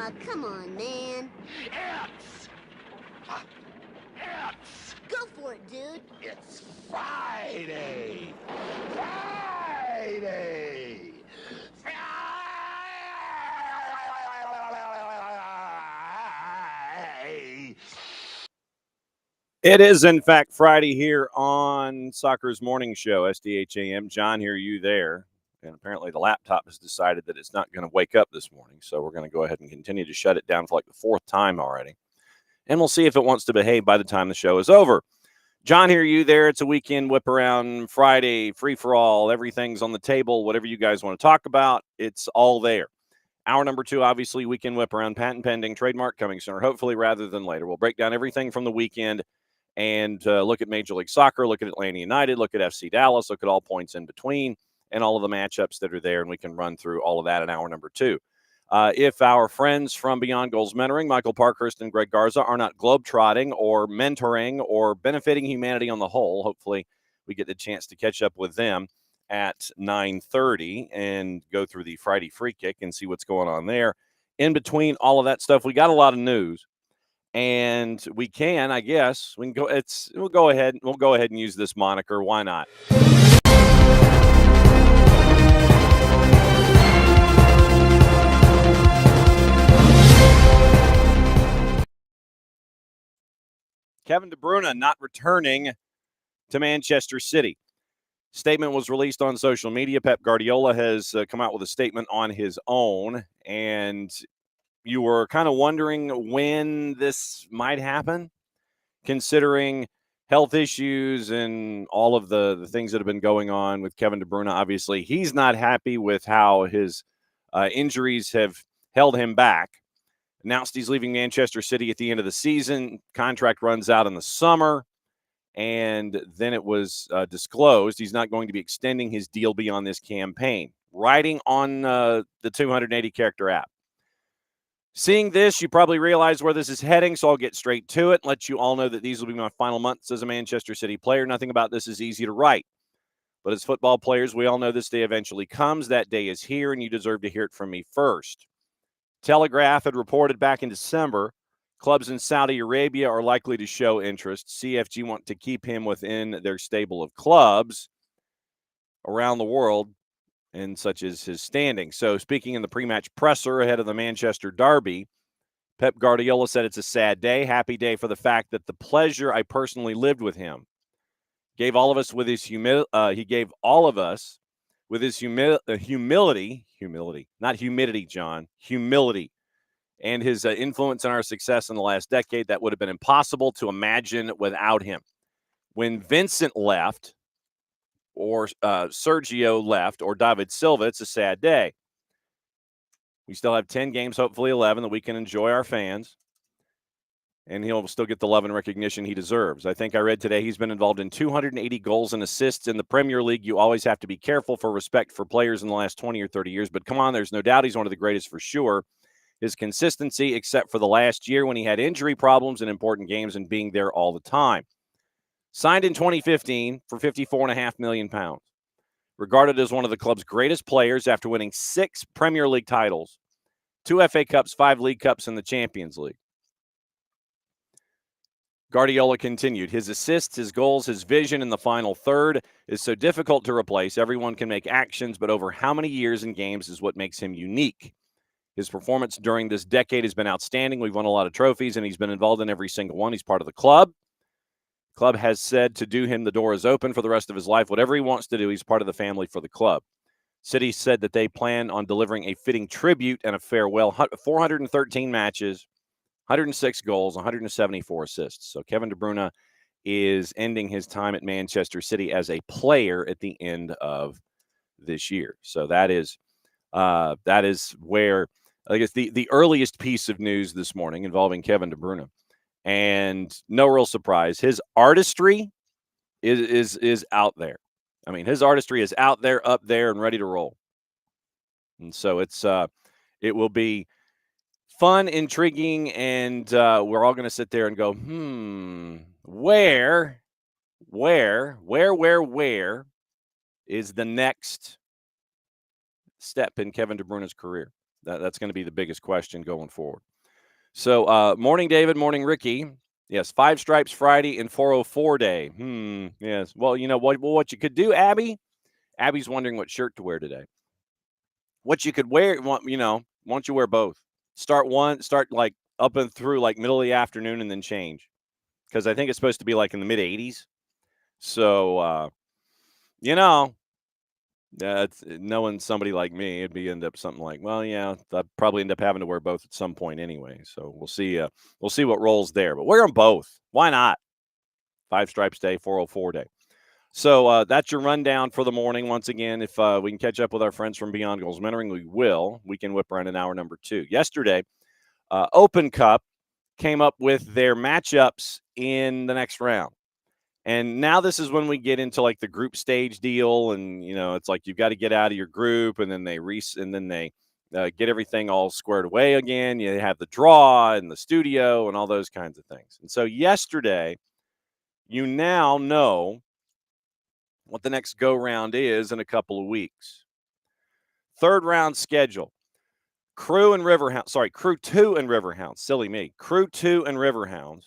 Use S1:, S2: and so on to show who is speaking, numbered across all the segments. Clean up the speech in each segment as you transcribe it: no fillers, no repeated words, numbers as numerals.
S1: Aw, come on, man.
S2: It's
S1: Go for it, dude.
S2: It's Friday! Friday! Friday!
S3: It is, in fact, Friday here on Soccer's Morning Show, SDHAM. John, hear you there. And apparently the laptop has decided that it's not going to wake up this morning. So we're going to go ahead and continue to shut it down for like the fourth time already. And we'll see if it wants to behave by the time the show is over. John, hear you there. It's a weekend whip around Friday, free for all. Everything's on the table. Whatever you guys want to talk about, it's all there. Hour number 2, obviously, weekend whip around, patent pending, trademark coming sooner, hopefully rather than later. We'll break down everything from the weekend and look at Major League Soccer, look at Atlanta United, look at FC Dallas, look at all points in between and all of the matchups that are there, and we can run through all of that in hour number 2. If our friends from Beyond Goals Mentoring, Michael Parkhurst and Greg Garza, are not globetrotting or mentoring or benefiting humanity on the whole, hopefully we get the chance to catch up with them at 9:30 and go through the Friday free kick and see what's going on there. In between all of that stuff, we got a lot of news. And we can, I guess, we'll go ahead and use this moniker. Why not? Kevin De Bruyne not returning to Manchester City. Statement was released on social media. Pep Guardiola has come out with a statement on his own, and you were kind of wondering when this might happen, considering health issues and all of the things that have been going on with Kevin De Bruyne. Obviously, he's not happy with how his injuries have held him back. Announced he's leaving Manchester City at the end of the season. Contract runs out in the summer. And then it was disclosed he's not going to be extending his deal beyond this campaign. Writing on the 280-character app. Seeing this, you probably realize where this is heading, so I'll get straight to it and let you all know that these will be my final months as a Manchester City player. Nothing about this is easy to write. But as football players, we all know this day eventually comes. That day is here, and you deserve to hear it from me first. Telegraph had reported back in December, clubs in Saudi Arabia are likely to show interest. CFG want to keep him within their stable of clubs around the world, and such as his standing. So speaking in the pre-match presser ahead of the Manchester Derby, Pep Guardiola said it's a sad day, happy day for the fact that the pleasure I personally lived with him gave all of us with his humility, not humidity, John, humility, and his influence on our success in the last decade that would have been impossible to imagine without him. When Vincent left, or Sergio left, or David Silva, it's a sad day. We still have 10 games, hopefully 11, that we can enjoy our fans, and he'll still get the love and recognition he deserves. I think I read today he's been involved in 280 goals and assists in the Premier League. You always have to be careful for respect for players in the last 20 or 30 years, but come on, there's no doubt he's one of the greatest for sure. His consistency, except for the last year when he had injury problems in important games and being there all the time. Signed in 2015 for £54.5 million. Regarded as one of the club's greatest players after winning 6 Premier League titles, 2 FA Cups, 5 League Cups, and the Champions League. Guardiola continued, his assists, his goals, his vision in the final third is so difficult to replace. Everyone can make actions, but over how many years and games is what makes him unique. His performance during this decade has been outstanding. We've won a lot of trophies, and he's been involved in every single one. He's part of the club. Club has said to do him, the door is open for the rest of his life. Whatever he wants to do, he's part of the family for the club. City said that they plan on delivering a fitting tribute and a farewell. 413 matches, 106 goals, 174 assists. So Kevin De Bruyne is ending his time at Manchester City as a player at the end of this year. So that is where, I guess, the earliest piece of news this morning involving Kevin De Bruyne. And no real surprise, his artistry is out there. I mean, his artistry is out there, up there, and ready to roll. And so it will be fun, intriguing, and we're all going to sit there and go, where is the next step in Kevin De Bruyne's career? That's going to be the biggest question going forward. So, morning, David. Morning, Ricky. Yes, 5 Stripes Friday and 404 Day. Yes. Well, you know what you could do, Abby? Abby's wondering what shirt to wear today. What you could wear, why don't you wear both? Start like up and through like middle of the afternoon and then change. Because I think it's supposed to be like in the mid 80s. So, knowing somebody like me, end up something like, well, yeah, I'd probably end up having to wear both at some point anyway. So we'll see. We'll see what rolls there. But wear them both. Why not? 5 Stripes Day, 404 Day. So that's your rundown for the morning. Once again, if we can catch up with our friends from Beyond Goals Mentoring, we will. We can whip around in hour number 2. Yesterday, Open Cup came up with their matchups in the next round. And now this is when we get into like the group stage deal, and it's like you've got to get out of your group, and then they get everything all squared away again. You have the draw and the studio and all those kinds of things. And so yesterday, you now know what the next go round is in a couple of weeks. Third round schedule: Crew 2 and Riverhounds. Silly me. Crew 2 and Riverhounds.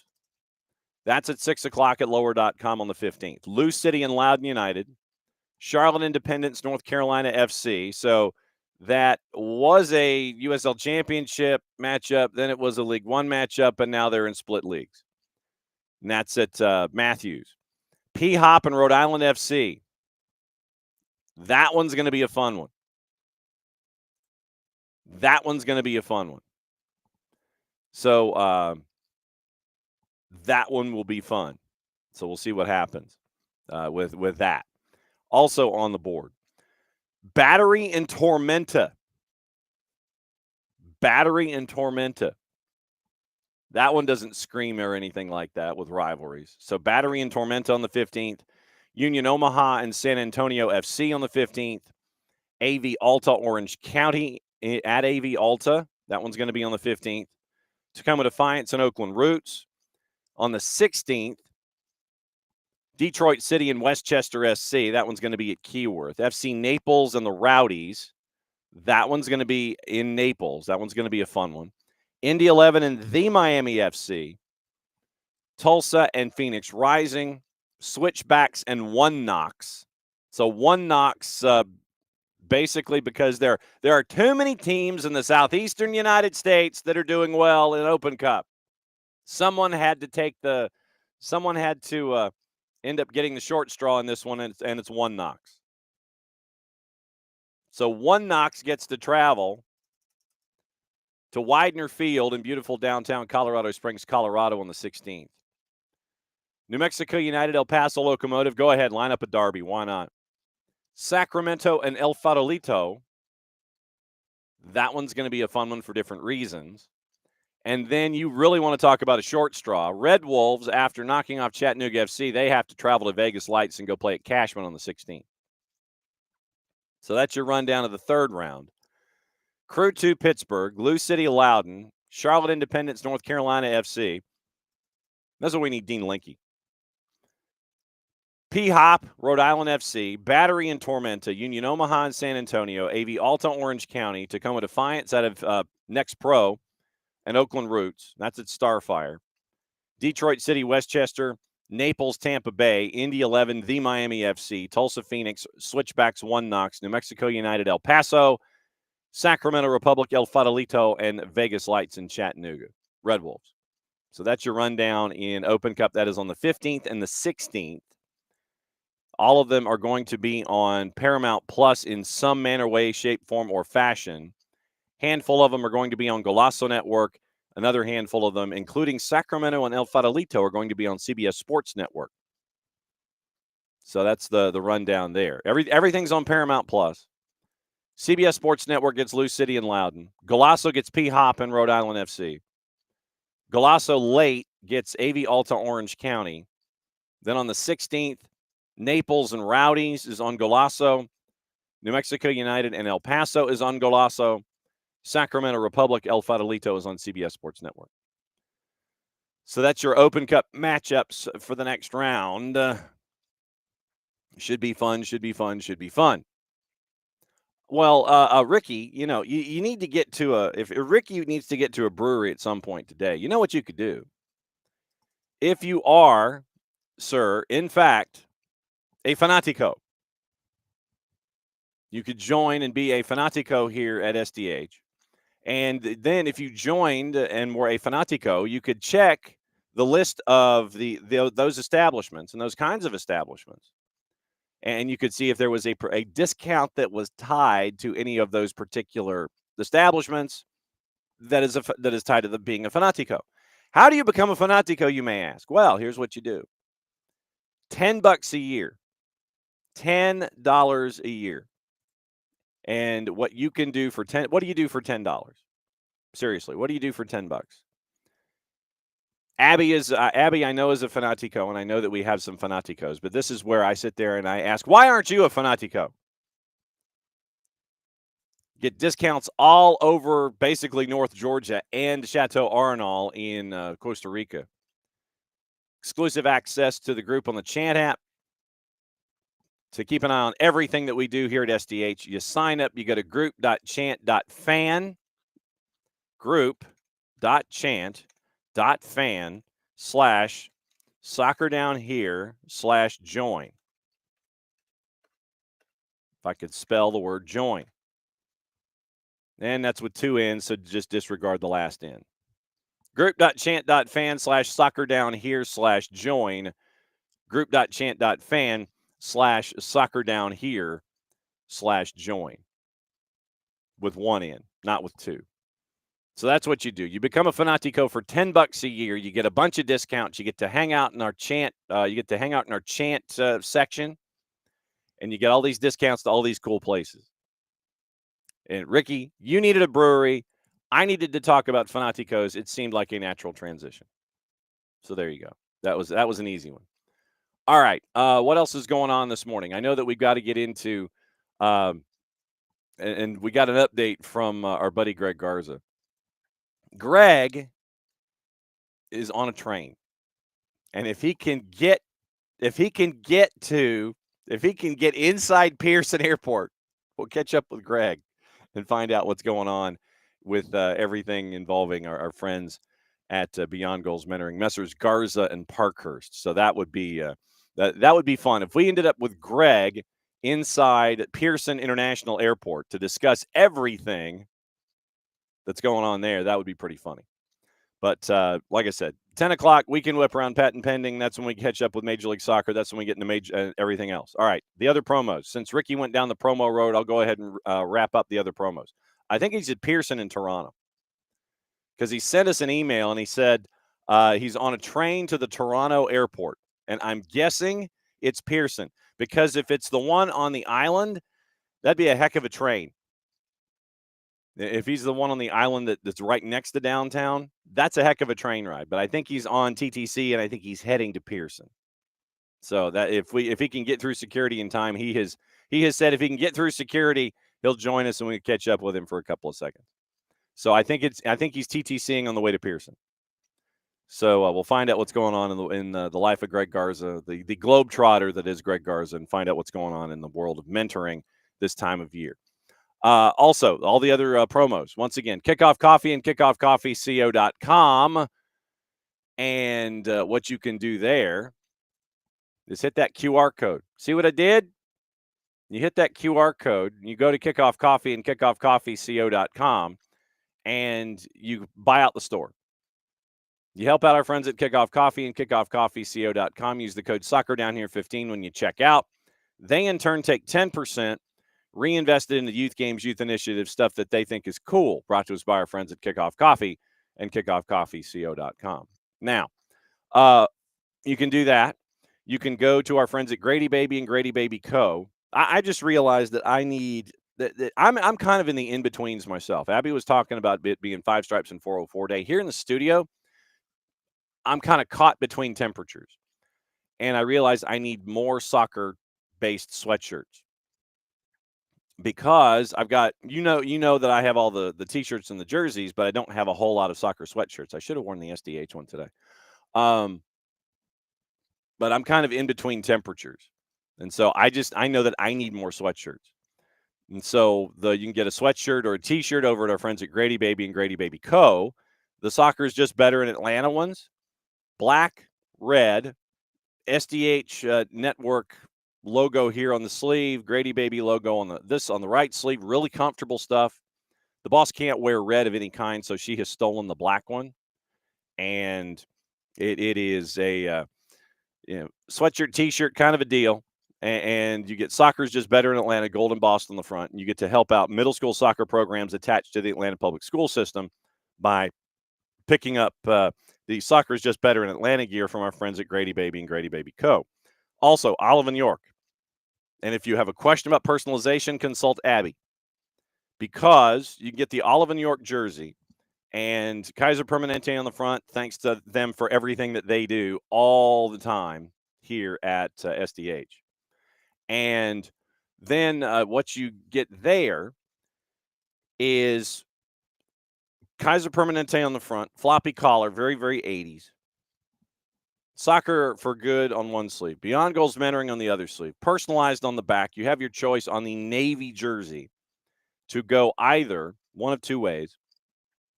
S3: That's at 6 o'clock at lower.com on the 15th. Lou City and Loudoun United. Charlotte Independence, North Carolina FC. So that was a USL Championship matchup. Then it was a League One matchup, and now they're in split leagues. And that's at Matthews. P-Hop and Rhode Island FC. That one's going to be a fun one. So that one will be fun. So we'll see what happens with that. Also on the board, Battery and Tormenta. That one doesn't scream or anything like that with rivalries. So Battery and Tormenta on the 15th. Union Omaha and San Antonio FC on the 15th. AV Alta Orange County at AV Alta. That one's going to be on the 15th. Tacoma Defiance and Oakland Roots. On the 16th, Detroit City and Westchester SC. That one's going to be at Keyworth. FC Naples and the Rowdies. That one's going to be in Naples. That one's going to be a fun one. Indy 11 and the Miami FC. Tulsa and Phoenix Rising. Switchbacks and One Knox. So One Knox, basically because there are too many teams in the southeastern United States that are doing well in Open Cup. Someone had to end up getting the short straw in this one, and it's One Knox. So One Knox gets to travel to Widener Field in beautiful downtown Colorado Springs, Colorado on the 16th. New Mexico United, El Paso Locomotive. Go ahead, line up a derby. Why not? Sacramento and El Farolito. That one's going to be a fun one for different reasons. And then you really want to talk about a short straw. Red Wolves, after knocking off Chattanooga FC, they have to travel to Vegas Lights and go play at Cashman on the 16th. So that's your rundown of the third round. Crew 2 Pittsburgh, Lou City Loudoun, Charlotte Independence, North Carolina FC. That's what we need, Dean Linke. P-Hop, Rhode Island FC, Battery and Tormenta, Union Omaha and San Antonio, AV Alta Orange County, Tacoma Defiance out of Next Pro, and Oakland Roots. That's at Starfire. Detroit City, Westchester, Naples, Tampa Bay, Indy 11, the Miami FC, Tulsa Phoenix, Switchbacks, One Knox, New Mexico United, El Paso, Sacramento Republic, El Farolito, and Vegas Lights in Chattanooga. Red Wolves. So that's your rundown in Open Cup. That is on the 15th and the 16th. All of them are going to be on Paramount Plus in some manner, way, shape, form, or fashion. Handful of them are going to be on Golazo Network. Another handful of them, including Sacramento and El Farolito, are going to be on CBS Sports Network. So that's the rundown there. Everything's on Paramount Plus. CBS Sports Network gets Lou City and Loudoun. Golazo gets P-Hop and Rhode Island FC. Golazo late gets AV Alta Orange County. Then on the 16th, Naples and Rowdies is on Golazo. New Mexico United and El Paso is on Golazo. Sacramento Republic, El Farolito is on CBS Sports Network. So that's your Open Cup matchups for the next round. Should be fun. Well, Ricky, you need to get to if Ricky needs to get to a brewery at some point today, you know what you could do? If you are, sir, in fact, a fanatico, you could join and be a fanatico here at SDH. And then if you joined and were a fanatico, you could check the list of those establishments and those kinds of establishments. And you could see if there was a discount that was tied to any of those particular establishments that is tied to being a fanatico. How do you become a fanatico, you may ask? Well, here's what you do. $10 a year. $10 a year. And what you can do for what do you do for $10? Seriously, what do you do for $10? Abby, I know, is a fanatico, and I know that we have some fanaticos, but this is where I sit there and I ask, why aren't you a fanatico? Get discounts all over basically North Georgia and Chateau Arenal in Costa Rica. Exclusive access to the group on the Chant app. To keep an eye on everything that we do here at SDH, you sign up, you go to group.chant.fan, group.chant.fan/soccerdownhere/join. If I could spell the word join. And that's with 2 N's, so just disregard the last N. Group.chant.fan/soccerdownhere/join. Group.chant.fan/soccerdownhere/join. With 1 N, not with 2. So that's what you do. You become a fanatico for $10 a year. You get a bunch of discounts. You get to hang out in our chant. Section, and you get all these discounts to all these cool places. And Ricky, you needed a brewery. I needed to talk about fanaticos. It seemed like a natural transition. So there you go. That was an easy one. All right. What else is going on this morning? I know that we've got to get into, and we got an update from our buddy Greg Garza. Greg is on a train, and if he can get inside Pearson Airport, we'll catch up with Greg and find out what's going on with everything involving our friends at Beyond Goals Mentoring, Messrs. Garza and Parkhurst. So that would be that would be fun if we ended up with Greg inside Pearson International Airport to discuss everything that's going on there. That would be pretty funny. But like I said, 10 o'clock, weekend whip around patent pending. That's when we catch up with Major League Soccer. That's when we get into everything else. All right, the other promos. Since Ricky went down the promo road, I'll go ahead and wrap up the other promos. I think he's at Pearson in Toronto because he sent us an email and he said he's on a train to the Toronto airport. And I'm guessing it's Pearson because if it's the one on the island, that'd be a heck of a train. If he's the one on the island that's right next to downtown, that's a heck of a train ride. But I think he's on TTC, and I think he's heading to Pearson. So that if he can get through security in time, he has said if he can get through security, he'll join us and we can catch up with him for a couple of seconds. So I think he's TTCing on the way to Pearson. So we'll find out what's going on in the life of Greg Garza, the globetrotter that is Greg Garza, and find out what's going on in the world of mentoring this time of year. Also, all the other promos. Once again, Kickoff Coffee and kickoffcoffeeco.com. And what you can do there is hit that QR code. See what I did? You hit that QR code, and you go to Kickoff Coffee and kickoffcoffeeco.com, and you buy out the store. You help out our friends at Kickoff Coffee and kickoffcoffeeco.com. Use the code SoccerDownHere15 when you check out. They, in turn, take 10%. Reinvested into youth games, youth initiatives, stuff that they think is cool. Brought to us by our friends at Kickoff Coffee and kickoffcoffeeco.com. Now, you can do that. You can go to our friends at Grady Baby and Grady Baby Co. I just realized that I need that I'm kind of in the in-betweens myself. Abby was talking about it being 5 stripes and 404 day. Here in the studio, I'm kind of caught between temperatures. And I realized I need more soccer-based sweatshirts. Because I've got, you know that I have all the T-shirts and the jerseys, but I don't have a whole lot of soccer sweatshirts. I should have worn the SDH one today. But I'm kind of in between temperatures. And so I know that I need more sweatshirts. And so you can get a sweatshirt or a T-shirt over at our friends at Grady Baby and Grady Baby Co. The Soccer is Just Better in Atlanta ones, black, red, SDH network logo here on the sleeve, Grady Baby logo on the right sleeve. Really comfortable stuff. The boss can't wear red of any kind, so she has stolen the black one, and it is a sweatshirt, T-shirt kind of a deal. And you get Soccer's Just Better in Atlanta, gold embossed on the front. And you get to help out middle school soccer programs attached to the Atlanta public school system by picking up the Soccer's Just Better in Atlanta gear from our friends at Grady Baby and Grady Baby Co. Also, Olive and York. And if you have a question about personalization, consult Abby, because you can get the Olive and York jersey and Kaiser Permanente on the front, thanks to them for everything that they do all the time here at SDH. And then what you get there is Kaiser Permanente on the front, floppy collar, very, very 80s. Soccer for Good on one sleeve, Beyond Goals Mentoring on the other sleeve, personalized on the back. You have your choice on the navy jersey to go either one of two ways.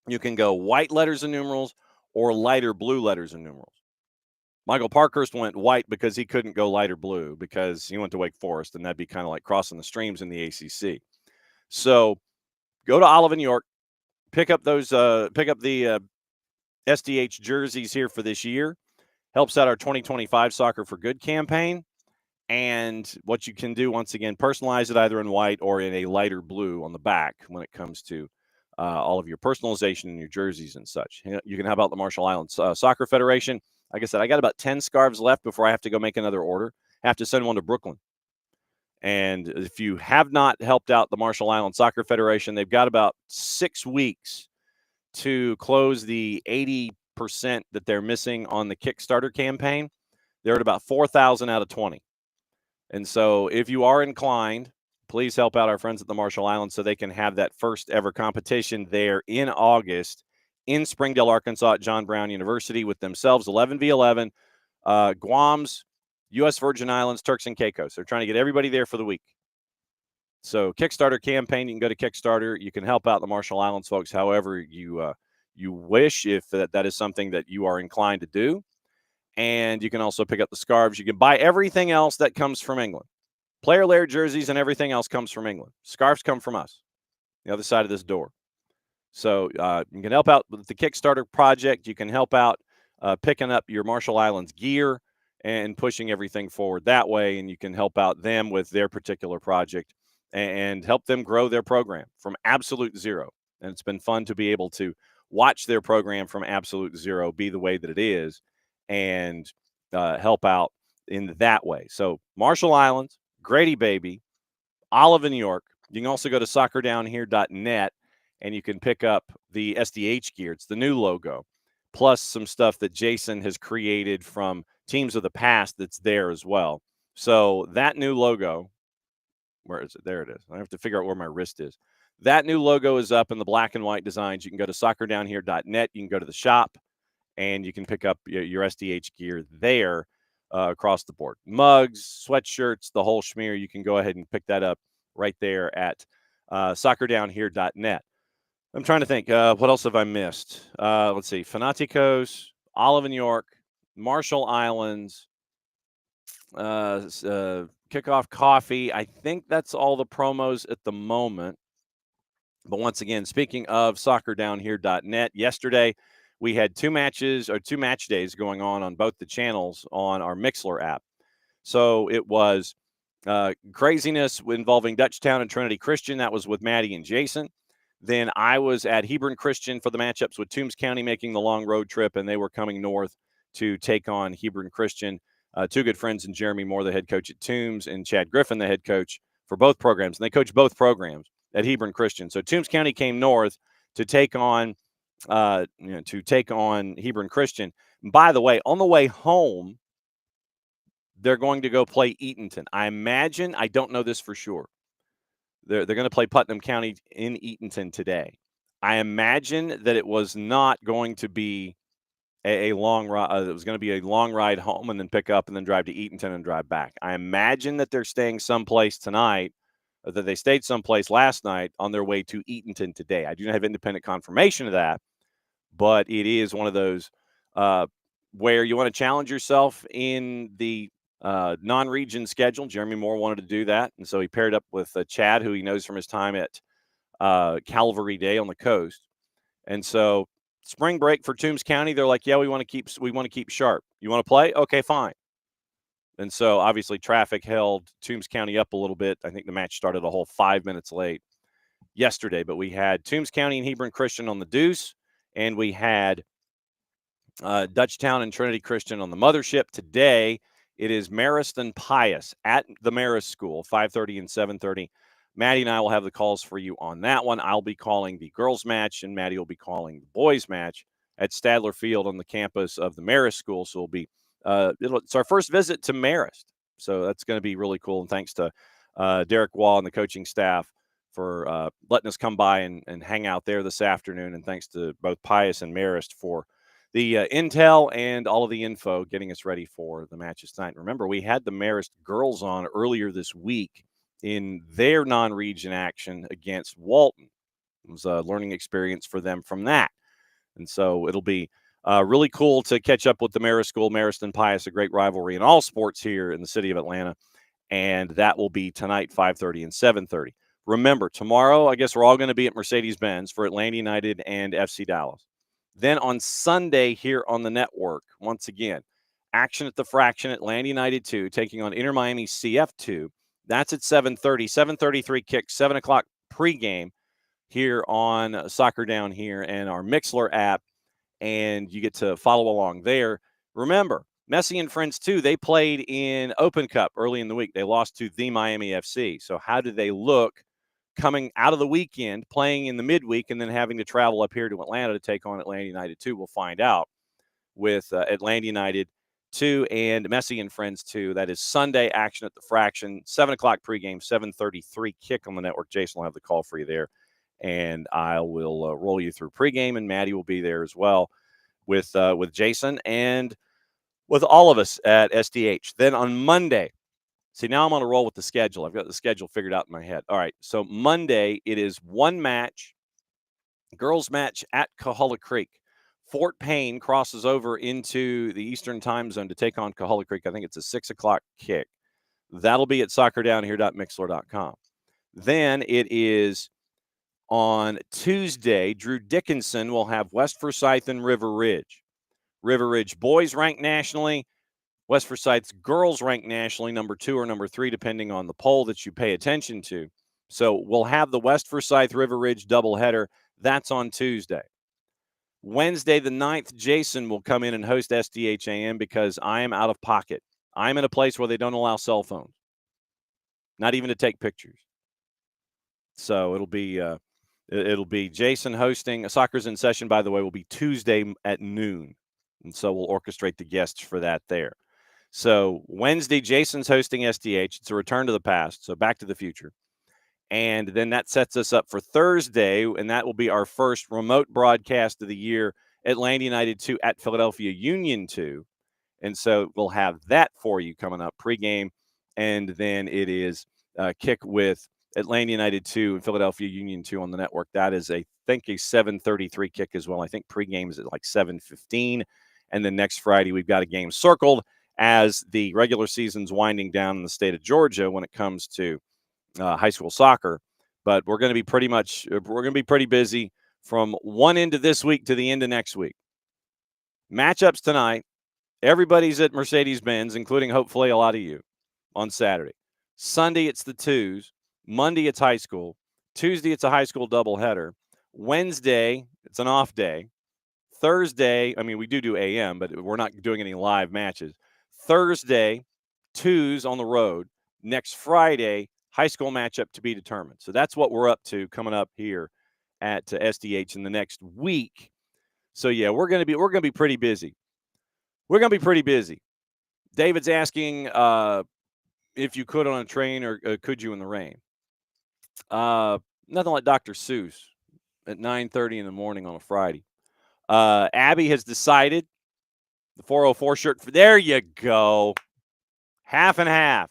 S3: You can go white letters and numerals or lighter blue letters and numerals. Michael Parkhurst went white because he couldn't go lighter blue because he went to Wake Forest, and that'd be kind of like crossing the streams in the ACC. So go to Olive and York, pick up the SDH jerseys here for this year. Helps out our 2025 Soccer for Good campaign. And what you can do, once again, personalize it either in white or in a lighter blue on the back when it comes to all of your personalization and your jerseys and such. You can help out the Marshall Islands Soccer Federation. Like I said, I got about 10 scarves left before I have to go make another order. I have to send one to Brooklyn. And if you have not helped out the Marshall Islands Soccer Federation, they've got about 6 weeks to close the 80% that they're missing on the Kickstarter campaign. They're at about 4,000 out of 20. And so if you are inclined, please help out our friends at the Marshall Islands so they can have that first ever competition there in August in Springdale, Arkansas at John Brown University with themselves, 11v11, Guam's, U.S. Virgin Islands, Turks and Caicos. They're trying to get everybody there for the week. So Kickstarter campaign, you can go to Kickstarter. You can help out the Marshall Islands folks however you wish, if that is something that you are inclined to do. And you can also pick up the scarves. You can buy everything else that comes from England. Player layer jerseys and everything else comes from England. Scarves come from us, the other side of this door. So you can help out with the Kickstarter project. You can help out picking up your Marshall Islands gear and pushing everything forward that way. And you can help out them with their particular project and help them grow their program from absolute zero. And it's been fun to be able to watch their program from absolute zero be the way that it is and help out in that way. So Marshall Islands, Grady Baby, Olive and York. You can also go to soccerdownhere.net and you can pick up the SDH gear. It's the new logo, plus some stuff that Jason has created from teams of the past that's there as well. So that new logo, where is it? There it is. I have to figure out where my wrist is. That new logo is up in the black and white designs. You can go to soccerdownhere.net. You can go to the shop, and you can pick up your SDH gear there across the board. Mugs, sweatshirts, the whole schmear. You can go ahead and pick that up right there at soccerdownhere.net. I'm trying to think. What else have I missed? Let's see. Fanaticos, Olive and York, Marshall Islands, Kickoff Coffee. I think that's all the promos at the moment. But once again, speaking of soccerdownhere.net, yesterday we had two match days going on both the channels on our Mixler app. So it was craziness involving Dutchtown and Trinity Christian. That was with Maddie and Jason. Then I was at Hebron Christian for the matchups with Toombs County making the long road trip, and they were coming north to take on Hebron Christian. Two good friends in Jeremy Moore, the head coach at Toombs, and Chad Griffin, the head coach for both programs. And they coach both programs at Hebron Christian. So Toombs County came north to take on Hebron Christian. And by the way, on the way home, they're going to go play Eatonton. I imagine, I don't know this for sure, they're going to play Putnam County in Eatonton today. I imagine that it was not going to be a long ride. It was going to be a long ride home and then pick up and then drive to Eatonton and drive back. I imagine that they're staying someplace tonight that they stayed someplace last night on their way to Eatonton today. I do not have independent confirmation of that, but it is one of those where you want to challenge yourself in the non-region schedule. Jeremy Moore wanted to do that, and so he paired up with Chad, who he knows from his time at Calvary Day on the coast. And so spring break for Toombs County, they're like, yeah, we want to keep sharp. You want to play? Okay, fine. And so obviously traffic held Toombs County up a little bit. I think the match started a whole 5 minutes late yesterday, but we had Toombs County and Hebron Christian on the deuce, and we had Dutchtown and Trinity Christian on the mothership. Today, it is Marist and Pius at the Marist School, 5:30 and 7:30. Maddie and I will have the calls for you on that one. I'll be calling the girls' match, and Maddie will be calling the boys' match at Stadler Field on the campus of the Marist School. So it'll be it's our first visit to Marist, so that's going to be really cool. And thanks to Derek Wall and the coaching staff for letting us come by and hang out there this afternoon. And thanks to both Pius and Marist for the intel and all of the info getting us ready for the matches tonight. Remember, we had the Marist girls on earlier this week in their non-region action against Walton. It was a learning experience for them from that. And so it'll be really cool to catch up with the Marist School, Marist and Pius, a great rivalry in all sports here in the city of Atlanta. And that will be tonight, 5:30 and 7:30. Remember, tomorrow, I guess we're all going to be at Mercedes-Benz for Atlanta United and FC Dallas. Then on Sunday here on the network, once again, action at the Fraction, Atlanta United 2, taking on Inter Miami CF2. That's at 7:30, 7:33 kick, 7 o'clock pregame here on Soccer Down Here and our Mixler app, and you get to follow along there. Remember, Messi and Friends 2, they played in Open Cup early in the week. They lost to the Miami FC. So how do they look coming out of the weekend, playing in the midweek, and then having to travel up here to Atlanta to take on Atlanta United 2? We'll find out with Atlanta United 2 and Messi and Friends 2. That is Sunday action at the Fraction, 7 o'clock pregame, 7:33 kick on the network. Jason will have the call for you there, and I will roll you through pregame, and Maddie will be there as well with Jason and with all of us at SDH. Then on Monday, see, now I'm on a roll with the schedule. I've got the schedule figured out in my head. All right, so Monday, it is one match, girls match at Coahulla Creek. Fort Payne crosses over into the Eastern time zone to take on Coahulla Creek. I think it's a 6 o'clock kick. That'll be at soccerdownhere.mixler.com. Then it is on Tuesday, Drew Dickinson will have West Forsyth and River Ridge. River Ridge boys ranked nationally. West Forsyth's girls ranked nationally, number 2 or number 3, depending on the poll that you pay attention to. So we'll have the West Forsyth River Ridge doubleheader. That's on Tuesday. Wednesday, the 9th, Jason will come in and host SDHAM because I am out of pocket. I'm in a place where they don't allow cell phones, not even to take pictures. So it'll be Jason hosting. Soccer's in Session, by the way, will be Tuesday at noon. And so we'll orchestrate the guests for that there. So Wednesday, Jason's hosting SDH. It's a return to the past, so back to the future. And then that sets us up for Thursday, and that will be our first remote broadcast of the year, Atlanta United 2 at Philadelphia Union 2. And so we'll have that for you coming up pregame. And then it is kick with Atlanta United 2 and Philadelphia Union 2 on the network. That is, I think, a 7:33 kick as well. I think pregame is at like 7:15. And then next Friday, we've got a game circled as the regular season's winding down in the state of Georgia when it comes to high school soccer. But we're going to be pretty busy from one end of this week to the end of next week. Matchups tonight. Everybody's at Mercedes-Benz, including hopefully a lot of you, on Saturday. Sunday, it's the twos. Monday, it's high school. Tuesday, it's a high school doubleheader. Wednesday, it's an off day. Thursday, I mean, we do AM, but we're not doing any live matches. Thursday, twos on the road. Next Friday, high school matchup to be determined. So that's what we're up to coming up here at SDH in the next week. So yeah, we're going to be pretty busy. We're going to be pretty busy. David's asking if you could on a train or could you in the rain. Nothing like Dr. Seuss at 9:30 in the morning on a Friday. Abby has decided the 404 shirt. There you go. Half and half.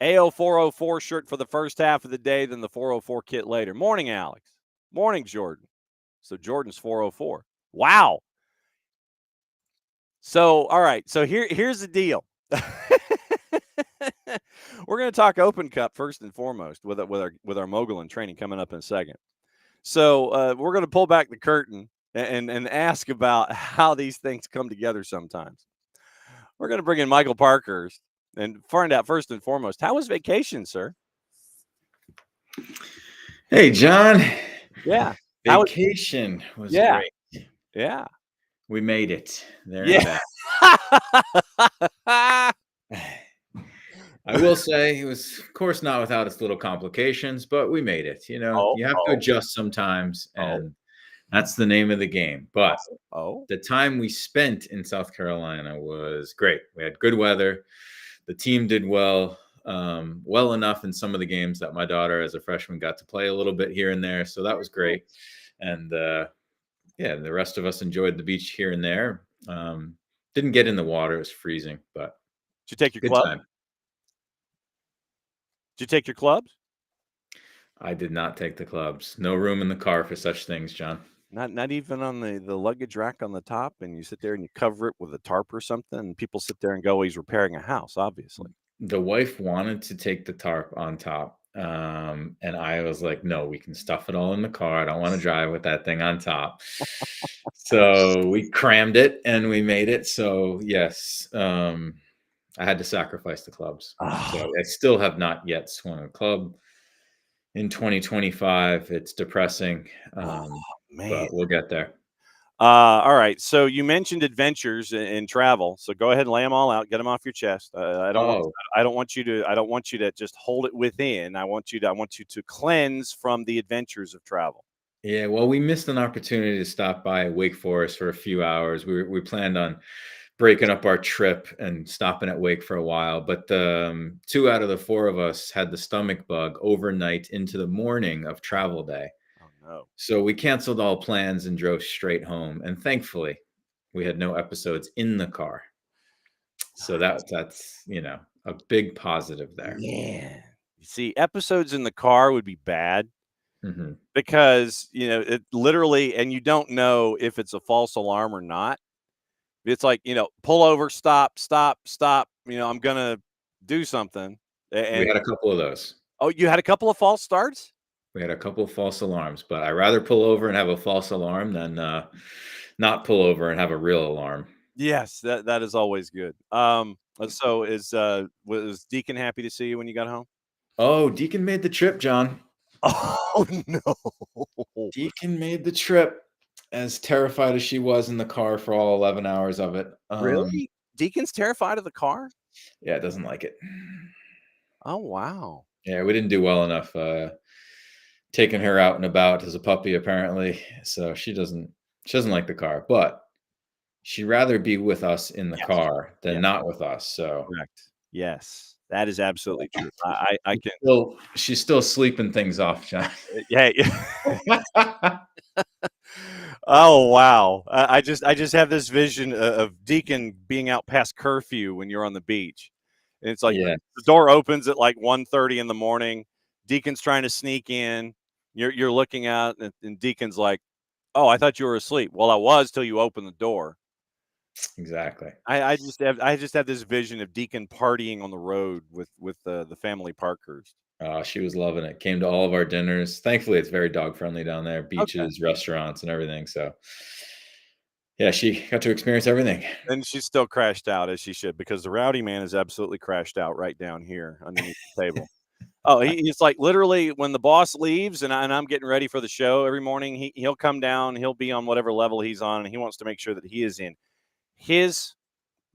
S3: AO 404 shirt for the first half of the day, then the 404 kit later. Morning, Alex. Morning, Jordan. So Jordan's 404. Wow. So, all right. So here's the deal. We're going to talk Open Cup first and foremost with our Mogullin training coming up in a second. So we're going to pull back the curtain and ask about how these things come together sometimes. We're going to bring in Michael Parkhurst and find out first and foremost, how was vacation, sir?
S4: Hey, John.
S3: Yeah.
S4: Vacation was great.
S3: Yeah.
S4: We made it there
S3: Yeah.
S4: and back. I will say it was, of course, not without its little complications, but we made it. You have to adjust sometimes, and that's the name of the game. But the time we spent in South Carolina was great. We had good weather. The team did well enough in some of the games that my daughter, as a freshman, got to play a little bit here and there. So that was great. And the rest of us enjoyed the beach here and there. Didn't get in the water. It was freezing, but
S3: did you take your club? Did you take your clubs?
S4: I did not take the clubs. No room in the car for such things, John.
S3: Not even on the luggage rack on the top, and you sit there and you cover it with a tarp or something, and people sit there and go, he's repairing a house, obviously.
S4: The wife wanted to take the tarp on top, and I was like, no, we can stuff it all in the car. I don't want to drive with that thing on top. So we crammed it, and we made it. So, yes, I had to sacrifice the clubs. So I still have not yet swung a club. In 2025, it's depressing,
S3: man.
S4: but we'll get there.
S3: All right. So you mentioned adventures in travel. So go ahead and lay them all out. Get them off your chest. I don't want you to just hold it within. I want you to cleanse from the adventures of travel.
S4: Yeah. Well, we missed an opportunity to stop by Wake Forest for a few hours. We planned on breaking up our trip and stopping at Wake for a while, but 2 out of the 4 of us had the stomach bug overnight into the morning of travel day.
S3: Oh no. So
S4: we canceled all plans and drove straight home, and thankfully we had no episodes in the car. So that's a big positive there.
S3: Yeah. You see, episodes in the car would be bad.
S4: Mm-hmm.
S3: Because it literally, and you don't know if it's a false alarm or not. It's like, pull over, stop. I'm gonna do something. And
S4: we had a couple of those.
S3: Oh, you had a couple of false starts?
S4: We had a couple of false alarms, but I'd rather pull over and have a false alarm than not pull over and have a real alarm.
S3: Yes, that is always good. So was Deacon happy to see you when you got home?
S4: Oh, Deacon made the trip, John.
S3: Oh no.
S4: Deacon made the trip, as terrified as she was in the car for all 11 hours of it.
S3: Really? Deacon's terrified of the car?
S4: Yeah, doesn't like it.
S3: Oh wow.
S4: Yeah, we didn't do well enough taking her out and about as a puppy, apparently. So she doesn't like the car, but she'd rather be with us in the car than not with us. So
S3: correct. Yes, that is absolutely true. I can.
S4: She's still sleeping things off, John.
S3: Yeah. Oh wow! I just have this vision of Deacon being out past curfew when you're on the beach, and it's like the door opens at like 1:30 in the morning. Deacon's trying to sneak in. You're looking out, and Deacon's like, "Oh, I thought you were asleep." Well, I was till you opened the door.
S4: Exactly.
S3: I just have this vision of Deacon partying on the road with the family Parkhurst.
S4: She was loving it. Came to all of our dinners. Thankfully, it's very dog friendly down there. Beaches, restaurants, and everything. So, yeah, she got to experience everything.
S3: And she's still crashed out, as she should, because the rowdy man is absolutely crashed out right down here underneath the table. Oh, he's like literally when the boss leaves and I'm getting ready for the show every morning, he'll come down, he'll be on whatever level he's on, and he wants to make sure that he is in his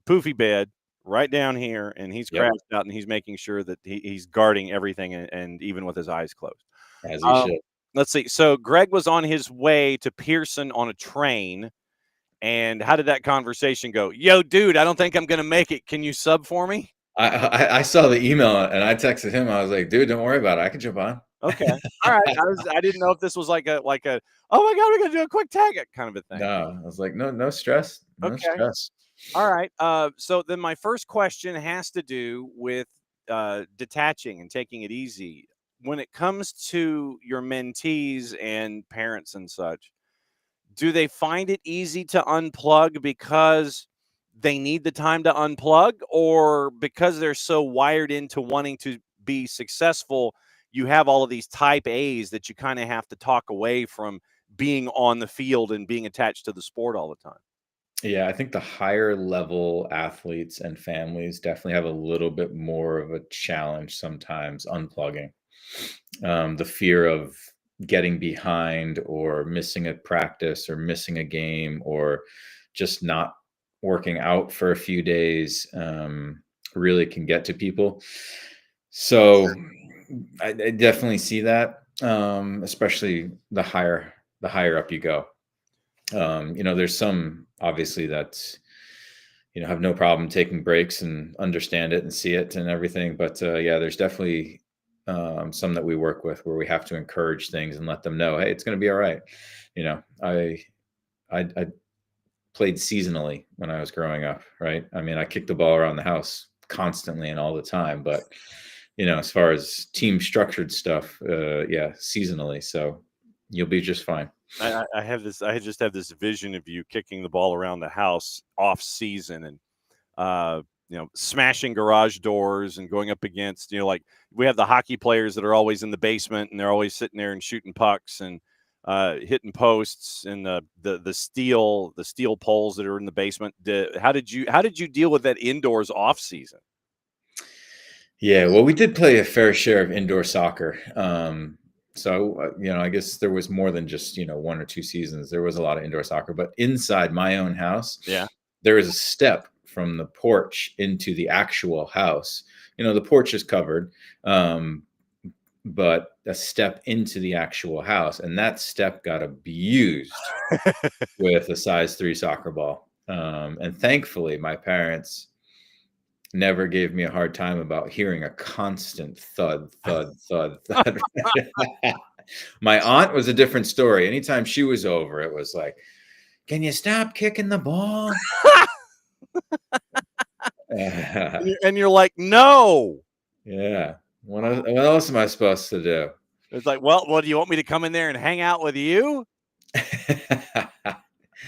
S3: poofy bed right down here, and he's crashed out, and he's making sure that he's guarding everything, and even with his eyes closed.
S4: As he should.
S3: Let's see. So Greg was on his way to Pearson on a train, and how did that conversation go? Yo, dude, I don't think I'm going to make it. Can you sub for me?
S4: I saw the email, and I texted him. I was like, dude, don't worry about it. I can jump on.
S3: Okay. All right. I didn't know if this was like a oh my God, we're going to do a quick tag it kind of a thing.
S4: No, I was like, no stress. No stress.
S3: All right. So then my first question has to do with detaching and taking it easy. When it comes to your mentees and parents and such, do they find it easy to unplug because they need the time to unplug, or because they're so wired into wanting to be successful, you have all of these type A's that you kind of have to talk away from being on the field and being attached to the sport all the time?
S4: Yeah, I think the higher level athletes and families definitely have a little bit more of a challenge sometimes unplugging. The fear of getting behind or missing a practice or missing a game or just not working out for a few days really can get to people. So I definitely see that, especially the higher up you go. There's some obviously that have no problem taking breaks and understand it and see it and everything. But yeah, there's definitely some that we work with where we have to encourage things and let them know, hey, it's going to be all right. I played seasonally when I was growing up, right? I mean, I kicked the ball around the house constantly and all the time, but as far as team structured stuff, yeah, seasonally. So you'll be just fine.
S3: I have this. I just have this vision of you kicking the ball around the house off season and smashing garage doors and going up against like we have the hockey players that are always in the basement and they're always sitting there and shooting pucks and hitting posts and the steel poles that are in the basement. How did you deal with that indoors off season?
S4: Yeah, well, we did play a fair share of indoor soccer. So, I guess there was more than just, 1 or 2 seasons. There was a lot of indoor soccer, but inside my own house,
S3: yeah,
S4: there is a step from the porch into the actual house. The porch is covered, but a step into the actual house. And that step got abused with a size 3 soccer ball. And thankfully, my parents never gave me a hard time about hearing a constant thud, thud, thud, thud. My aunt was a different story. Anytime she was over, it was like, can you stop kicking the ball?
S3: And you're like, no.
S4: Yeah. What else am I supposed to do?
S3: It's like, well, do you want me to come in there and hang out with you?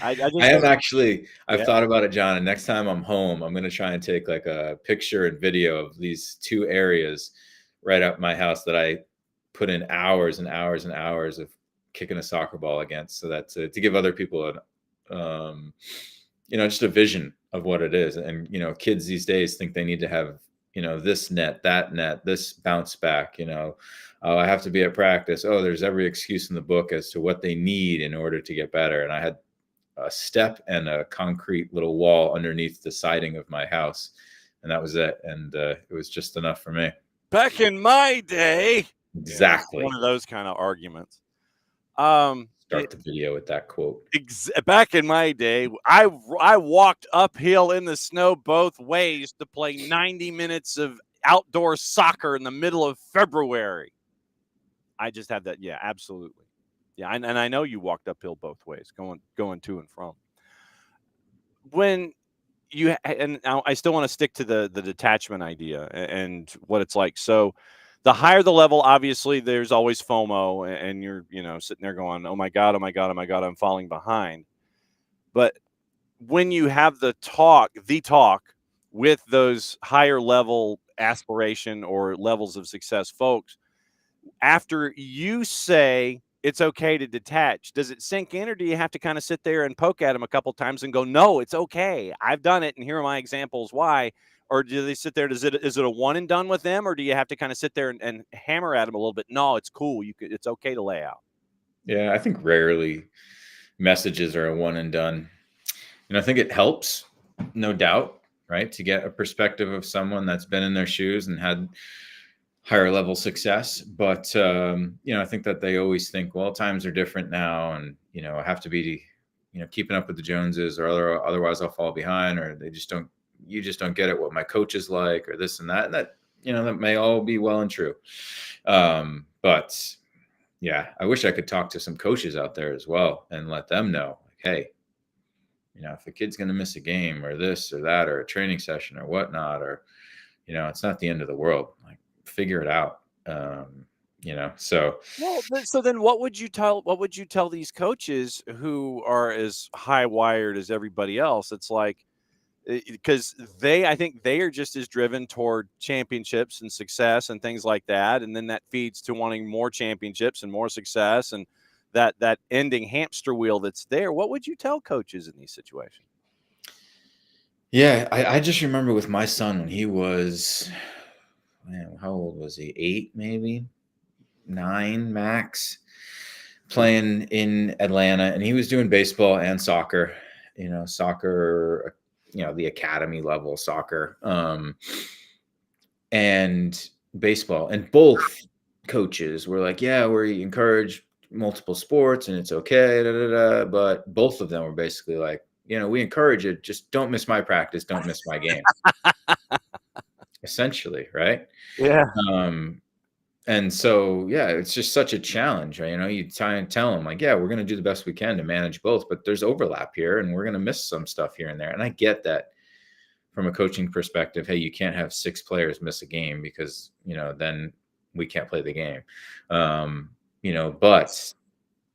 S4: I've thought about it, John, and next time I'm home, I'm going to try and take like a picture and video of these 2 areas right up my house that I put in hours and hours and hours of kicking a soccer ball against, so that to give other people just a vision of what it is. And, kids these days think they need to have, this net, that net, this bounce back, oh, I have to be at practice. Oh, there's every excuse in the book as to what they need in order to get better. And I had a step and a concrete little wall underneath the siding of my house, and that was it. And it was just enough for me.
S3: Back in my day,
S4: exactly,
S3: one of those kind of arguments.
S4: Start the video with that quote.
S3: Back in my day, I walked uphill in the snow both ways to play 90 minutes of outdoor soccer in the middle of February. I just had that. Yeah, absolutely. Yeah, and I know you walked uphill both ways, going to and from. When and I still want to stick to the detachment idea and what it's like. So the higher the level, obviously there's always FOMO and you're, sitting there going, oh my God, I'm falling behind. But when you have the talk with those higher level aspiration or levels of success folks, after you say it's okay to detach, does it sink in, or do you have to kind of sit there and poke at them a couple times and go, no, it's okay, I've done it and here are my examples why? Or do they sit there, is it a one and done with them, or do you have to kind of sit there and hammer at them a little bit? No, it's cool, it's okay to lay out.
S4: Yeah, I think rarely messages are a one and done. I think it helps, no doubt, right, to get a perspective of someone that's been in their shoes and had higher level success. But, I think that they always think, well, times are different now. And, I have to be, keeping up with the Joneses or otherwise I'll fall behind, or you just don't get it, what my coach is like, or this and that. And that, that may all be well and true. But yeah, I wish I could talk to some coaches out there as well and let them know, like, hey, if a kid's going to miss a game or this or that, or a training session or whatnot, or, it's not the end of the world. Like, figure it out. So.
S3: Well, so then what would you tell these coaches who are as high wired as everybody else? It's like, because I think they are just as driven toward championships and success and things like that. And then that feeds to wanting more championships and more success and that ending hamster wheel that's there. What would you tell coaches in these situations?
S4: Yeah, I just remember with my son when he was, man, how old was he? 8, maybe 9 max, playing in Atlanta, and he was doing baseball and soccer, soccer, the academy level soccer, and baseball. And both coaches were like, yeah, we encourage multiple sports and it's okay, da, da, da. But both of them were basically like, we encourage it. Just don't miss my practice. Don't miss my game. Essentially, right?
S3: Yeah.
S4: And so, yeah, it's just such a challenge, right? You try and tell them like, yeah, we're going to do the best we can to manage both, but there's overlap here and we're going to miss some stuff here and there. And I get that from a coaching perspective. Hey, you can't have 6 players miss a game because, then we can't play the game. But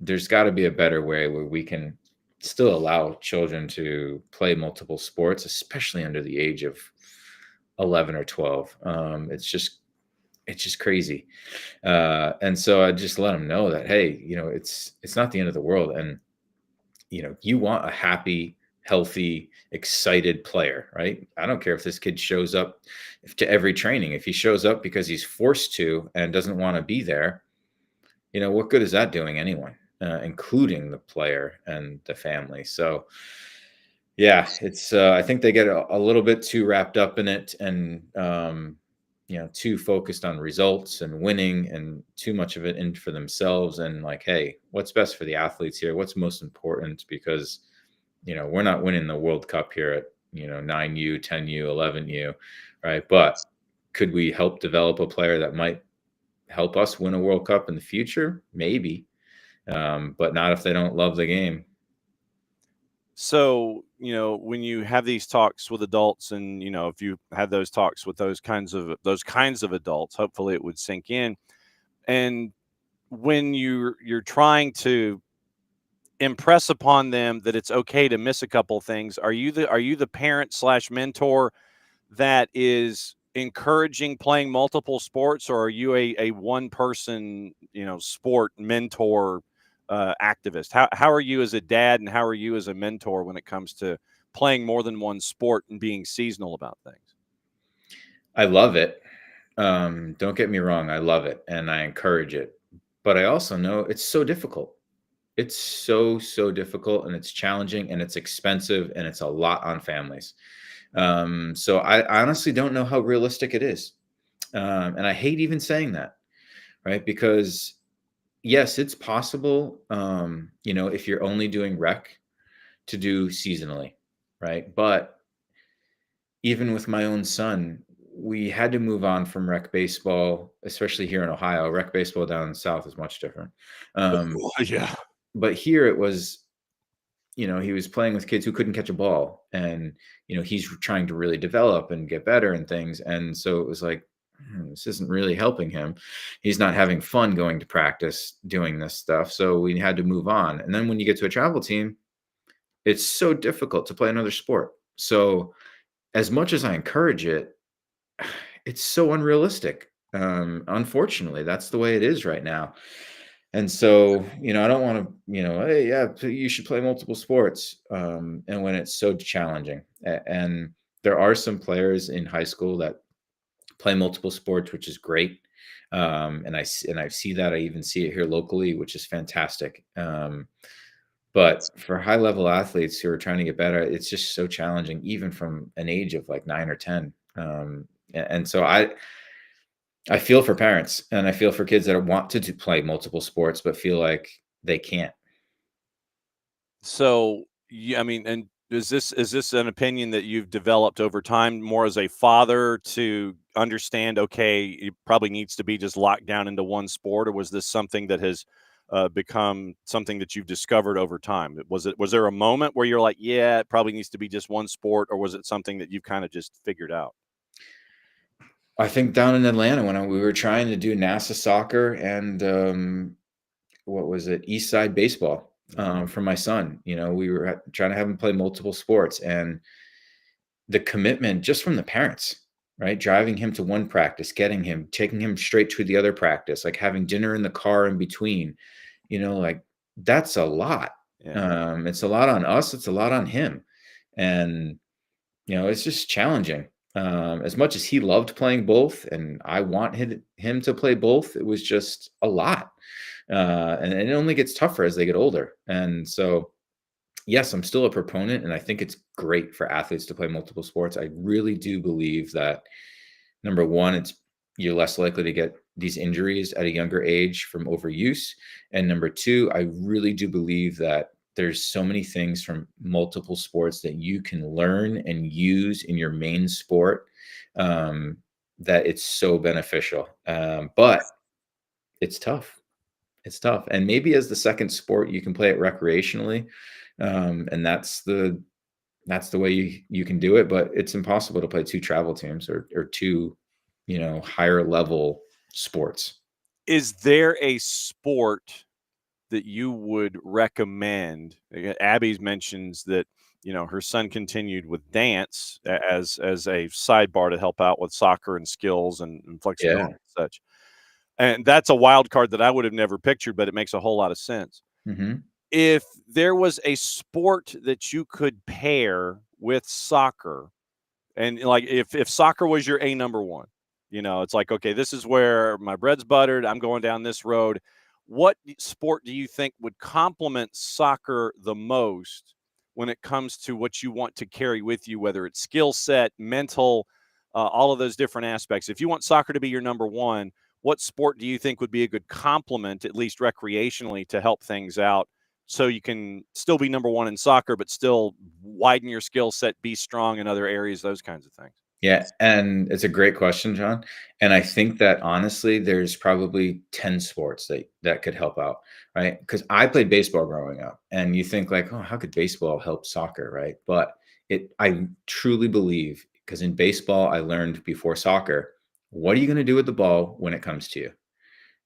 S4: there's got to be a better way where we can still allow children to play multiple sports, especially under the age of 11 or 12. It's just crazy. And so I just let them know that, hey, it's not the end of the world. And, you want a happy, healthy, excited player, right? I don't care if this kid shows up to every training. If he shows up because he's forced to and doesn't want to be there, what good is that doing anyone, including the player and the family? So, yeah, it's I think they get a little bit too wrapped up in it and, too focused on results and winning and too much of it in for themselves. And like, hey, what's best for the athletes here? What's most important? Because, we're not winning the World Cup here at, 9U, 10U, 11U, right? But could we help develop a player that might help us win a World Cup in the future? Maybe, but not if they don't love the game.
S3: So, when you have these talks with adults and, if you had those talks with those kinds of adults, hopefully it would sink in. And when you're trying to impress upon them that it's okay to miss a couple things, are you the parent / mentor that is encouraging playing multiple sports, or are you a one person, sport mentor, activist? How are you as a dad, and how are you as a mentor when it comes to playing more than one sport and being seasonal about things?
S4: I love it. Don't get me wrong. I love it and I encourage it, but I also know it's so difficult. It's so, so difficult, and it's challenging, and it's expensive, and it's a lot on families. So I honestly don't know how realistic it is. And I hate even saying that, right? Because yes, it's possible, if you're only doing rec, to do seasonally, right? But even with my own son, we had to move on from rec baseball, especially here in Ohio. Rec baseball down south is much different.
S3: Yeah.
S4: But here it was, he was playing with kids who couldn't catch a ball, and, he's trying to really develop and get better and things. And so it was like, this isn't really helping him. He's not having fun going to practice doing this stuff. So we had to move on. And then when you get to a travel team, it's so difficult to play another sport. So as much as I encourage it, it's so unrealistic. Unfortunately, that's the way it is right now. And so, I don't want to, hey, yeah, you should play multiple sports. And when it's so challenging, and there are some players in high school that play multiple sports, which is great. And I see that. I even see it here locally, which is fantastic. But for high level athletes who are trying to get better, it's just so challenging, even from an age of like 9 or 10. And so I feel for parents, and I feel for kids that want to play multiple sports, but feel like they can't.
S3: So, yeah, I mean, and is this an opinion that you've developed over time, more as a father, to understand, okay, it probably needs to be just locked down into one sport, or was this something that has become something that you've discovered over time? Was there a moment where you're like, yeah, it probably needs to be just one sport, or was it something that you've kind of just figured out?
S4: I think down in Atlanta when we were trying to do NASA soccer and what was it, East Side baseball for my son. We were trying to have him play multiple sports, and the commitment just from the parents, right? Driving him to one practice, taking him straight to the other practice, like having dinner in the car in between, like that's a lot.
S3: Yeah.
S4: It's a lot on us. It's a lot on him. And, it's just challenging. As much as he loved playing both and I want him to play both, it was just a lot. And it only gets tougher as they get older. And so, yes, I'm still a proponent, and I think it's great for athletes to play multiple sports. I really do believe that number one, you're less likely to get these injuries at a younger age from overuse. And number two, I really do believe that there's so many things from multiple sports that you can learn and use in your main sport, that it's so beneficial. But it's tough. It's tough. And maybe as the second sport, you can play it recreationally. And that's the way you can do it, but it's impossible to play two travel teams or two, higher level sports.
S3: Is there a sport that you would recommend? Abby mentions that her son continued with dance as a sidebar to help out with soccer and skills and flexibility and such. And that's a wild card that I would have never pictured, but it makes a whole lot of sense.
S4: Mm-hmm.
S3: If there was a sport that you could pair with soccer, and like if soccer was your number one, it's like, okay, this is where my bread's buttered. I'm going down this road. What sport do you think would complement soccer the most when it comes to what you want to carry with you, whether it's skill set, mental, all of those different aspects? If you want soccer to be your number one, what sport do you think would be a good complement, at least recreationally, to help things out so you can still be number one in soccer, but still widen your skill set, be strong in other areas, those kinds of things?
S4: Yeah, and it's a great question, John. And I think that honestly, there's probably 10 sports that could help out, right? Because I played baseball growing up, and you think like, oh, how could baseball help soccer, right? But I truly believe, because in baseball, I learned before soccer, what are you going to do with the ball when it comes to you,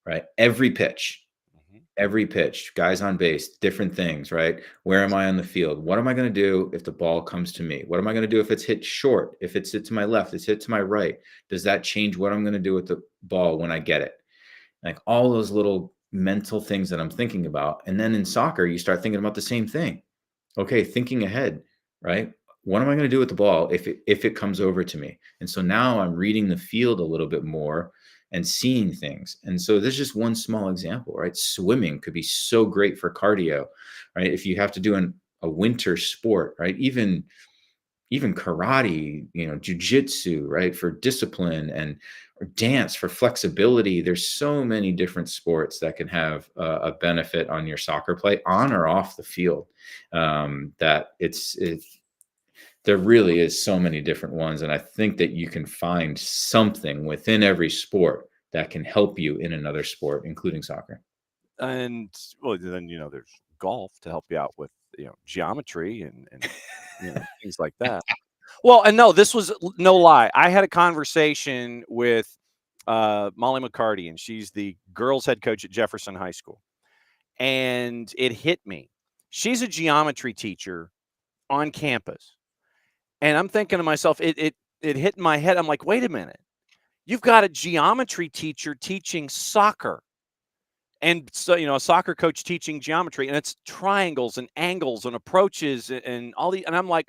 S4: right? Every pitch, guys on base, different things, right? Where am I on the field? What am I going to do if the ball comes to me? What am I going to do if it's hit short? If it's hit to my left, it's hit to my right. Does that change what I'm going to do with the ball when I get it? Like all those little mental things that I'm thinking about. And then in soccer, you start thinking about the same thing. Okay, thinking ahead, right? What am I going to do with the ball if it comes over to me? And so now I'm reading the field a little bit more and seeing things. And so there's just one small example, right? Swimming could be so great for cardio, right? If you have to do a winter sport, right? Even karate, jujitsu, right? For discipline, or dance for flexibility. There's so many different sports that can have a benefit on your soccer play on or off the field. That there really is so many different ones. And I think that you can find something within every sport that can help you in another sport, including soccer.
S3: And well, then, there's golf to help you out with, geometry and things like that. Well, and no, this was no lie. I had a conversation with Molly McCarty, and she's the girls head coach at Jefferson High School. And it hit me. She's a geometry teacher on campus. And I'm thinking to myself, it hit in my head. I'm like, wait a minute. You've got a geometry teacher teaching soccer. And so, a soccer coach teaching geometry, and it's triangles and angles and approaches and all the, and I'm like,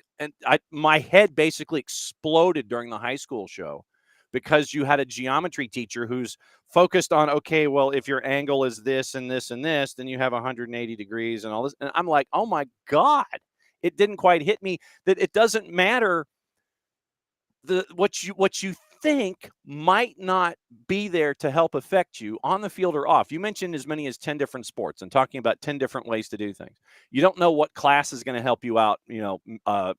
S3: my head basically exploded during the high school show because you had a geometry teacher who's focused on, okay, well, if your angle is this and this and this, then you have 180 degrees and all this. And I'm like, oh my God, it didn't quite hit me that it doesn't matter what you think might not be there to help affect you on the field or off. You mentioned as many as 10 different sports and talking about 10 different ways to do things. You don't know what class is going to help you out,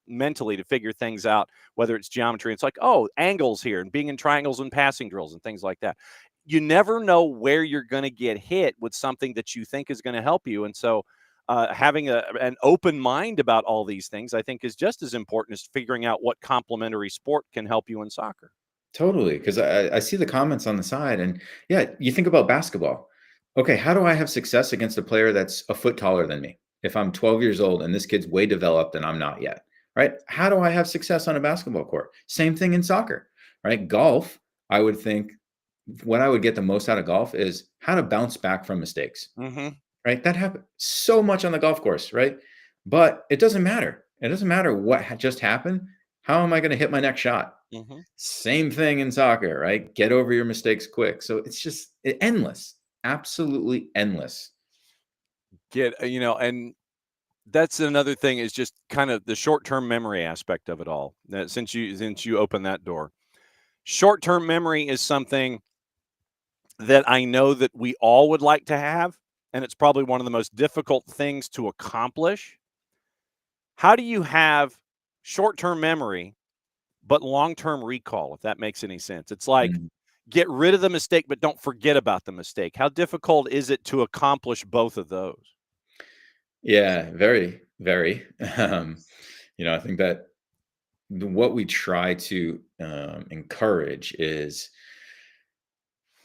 S3: mentally to figure things out, whether it's geometry. It's like, oh, angles here and being in triangles and passing drills and things like that. You never know where you're going to get hit with something that you think is going to help you. And so having an open mind about all these things, I think, is just as important as figuring out what complementary sport can help you in soccer.
S4: Totally. Because I see the comments on the side, and yeah, you think about basketball. Okay, how do I have success against a player that's a foot taller than me? If I'm 12 years old and this kid's way developed and I'm not yet, right? How do I have success on a basketball court? Same thing in soccer, right? Golf, I would think what I would get the most out of golf is how to bounce back from mistakes,
S3: Mm-hmm.
S4: right? That happens so much on the golf course, right? But it doesn't matter. It doesn't matter what just happened. How am I going to hit my next shot?
S3: Mm-hmm.
S4: Same thing in soccer, right? Get over your mistakes quick. So it's just endless, absolutely endless.
S3: And that's another thing is just kind of the short-term memory aspect of it all. That since you open that door, short-term memory is something that I know that we all would like to have, and it's probably one of the most difficult things to accomplish. How do you have short-term memory but long-term recall, if that makes any sense? It's like
S4: Mm.
S3: get rid of the mistake, but don't forget about the mistake. How difficult is it to accomplish both of those?
S4: Yeah, very, very. I think that what we try to encourage is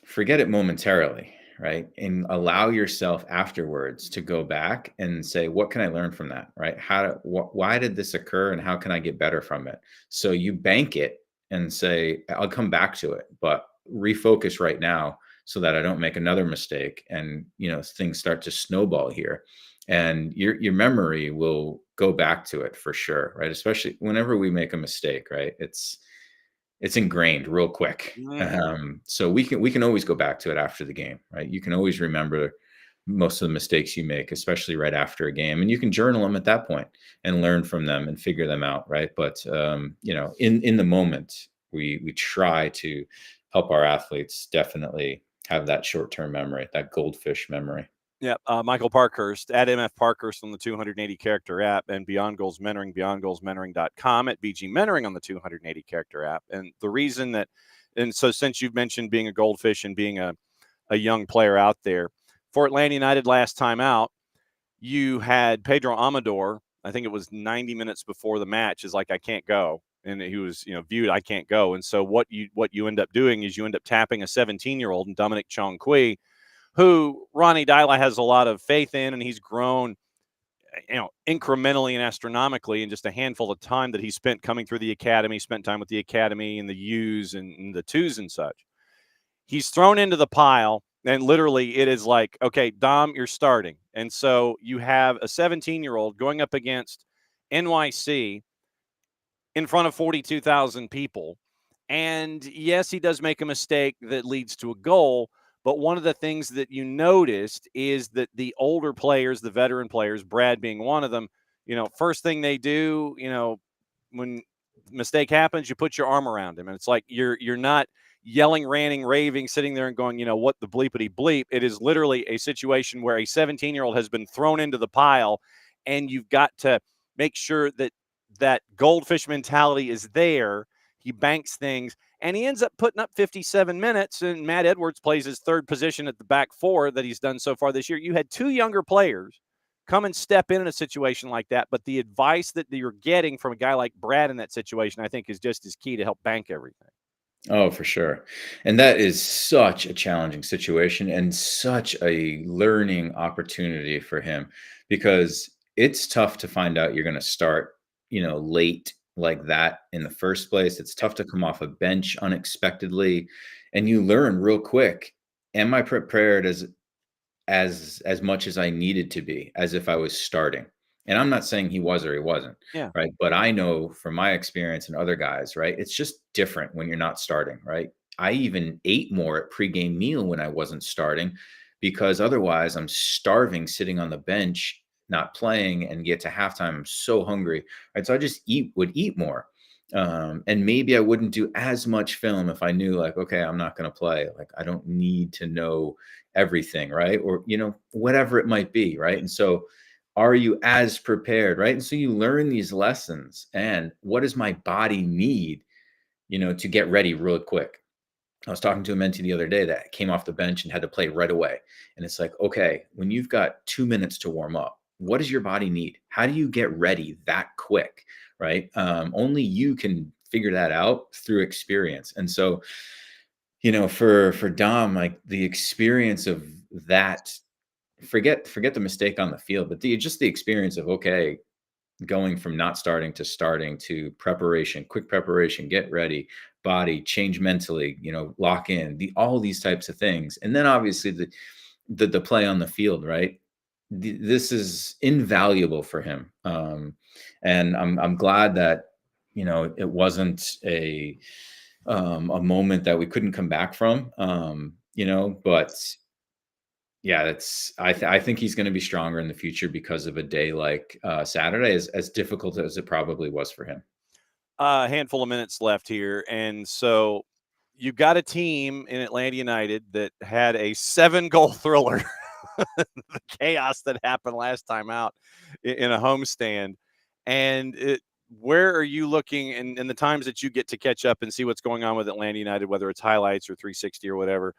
S4: forget it momentarily, right? And allow yourself afterwards to go back and say, what can I learn from that, right? Why did this occur and how can I get better from it? So you bank it and say, I'll come back to it, but refocus right now so that I don't make another mistake and, things start to snowball here. And your memory will go back to it for sure, right? Especially whenever we make a mistake, right? It's ingrained real quick.
S3: Mhm.
S4: So we can always go back to it after the game, right? You can always remember most of the mistakes you make, especially right after a game, and you can journal them at that point and learn from them and figure them out, right? But in the moment, we try to help our athletes definitely have that short term memory, that goldfish memory.
S3: Yeah, Michael Parkhurst at MF Parkhurst on the 280 character app, and Beyond Goals Mentoring, beyondgoalsmentoring.com at BG Mentoring on the 280 character app. And the reason that, and so since you've mentioned being a goldfish and being a young player out there, for Atlanta United last time out, you had Pedro Amador. I think it was 90 minutes before the match is like, I can't go. And he was, viewed, I can't go. And so what you end up doing is you end up tapping a 17-year-old and Dominic Chong-Kui, who Ronnie Dyla has a lot of faith in, and he's grown, incrementally and astronomically in just a handful of time that he spent coming through the academy, spent time with the academy and the U's and the twos and such. He's thrown into the pile, and literally it is like, okay, Dom, you're starting. And so you have a 17-year-old going up against NYC in front of 42,000 people. And yes, he does make a mistake that leads to a goal. But one of the things that you noticed is that the older players, the veteran players, Brad being one of them, first thing they do, when mistake happens, you put your arm around him. And it's like you're not yelling, ranting, raving, sitting there and going, what the bleepity bleep. It is literally a situation where a 17-year-old has been thrown into the pile, and you've got to make sure that goldfish mentality is there. He banks things, and he ends up putting up 57 minutes, and Matt Edwards plays his third position at the back four that he's done so far this year. You had two younger players come and step in a situation like that, but the advice that you're getting from a guy like Brad in that situation, I think, is just as key to help bank everything.
S4: Oh, for sure. And that is such a challenging situation and such a learning opportunity for him because it's tough to find out you're going to start, late like that in the first place. It's tough to come off a bench unexpectedly and you learn real quick. Am I prepared as much as I needed to be, as if I was starting? And I'm not saying he was or he wasn't,
S3: Yeah.
S4: right? But I know from my experience and other guys, right? It's just different when you're not starting, right? I even ate more at pregame meal when I wasn't starting because otherwise I'm starving sitting on the bench, not playing, and get to halftime. I'm so hungry, right? So I just would eat more. And maybe I wouldn't do as much film if I knew, like, okay, I'm not going to play. Like, I don't need to know everything, right? Or, whatever it might be, right? And so, are you as prepared, right? And so you learn these lessons. And what does my body need, to get ready real quick? I was talking to a mentee the other day that came off the bench and had to play right away. And it's like, okay, when you've got 2 minutes to warm up, what does your body need? How do you get ready that quick? Right? Only you can figure that out through experience. And so, for Dom, like the experience of that, forget the mistake on the field, but just the experience of, okay, going from not starting to preparation, quick preparation, get ready, body change mentally, lock in, all these types of things. And then obviously the play on the field, right? This is invaluable for him. And I'm glad that, it wasn't a moment that we couldn't come back from. But yeah, I think he's going to be stronger in the future because of a day like Saturday, as difficult as it probably was for him.
S3: A handful of minutes left here, and so you've got a team in Atlanta United that had a 7-goal thriller. The chaos that happened last time out in a homestand, and where are you looking in the times that you get to catch up and see what's going on with Atlanta United, whether it's highlights or 360 or whatever?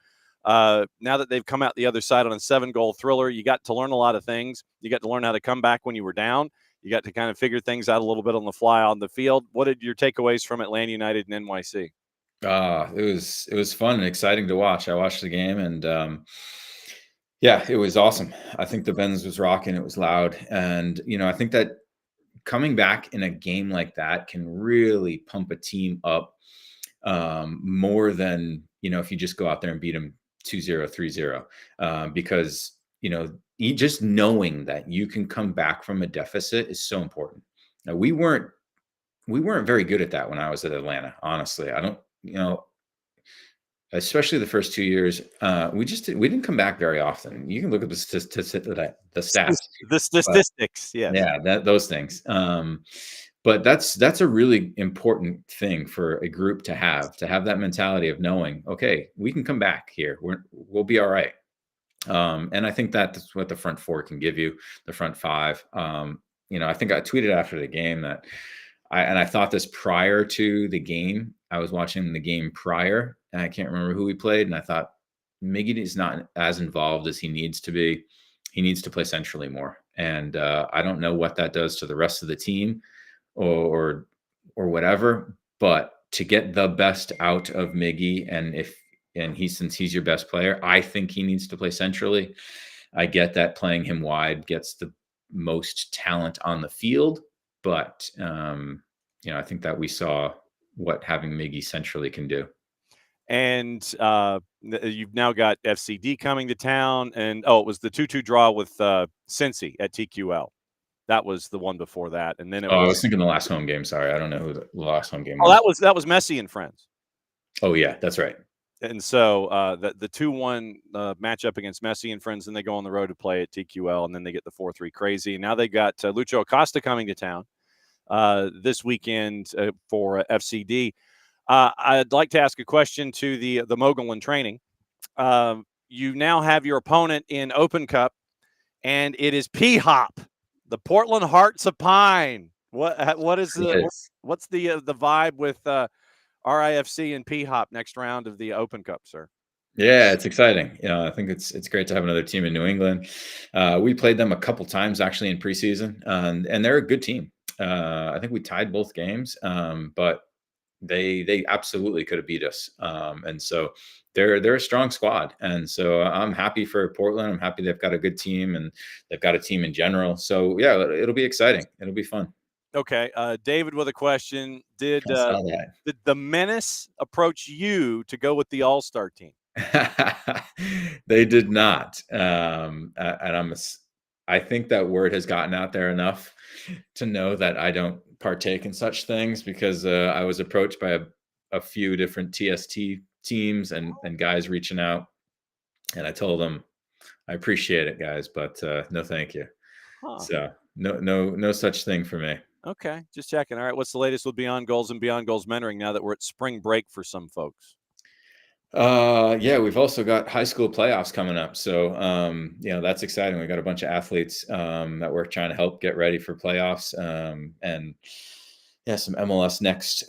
S3: Now that they've come out the other side on a 7-goal thriller, you got to learn a lot of things. You got to learn how to come back when you were down. You got to kind of figure things out a little bit on the fly on the field. What did your takeaways from Atlanta United and NYC?
S4: It was fun and exciting to watch. I watched the game, and yeah, it was awesome. I think the Benz was rocking. It was loud, and I think that coming back in a game like that can really pump a team up more than if you just go out there and beat them 2-0, 3-0, because just knowing that you can come back from a deficit is so important. Now, we weren't very good at that when I was at Atlanta. Honestly, I don't, especially the first 2 years, we didn't come back very often. You can look at the stats,
S3: the statistics,
S4: yeah, those things. But that's a really important thing for a group to have that mentality of knowing, okay, we can come back here. We'll be all right. And I think that's what the front four can give you, the front five. I think I tweeted after the game that I thought this prior to the game. I was watching the game prior, and I can't remember who we played. And I thought Miggy is not as involved as he needs to be. He needs to play centrally more. And I don't know what that does to the rest of the team or whatever, but to get the best out of Miggy, since he's your best player, I think he needs to play centrally. I get that playing him wide gets the most talent on the field, but I think that we saw what having Miggy centrally can do.
S3: And you've now got FCD coming to town, and it was the 2-2 draw with Cincy at TQL. That was the one before that, and then
S4: I was thinking the last home game. Sorry, I don't know who the last home game was.
S3: That was Messi and friends.
S4: Oh yeah, that's right.
S3: And so the 2-1 matchup against Messi and friends, and they go on the road to play at TQL, and then they get the 4-3 crazy. And now they got Lucho Acosta coming to town this weekend for FCD. I'd like to ask a question to the mogul in training. You now have your opponent in Open Cup, and it is P-Hop, the Portland Hearts of Pine. What's the vibe with RIFC and P-Hop next round of the Open Cup, sir?
S4: Yeah, it's exciting. I think it's great to have another team in New England. We played them a couple times actually in preseason, and they're a good team. I think we tied both games, but they absolutely could have beat us. And so they're a strong squad. And so I'm happy for Portland. I'm happy they've got a good team, and they've got a team in general. So yeah, it'll be exciting. It'll be fun.
S3: Okay. David with a question. Did the Menace approach you to go with the All-Star team?
S4: They did not. I think that word has gotten out there enough to know that I don't partake in such things, because I was approached by a few different TST teams and guys reaching out, and I told them, I appreciate it, guys, but no, thank you. So no such thing for me.
S3: Okay, just checking. All right, what's the latest with Beyond Goals and Beyond Goals mentoring now that we're at spring break for some folks?
S4: Yeah, we've also got high school playoffs coming up. So, that's exciting. We got a bunch of athletes that we're trying to help get ready for playoffs. And yeah, some MLS next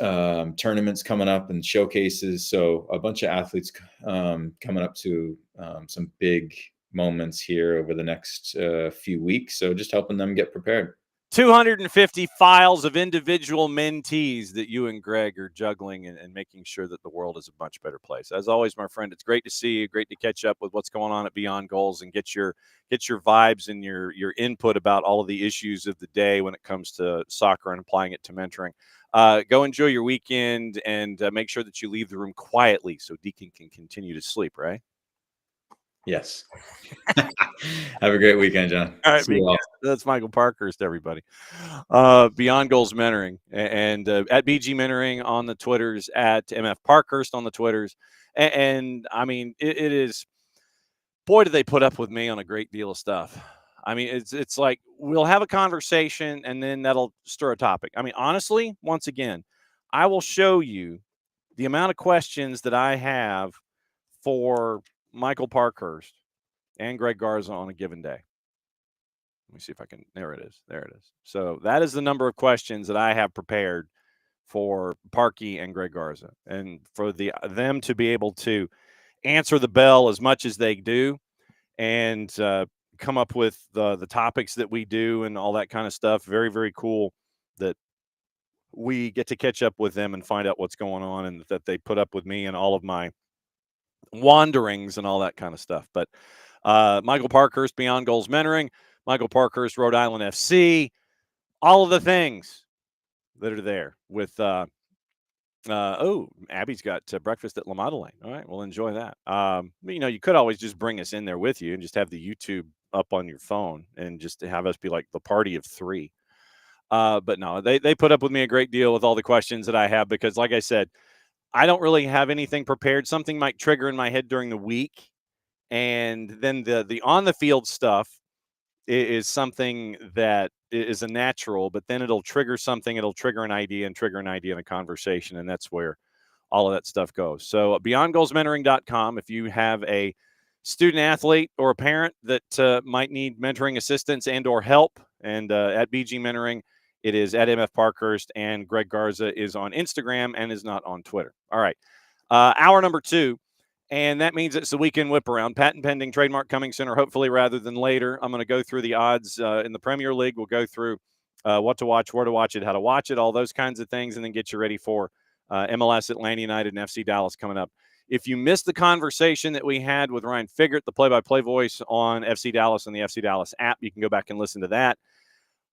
S4: tournaments coming up and showcases. So a bunch of athletes coming up to some big moments here over the next few weeks. So just helping them get prepared.
S3: 250 files of individual mentees that you and Greg are juggling and making sure that the world is a much better place. As always, my friend, it's great to see you. Great to catch up with what's going on at Beyond Goals and get your vibes and your input about all of the issues of the day when it comes to soccer and applying it to mentoring. Go enjoy your weekend and make sure that you leave the room quietly so Deacon can continue to sleep, right?
S4: Yes. Have a great weekend, John.
S3: All right,
S4: See you all.
S3: that's Michael Parkhurst, everybody. Beyond Goals Mentoring and at BG Mentoring on the Twitters, at MF Parkhurst on the Twitters. And I mean, it is, boy, do they put up with me on a great deal of stuff. I mean, it's like we'll have a conversation and then that'll stir a topic. I mean, honestly, once again, I will show you the amount of questions that I have for Michael Parkhurst and Greg Garza on a given day. Let me see if I can. There it is. There it is. So that is the number of questions that I have prepared for Parky and Greg Garza, and for them to be able to answer the bell as much as they do, and come up with the topics that we do and all that kind of stuff. Very, very cool that we get to catch up with them and find out what's going on, and that they put up with me and all of my wanderings and all that kind of stuff. But Michael Parkhurst, Beyond Goals Mentoring, Michael Parkhurst, Rhode Island FC, all of the things that are there with, Abby's got breakfast at La Madeleine. All right, we'll enjoy that. You could always just bring us in there with you and just have the YouTube up on your phone and just have us be like the party of three. But no, they put up with me a great deal with all the questions that I have, because like I said, I don't really have anything prepared. Something might trigger in my head during the week, and then the on the field stuff is something that is a natural, but then it'll trigger something. It'll trigger an idea in a conversation, and that's where all of that stuff goes. So beyondgoalsmentoring.com, if you have a student athlete or a parent that might need mentoring assistance and or help, and at BG Mentoring, it is at MF Parkhurst, and Greg Garza is on Instagram and is not on Twitter. All right. Hour number 2. And that means it's the weekend whip around. Patent pending, trademark coming sooner, hopefully rather than later. I'm going to go through the odds in the Premier League. We'll go through what to watch, where to watch it, how to watch it, all those kinds of things, and then get you ready for MLS, Atlanta United, and FC Dallas coming up. If you missed the conversation that we had with Ryan Figert, the play-by-play voice on FC Dallas and the FC Dallas app, you can go back and listen to that.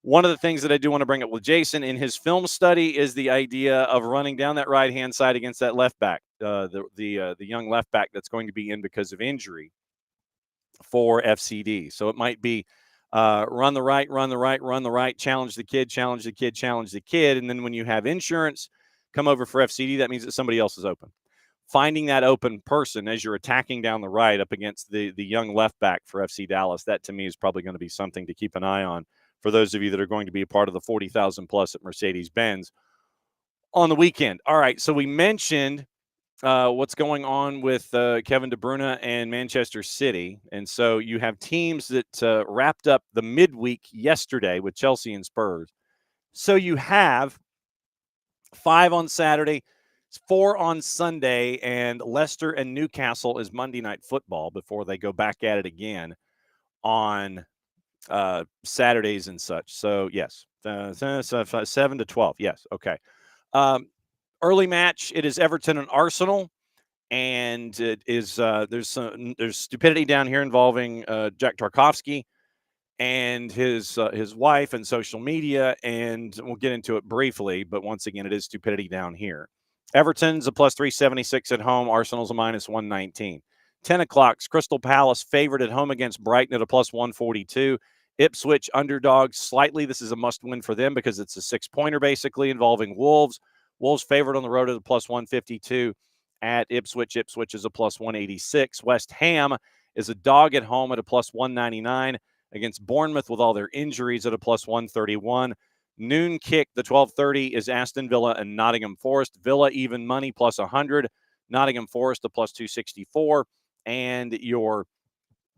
S3: One of the things that I do want to bring up with Jason in his film study is the idea of running down that right-hand side against that left back, the young left back that's going to be in because of injury for FCD. So it might be run the right, challenge the kid. And then when you have insurance come over for FCD, that means that somebody else is open. Finding that open person as you're attacking down the right up against the young left back for FC Dallas, that to me is probably going to be something to keep an eye on for those of you that are going to be a part of the 40,000 plus at Mercedes-Benz on the weekend. All right, so we mentioned what's going on with Kevin De Bruyne and Manchester City. And so you have teams that wrapped up the midweek yesterday with Chelsea and Spurs. So you have 5 on Saturday, 4 on Sunday, and Leicester and Newcastle is Monday Night Football before they go back at it again on Saturdays and such. So yes, 7 to 12. Yes. Okay. Early match. It is Everton and Arsenal, and it is there's stupidity down here involving Jack Tarkowski and his wife and social media, and we'll get into it briefly. But once again, it is stupidity down here. Everton's a plus 376 at home. Arsenal's a minus 119. 10 o'clock. Crystal Palace favored at home against Brighton at a plus 142. Ipswich underdogs slightly. This is a must-win for them because it's a 6-pointer basically involving Wolves. Wolves favored on the road at a plus 152 at Ipswich. Ipswich is a plus 186. West Ham is a dog at home at a plus 199 against Bournemouth with all their injuries at a plus 131. Noon kick, the 12:30, is Aston Villa and Nottingham Forest. Villa even money plus 100. Nottingham Forest a plus 264. And your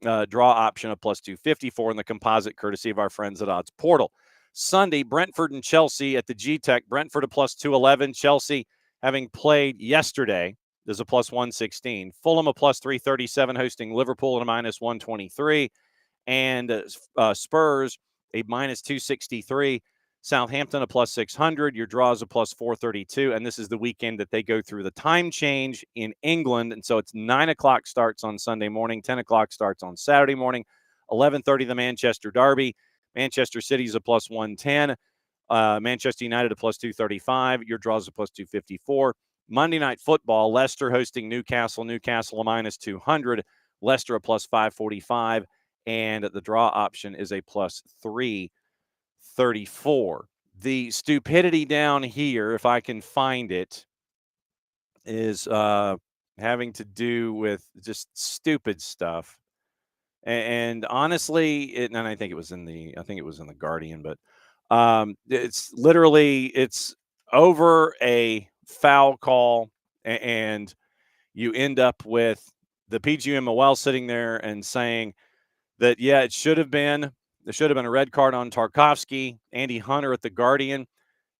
S3: draw option of plus 254 in the composite, courtesy of our friends at Odds Portal. Sunday, Brentford and Chelsea at the G-Tech. Brentford a plus 211. Chelsea, having played yesterday, is a plus 116. Fulham a plus 337, hosting Liverpool at a minus 123. And Spurs a minus 263. Southampton a plus 600. Your draw is a plus 432. And this is the weekend that they go through the time change in England. And so it's 9 o'clock starts on Sunday morning, 10 o'clock starts on Saturday morning, 11:30 the Manchester Derby. Manchester City's a plus 110. Manchester United a plus 235. Your draw is a plus 254. Monday Night Football, Leicester hosting Newcastle. Newcastle a minus 200. Leicester a plus 545. And the draw option is a plus 334. The stupidity down here, if I can find it, is having to do with just stupid stuff. And honestly, and I think it was in the Guardian, but it's over a foul call, and you end up with the PGMOL sitting there and saying that, yeah, there should have been a red card on Tarkowski. Andy Hunter at the Guardian.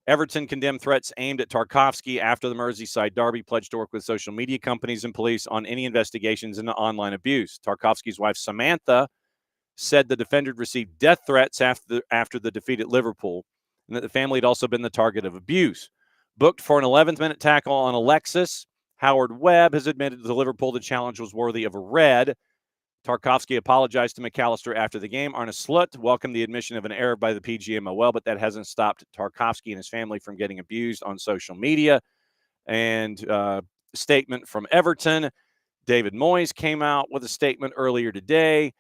S3: Everton condemned threats aimed at Tarkowski after the Merseyside derby, pledged to work with social media companies and police on any investigations into online abuse. Tarkowski's wife, Samantha, said the defender received death threats after the defeat at Liverpool, and that the family had also been the target of abuse. Booked for an 11th-minute tackle on Alexis, Howard Webb has admitted to Liverpool the challenge was worthy of a red. Tarkowski apologized to McAllister after the game. Arne Slot welcomed the admission of an error by the PGMOL, but that hasn't stopped Tarkowski and his family from getting abused on social media. And statement from Everton. David Moyes came out with a statement earlier today.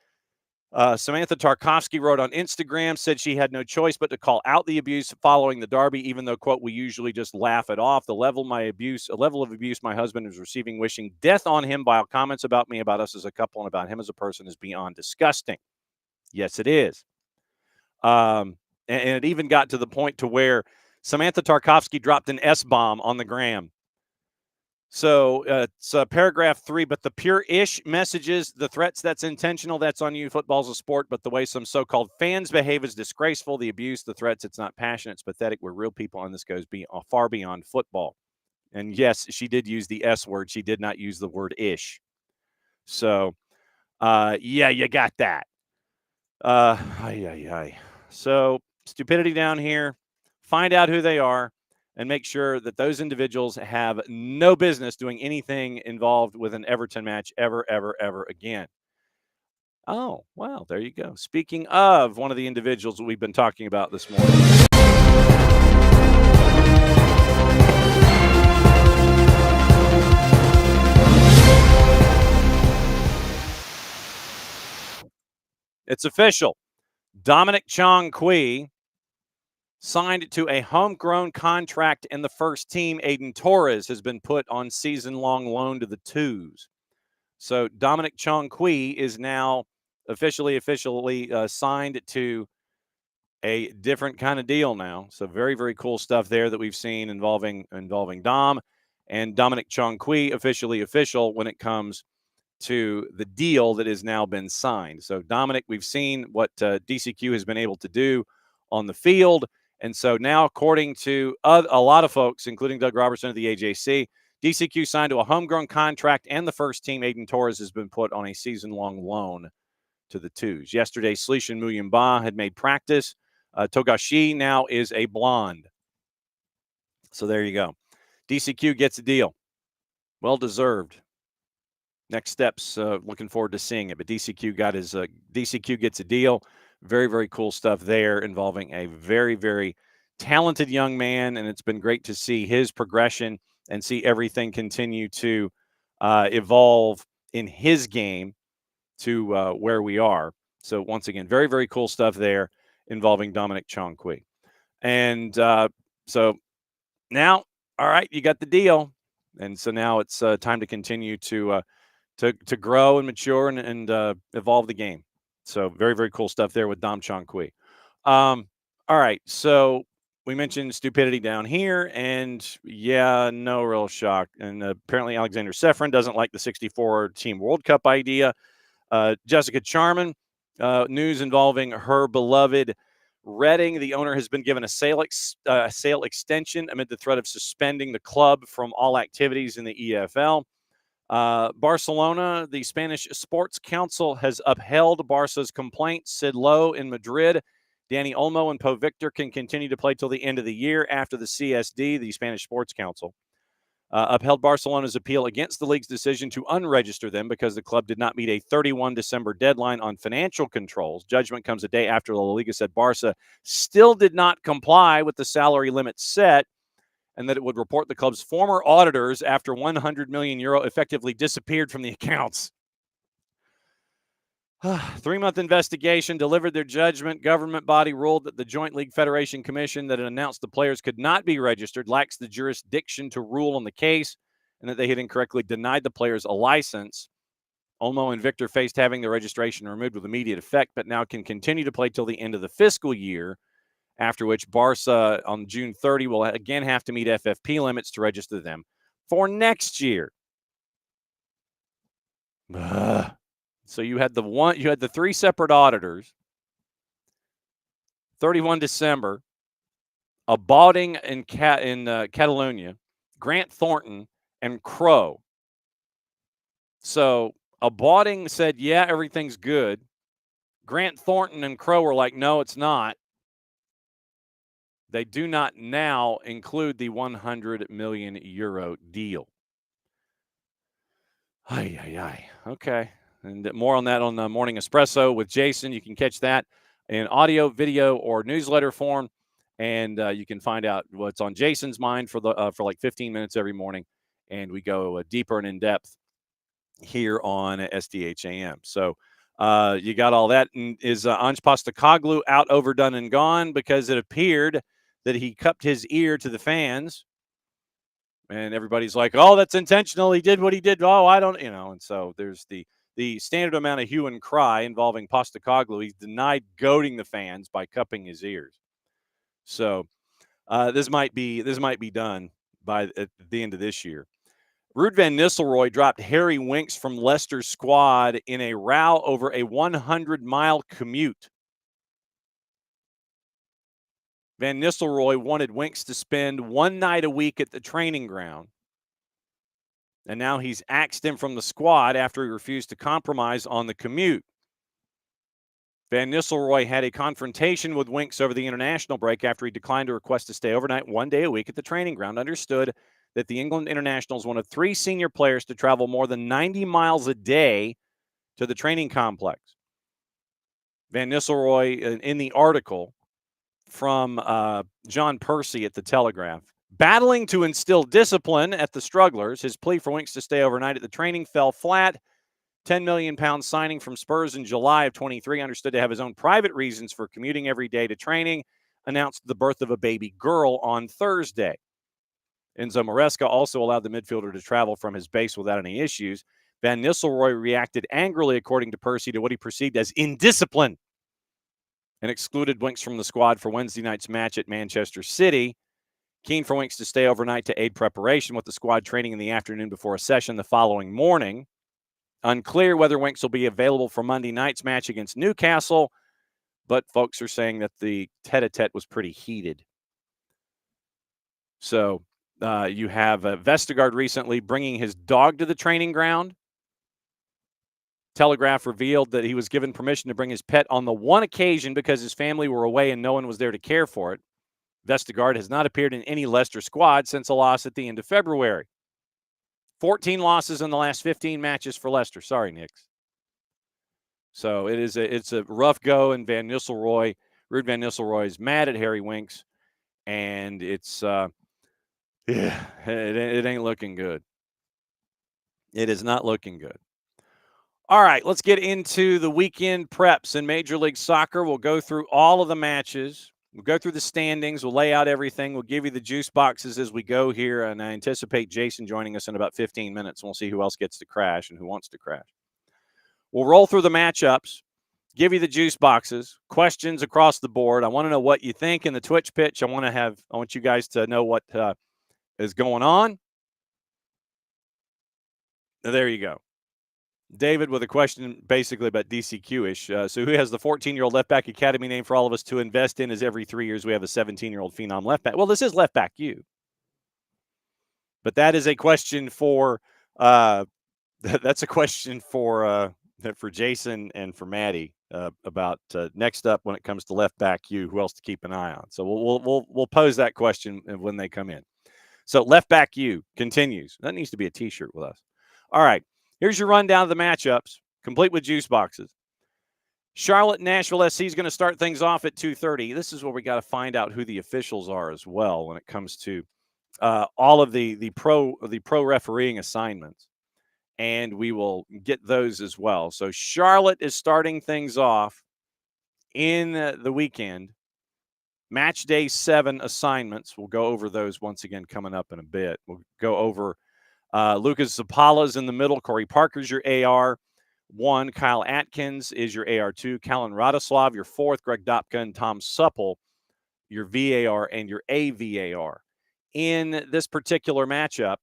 S3: Samantha Tarkowski wrote on Instagram, said she had no choice but to call out the abuse following the derby, even though, quote, we usually just laugh it off. The level of abuse my husband is receiving, wishing death on him by comments about me, about us as a couple, and about him as a person is beyond disgusting. Yes, it is. And it even got to the point to where Samantha Tarkowski dropped an S-bomb on the gram. So it's paragraph 3, but the pure-ish messages, the threats, that's intentional, that's on you. Football's a sport, but the way some so-called fans behave is disgraceful. The abuse, the threats, it's not passionate, it's pathetic. We're real people, and this goes far beyond football. And yes, she did use the S word. She did not use the word ish. So, yeah, you got that. So, stupidity down here. Find out who they are and make sure that those individuals have no business doing anything involved with an Everton match ever, ever, ever again. Oh, well, there you go. Speaking of one of the individuals that we've been talking about this morning. It's official. Dominic Chong-Qui signed to a homegrown contract in the first team. Aiden Torres has been put on season-long loan to the Twos. So Dominic Chong-Qui is now officially signed to a different kind of deal now. So very, very cool stuff there that we've seen involving Dom and Dominic Chong-Qui, officially official when it comes to the deal that has now been signed. So Dominic, we've seen what DCQ has been able to do on the field. And so now, according to a lot of folks, including Doug Robertson of the AJC, DCQ signed to a homegrown contract, and the first team, Aiden Torres, has been put on a season-long loan to the Twos. Yesterday, Slishan Muyumba had made practice. Togashi now is a blonde. So there you go. DCQ gets a deal. Well-deserved. Next steps, looking forward to seeing it. But DCQ gets a deal. Very, very cool stuff there involving a very, very talented young man, and it's been great to see his progression and see everything continue to evolve in his game to where we are. So once again, very, very cool stuff there involving Dominic Chong-Qui. And so now, all right, you got the deal. And so now it's time to continue to grow and mature and evolve the game. So very, very cool stuff there with Dom Chong-Qui. All right, so we mentioned stupidity down here, and yeah, no real shock. And apparently Alexander Sefrin doesn't like the 64-team World Cup idea. Jessica Charman, news involving her beloved Reading. The owner has been given a sale extension amid the threat of suspending the club from all activities in the EFL. Barcelona, the Spanish Sports Council has upheld Barca's complaint. Sid Lowe in Madrid Danny Olmo and Po Victor can continue to play till the end of the year after the CSD, the Spanish Sports Council, upheld Barcelona's appeal against the league's decision to unregister them because the club did not meet a 31 December deadline on financial controls. Judgment comes a day after La Liga said Barca still did not comply with the salary limit set and that it would report the club's former auditors after €100 million effectively disappeared from the accounts. 3-month investigation delivered their judgment. Government body ruled that the Joint League Federation Commission that had announced the players could not be registered lacks the jurisdiction to rule on the case and that they had incorrectly denied the players a license. Olmo and Victor faced having their registration removed with immediate effect, but now can continue to play till the end of the fiscal year, after which Barca on June 30 will again have to meet FFP limits to register them for next year. So you had the 3 separate auditors. 31 December, Abading in Catalonia, Grant Thornton, and Crow. So Abading said, yeah, everything's good. Grant Thornton and Crow were like, no, it's not. They do not now include the €100 million deal. Okay. And more on that on the Morning Espresso with Jason. You can catch that in audio, video, or newsletter form. And you can find out what's on Jason's mind for like 15 minutes every morning. And we go deeper and in depth here on SDHAM. So you got all that. And is Ange Postecoglou out, overdone, and gone? Because it appeared that he cupped his ear to the fans. And everybody's like, oh, that's intentional. He did what he did. Oh, I don't, And so there's the standard amount of hue and cry involving Postecoglou. He's denied goading the fans by cupping his ears. So this might be done by at the end of this year. Ruud van Nistelrooy dropped Harry Winks from Leicester's squad in a row over a 100-mile commute. Van Nistelrooy wanted Winks to spend one night a week at the training ground. And now he's axed him from the squad after he refused to compromise on the commute. Van Nistelrooy had a confrontation with Winks over the international break after he declined a request to stay overnight one day a week at the training ground. Understood that the England international is one of 3 senior players to travel more than 90 miles a day to the training complex. Van Nistelrooy, in the article from John Percy at the Telegraph, battling to instill discipline at the strugglers, his plea for Winks to stay overnight at the training fell flat. £10 million signing from Spurs in July of 23, understood to have his own private reasons for commuting every day to training, announced the birth of a baby girl on Thursday. Enzo Maresca also allowed the midfielder to travel from his base without any issues. Van Nistelrooy reacted angrily, according to Percy, to what he perceived as indiscipline and excluded Winks from the squad for Wednesday night's match at Manchester City. Keen for Winks to stay overnight to aid preparation, with the squad training in the afternoon before a session the following morning. Unclear whether Winks will be available for Monday night's match against Newcastle, but folks are saying that the tete-a-tete was pretty heated. So you have Vestergaard recently bringing his dog to the training ground. Telegraph revealed that he was given permission to bring his pet on the one occasion because his family were away and no one was there to care for it. Vestergaard has not appeared in any Leicester squad since a loss at the end of February. 14 losses in the last 15 matches for Leicester. Sorry, Knicks. So it's a rough go, and Ruud van Nistelrooy is mad at Harry Winks, and it ain't looking good. It is not looking good. All right, let's get into the weekend preps in Major League Soccer. We'll go through all of the matches. We'll go through the standings. We'll lay out everything. We'll give you the juice boxes as we go here, and I anticipate Jason joining us in about 15 minutes, and we'll see who else gets to crash and who wants to crash. We'll roll through the matchups, give you the juice boxes, questions across the board. I want to know what you think in the Twitch pitch. I want you guys to know what is going on. There you go. David with a question basically about DCQ-ish. So who has the 14-year-old left back academy name for all of us to invest in, as every 3 years we have a 17-year-old phenom left back? Well, this is left back you. But that is a question for that's a question for for Jason and for Maddie about next up when it comes to left back you, who else to keep an eye on. So we'll pose that question when they come in. So left back you continues. That needs to be a T-shirt with us. All right, here's your rundown of the matchups, complete with juice boxes. Charlotte Nashville SC is going to start things off at 2:30. This is where we got to find out who the officials are as well when it comes to all of the pro refereeing assignments, and we will get those as well. So Charlotte is starting things off in the weekend. Match day 7 assignments. We'll go over those once again coming up in a bit. We'll go over Lucas Zapala's in the middle. Corey Parker's your AR1. Kyle Atkins is your AR2. Callan Radoslav, your 4th. Greg Dopka and Tom Supple, your VAR and your AVAR. In this particular matchup,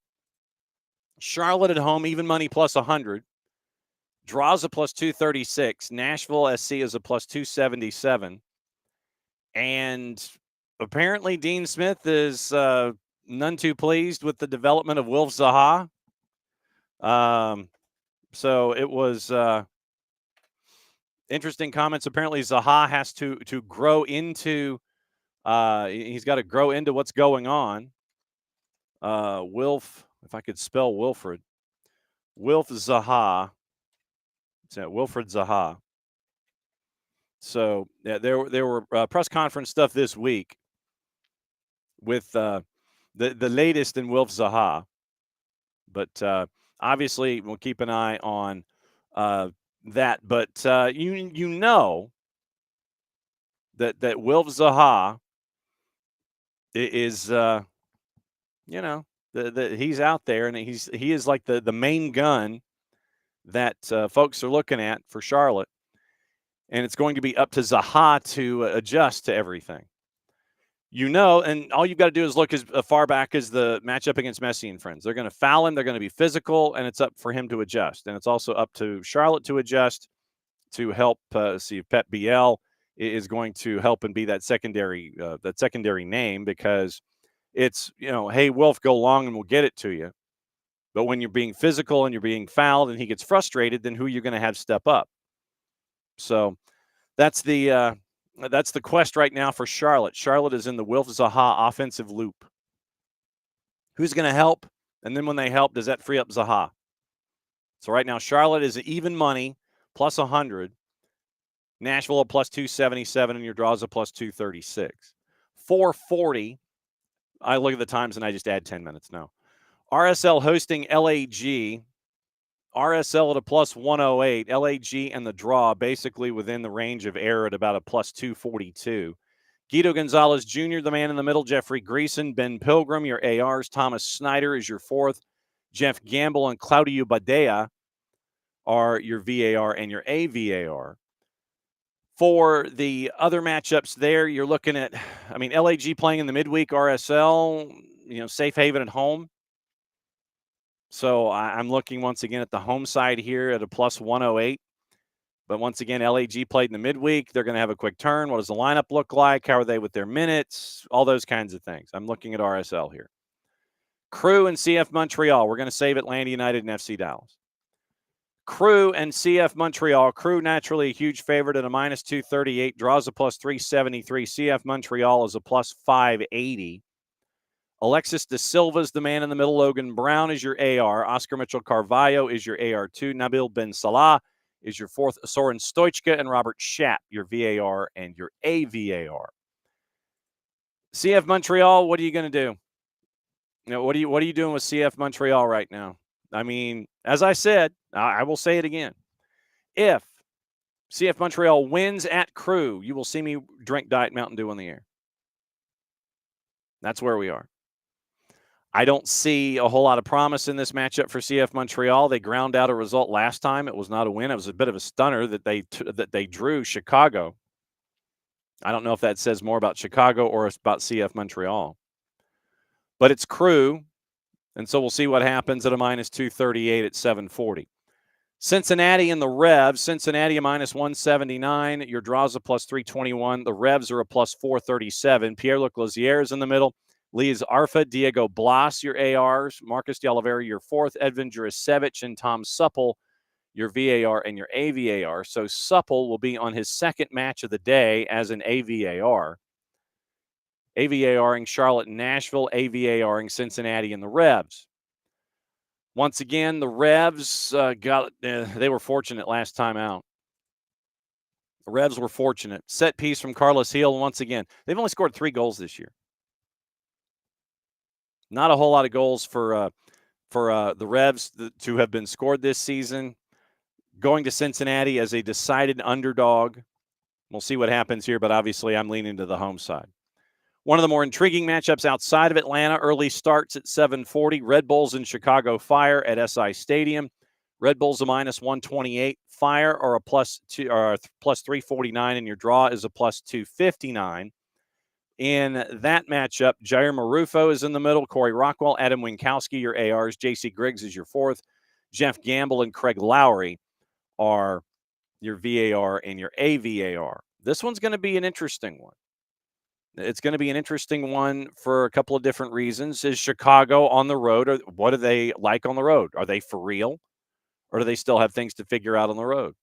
S3: Charlotte at home, even money plus 100. Draws a plus 236. Nashville SC is a plus 277. And apparently Dean Smith is none too pleased with the development of Wilf Zaha. So it was interesting comments. Apparently Zaha has to grow into he's got to grow into what's going on. Wilf, if I could spell Wilfred. Wilf Zaha. It's Wilfred Zaha. So yeah, there were press conference stuff this week with the latest in Wilf Zaha, but obviously we'll keep an eye on that. But you know that Wilf Zaha is he's out there, and he is like the main gun that folks are looking at for Charlotte. And it's going to be up to Zaha to adjust to everything. And all you've got to do is look as far back as the matchup against Messi and friends. They're going to foul him. They're going to be physical, and it's up for him to adjust. And it's also up to Charlotte to adjust to help see if Pep Biel is going to help and be that secondary name, because it's, hey, Wilf, go long and we'll get it to you. But when you're being physical and you're being fouled and he gets frustrated, then who are you going to have step up? So that's the quest right now for Charlotte. Charlotte is in the Wilf Zaha offensive loop. Who's going to help? And then when they help, does that free up Zaha? So right now, Charlotte is even money, plus 100. Nashville a plus 277, and your draws a plus 236. 440. I look at the times and I just add 10 minutes now. RSL hosting LAG. RSL at a plus 108. LAG and the draw basically within the range of error at about a plus 242. Guido Gonzalez Jr., the man in the middle. Jeffrey Greason, Ben Pilgrim, your ARs. Thomas Snyder is your 4th. Jeff Gamble and Claudio Badea are your VAR and your AVAR. For the other matchups there, you're looking at, LAG playing in the midweek RSL, safe haven at home. So I'm looking once again at the home side here at a plus 108. But once again, LAG played in the midweek. They're going to have a quick turn. What does the lineup look like? How are they with their minutes? All those kinds of things. I'm looking at RSL here. Crew and CF Montreal. We're going to save Atlanta United and FC Dallas. Crew and CF Montreal. Crew naturally a huge favorite at a minus 238. Draws a plus 373. CF Montreal is a plus 580. Alexis De Silva is the man in the middle. Logan Brown is your AR. Oscar Mitchell Carvalho is your AR2. Nabil Ben Salah is your 4th. Soren Stoichka and Robert Schaap, your VAR and your AVAR. CF Montreal, what are you going to do? What are you doing with CF Montreal right now? As I said, I will say it again. If CF Montreal wins at Crew, you will see me drink Diet Mountain Dew in the air. That's where we are. I don't see a whole lot of promise in this matchup for CF Montreal. They ground out a result last time. It was not a win. It was a bit of a stunner that they drew Chicago. I don't know if that says more about Chicago or about CF Montreal. But it's Crew, and so we'll see what happens at a minus 238 at 740. Cincinnati and the Revs. Cincinnati a minus 179. Your draws a plus 321. The Revs are a plus 437. Pierre-Luc Lazier is in the middle. Liz Arfa, Diego Blas, your ARs. Marcus De Oliveira, your 4th. Edvin Jurasevich and Tom Supple, your VAR, and your AVAR. So Supple will be on his second match of the day as an AVAR. AVARing Charlotte and Nashville, AVARing Cincinnati and the Revs. Once again, the Revs they were fortunate last time out. The Revs were fortunate. Set piece from Carlos Hill once again. They've only scored 3 goals this year. Not a whole lot of goals for the Revs to have been scored this season. Going to Cincinnati as a decided underdog. We'll see what happens here, but obviously I'm leaning to the home side. One of the more intriguing matchups outside of Atlanta, early starts at 7:40. Red Bulls and Chicago Fire at SI Stadium. Red Bulls a -128. Fire are a plus 349, and your draw is a plus 259. In that matchup, Jair Marufo is in the middle. Corey Rockwell, Adam Winkowski, your ARs. J.C. Griggs is your fourth. Jeff Gamble and Craig Lowry are your VAR and your AVAR. This one's going to be an interesting one. It's going to be an interesting one for a couple of different reasons. Is Chicago on the road, or what are they like on the road? Are they for real, or do they still have things to figure out on the road?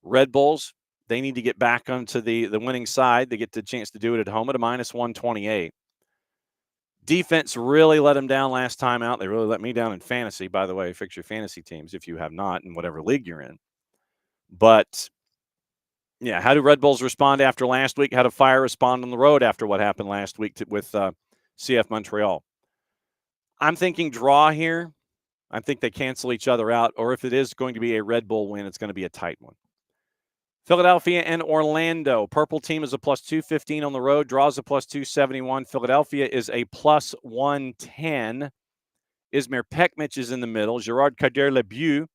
S3: Red Bulls, they need to get back onto the winning side. They get the chance to do it at home at a -128. Defense really let them down last time out. They really let me down in fantasy, by the way. Fix your fantasy teams if you have not in whatever league you're in. But yeah, how do Red Bulls respond after last week? How do Fire respond on the road after what happened last week with CF Montreal? I'm thinking draw here. I think they cancel each other out, or if it is going to be a Red Bull win, it's going to be a tight one. Philadelphia and Orlando. Purple team is a plus 215 on the road. Draws a plus 271. Philadelphia is a plus 110. Ismair Pekmich is in the middle. Gerard Kader-Lebuy,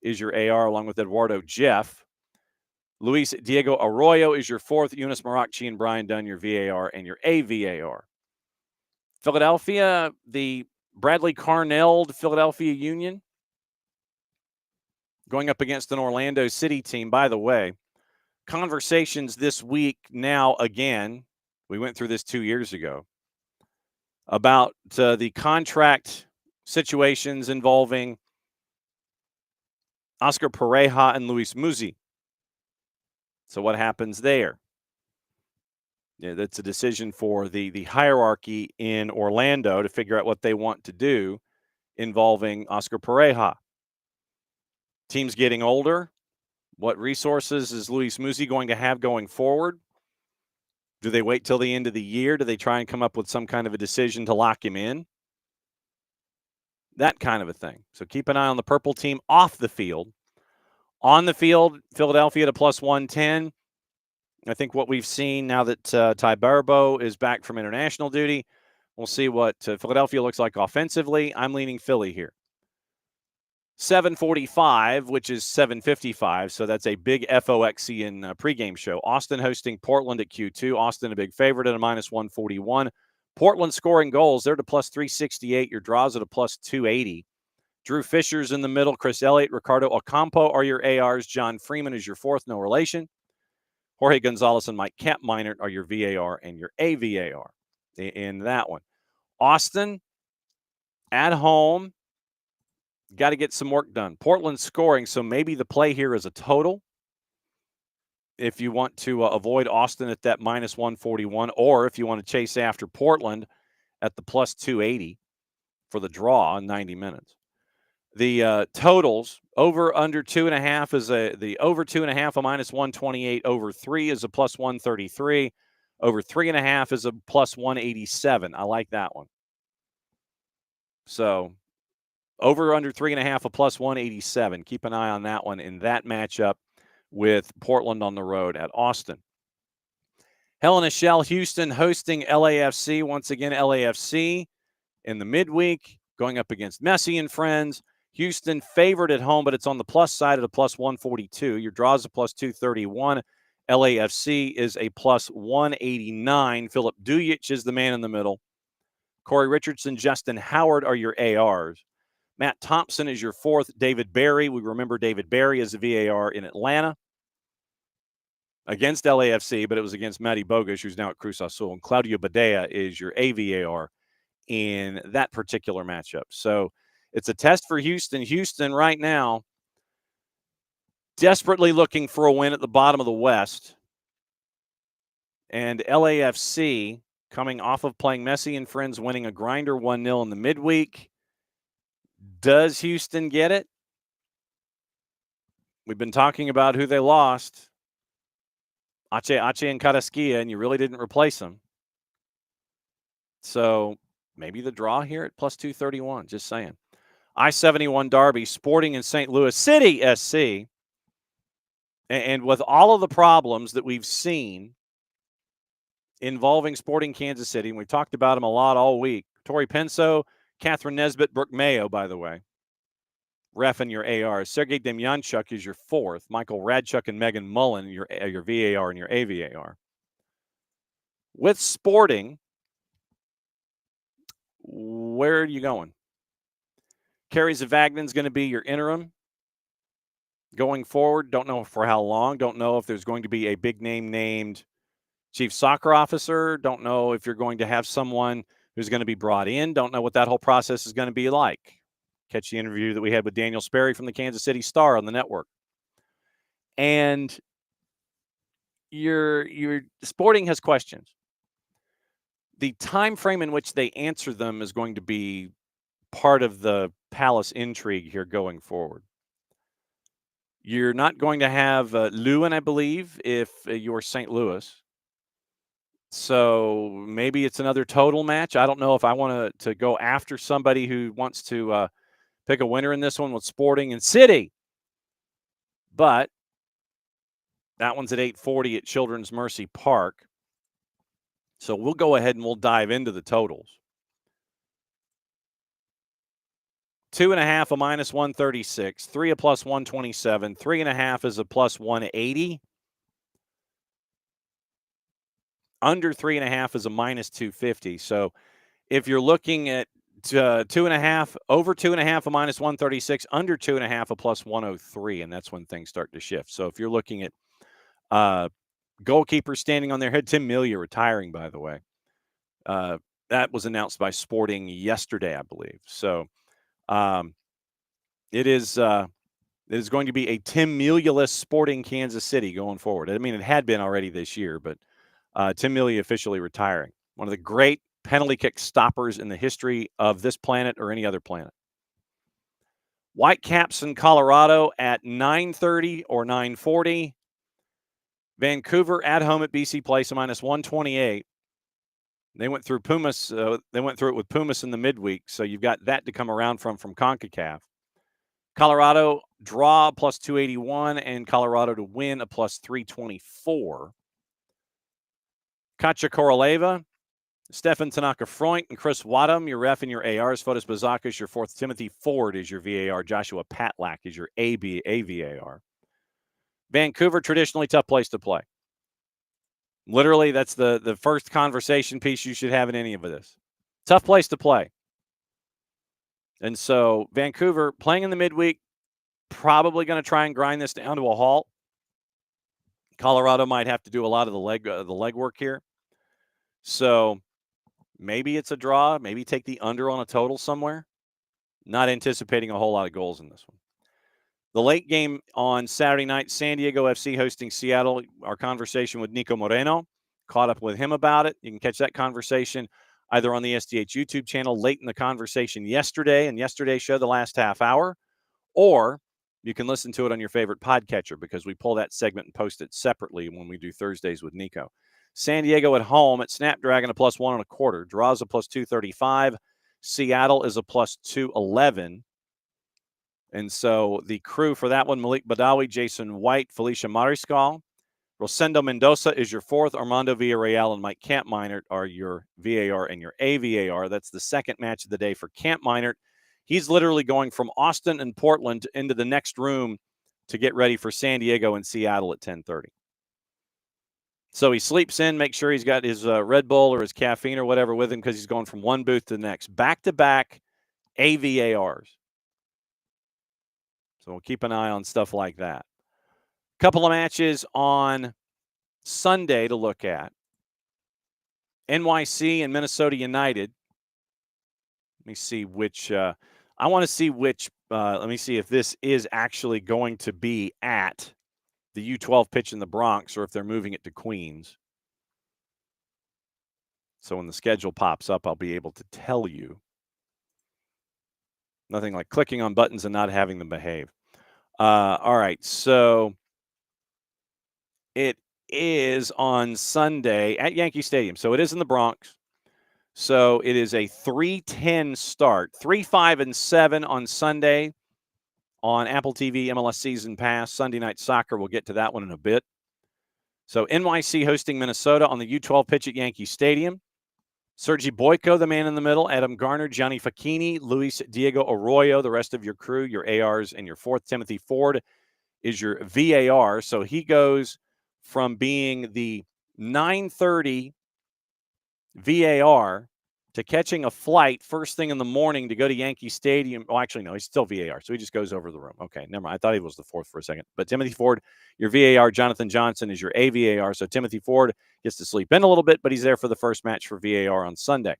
S3: is your AR along with Eduardo Jeff. Luis Diego Arroyo is your fourth. Eunice Marakchi and Brian Dunn, your VAR and your AVAR. Philadelphia, the Bradley Carnell Philadelphia Union, going up against an Orlando City team. By the way, conversations this week now again, we went through this 2 years ago, about the contract situations involving Oscar Pareja and Luis Muzzi. So what happens there? Yeah, that's a decision for the hierarchy in Orlando to figure out what they want to do involving Oscar Pareja. Team's getting older. What resources is Luis Muzzi going to have going forward? Do they wait till the end of the year? Do they try and come up with some kind of a decision to lock him in? That kind of a thing. So keep an eye on the purple team off the field. On the field, Philadelphia at a plus 110. I think what we've seen now that Ty Barbo is back from international duty, we'll see what Philadelphia looks like offensively. I'm leaning Philly here. 7:45, which is 7:55, so that's a big FOXCN pregame show. Austin hosting Portland at Q2. Austin a big favorite at a -141. Portland scoring goals. They're at a plus 368. Your draws at a plus 280. Drew Fisher's in the middle. Chris Elliott, Ricardo Ocampo are your ARs. John Freeman is your fourth, no relation. Jorge Gonzalez and Mike Kampmeinert are your VAR and your AVAR in that one. Austin at home. Got to get some work done. Portland scoring, so maybe the play here is a total if you want to avoid Austin at that -141, or if you want to chase after Portland at the plus 280 for the draw in 90 minutes. The totals, over under 2.5 is the over 2.5 a -128, over 3 is a plus 133, over 3.5 is a plus 187. I like that one. So over under 3.5 a plus 187. Keep an eye on that one in that matchup with Portland on the road at Austin. Hell in a Shell, Houston hosting LAFC. Once again, LAFC in the midweek going up against Messi and friends. Houston favored at home, but it's on the plus side at a plus 142. Your draw is a plus 231. LAFC is a plus 189. Philip Dujic is the man in the middle. Corey Richardson, Justin Howard are your ARs. Matt Thompson is your fourth. David Barry, we remember David Barry as a VAR in Atlanta against LAFC, but it was against Matty Bogusz, who's now at Cruz Azul. And Claudio Badea is your AVAR in that particular matchup. So It's a test for Houston. Houston right now desperately looking for a win at the bottom of the West. And LAFC coming off of playing Messi and friends, winning a grinder 1-0 in the midweek. Does Houston get it? We've been talking about who they lost. Ache and Carrasquilla, and you really didn't replace them. So maybe the draw here at plus 231, just saying. I-71 Derby, Sporting in St. Louis City SC. And with all of the problems that we've seen involving Sporting Kansas City, and we've talked about them a lot all week. Tori Penso, Catherine Nesbitt, Brooke Mayo, by the way. Ref in your AR. Sergei Demyanchuk is your fourth. Michael Radchuk and Megan Mullen, your VAR and your AVAR. With Sporting, where are you going? Kerry Zavagnan's going to be your interim going forward. Don't know for how long. Don't know if there's going to be a big name named chief soccer officer. Don't know if you're going to have someone who's going to be brought in. Don't know what that whole process is going to be like. Catch the interview that we had with Daniel Sperry from the Kansas City Star on the network. And your Sporting has questions. The time frame in which they answer them is going to be part of the Palace intrigue here going forward. You're not going to have Lewin, I believe, if you're St. Louis. So maybe it's another total match. I don't know if I want to go after somebody who wants to pick a winner in this one with Sporting and City. But that one's at 8:40 at Children's Mercy Park. So we'll go ahead and we'll dive into the totals. 2.5 a minus 136, 3 a plus 127, 3.5 is a plus 180. Under 3.5 is a minus 250. So if you're looking at 2.5, over 2.5 a minus 136, under 2.5 a plus 103, and that's when things start to shift. So if you're looking at goalkeepers standing on their head, Tim Melia retiring, by the way. That was announced by Sporting yesterday, I believe. So it is going to be a Tim Melia-less Sporting Kansas City going forward. I mean, it had been already this year, but Tim Melia officially retiring. One of the great penalty kick stoppers in the history of this planet or any other planet. Whitecaps in Colorado at 9:30 or 9:40. Vancouver at home at BC Place, a minus 128. They went through Pumas. They went through it with Pumas in the midweek, so you've got that to come around from CONCACAF. Colorado draw plus 281 and Colorado to win a plus 324. Katja Koroleva, Stefan Tanaka-Freund, and Chris Wadham, your ref and your ARs. Fotis Bazakas, your fourth. Timothy Ford is your VAR. Joshua Patlak is your AVAR. Vancouver, traditionally tough place to play. Literally, that's the first conversation piece you should have in any of this. Tough place to play. And so Vancouver playing in the midweek, probably going to try and grind this down to a halt. Colorado might have to do a lot of the leg work here. So maybe it's a draw. Maybe take the under on a total somewhere. Not anticipating a whole lot of goals in this one. The late game on Saturday night, San Diego FC hosting Seattle. Our conversation with Nico Moreno. Caught up with him about it. You can catch that conversation either on the SDH YouTube channel late in the conversation yesterday and yesterday's show, the last half hour, or you can listen to it on your favorite podcatcher because we pull that segment and post it separately when we do Thursdays with Nico. San Diego at home at Snapdragon, a plus 1.25. Draws a plus 235. Seattle is a plus 211. And so the crew for that one, Malik Badawi, Jason White, Felicia Mariscal. Rosendo Mendoza is your fourth. Armando Villarreal and Mike Kampmeinert are your VAR and your AVAR. That's the second match of the day for Kampmeinert. He's literally going from Austin and Portland into the next room to get ready for San Diego and Seattle at 10:30. So he sleeps in, make sure he's got his Red Bull or his caffeine or whatever with him because he's going from one booth to the next. Back-to-back AVARs. So we'll keep an eye on stuff like that. Couple of matches on Sunday to look at. NYC and Minnesota United. Let me see which. I want to see which, let me see if this is actually going to be at the U12 pitch in the Bronx or if they're moving it to Queens. So when the schedule pops up, I'll be able to tell you. Nothing like clicking on buttons and not having them behave. All right, so it is on Sunday at Yankee Stadium. So it is in the Bronx. So it is a 3:10 start, 3, 5, and 7 on Sunday on Apple TV, MLS Season Pass, Sunday Night Soccer. We'll get to that one in a bit. So NYC hosting Minnesota on the U12 pitch at Yankee Stadium. Sergi Boyko, the man in the middle, Adam Garner, Gianni Facchini, Luis Diego Arroyo, the rest of your crew, your ARs, and your fourth. Timothy Ford is your VAR. So he goes from being the 9:30 VAR to catching a flight first thing in the morning to go to Yankee Stadium. Oh, actually, no, he's still VAR. So he just goes over the room. Okay, never mind. I thought he was the fourth for a second. But Timothy Ford, your VAR. Jonathan Johnson is your AVAR. So Timothy Ford gets to sleep in a little bit, but he's there for the first match for VAR on Sunday.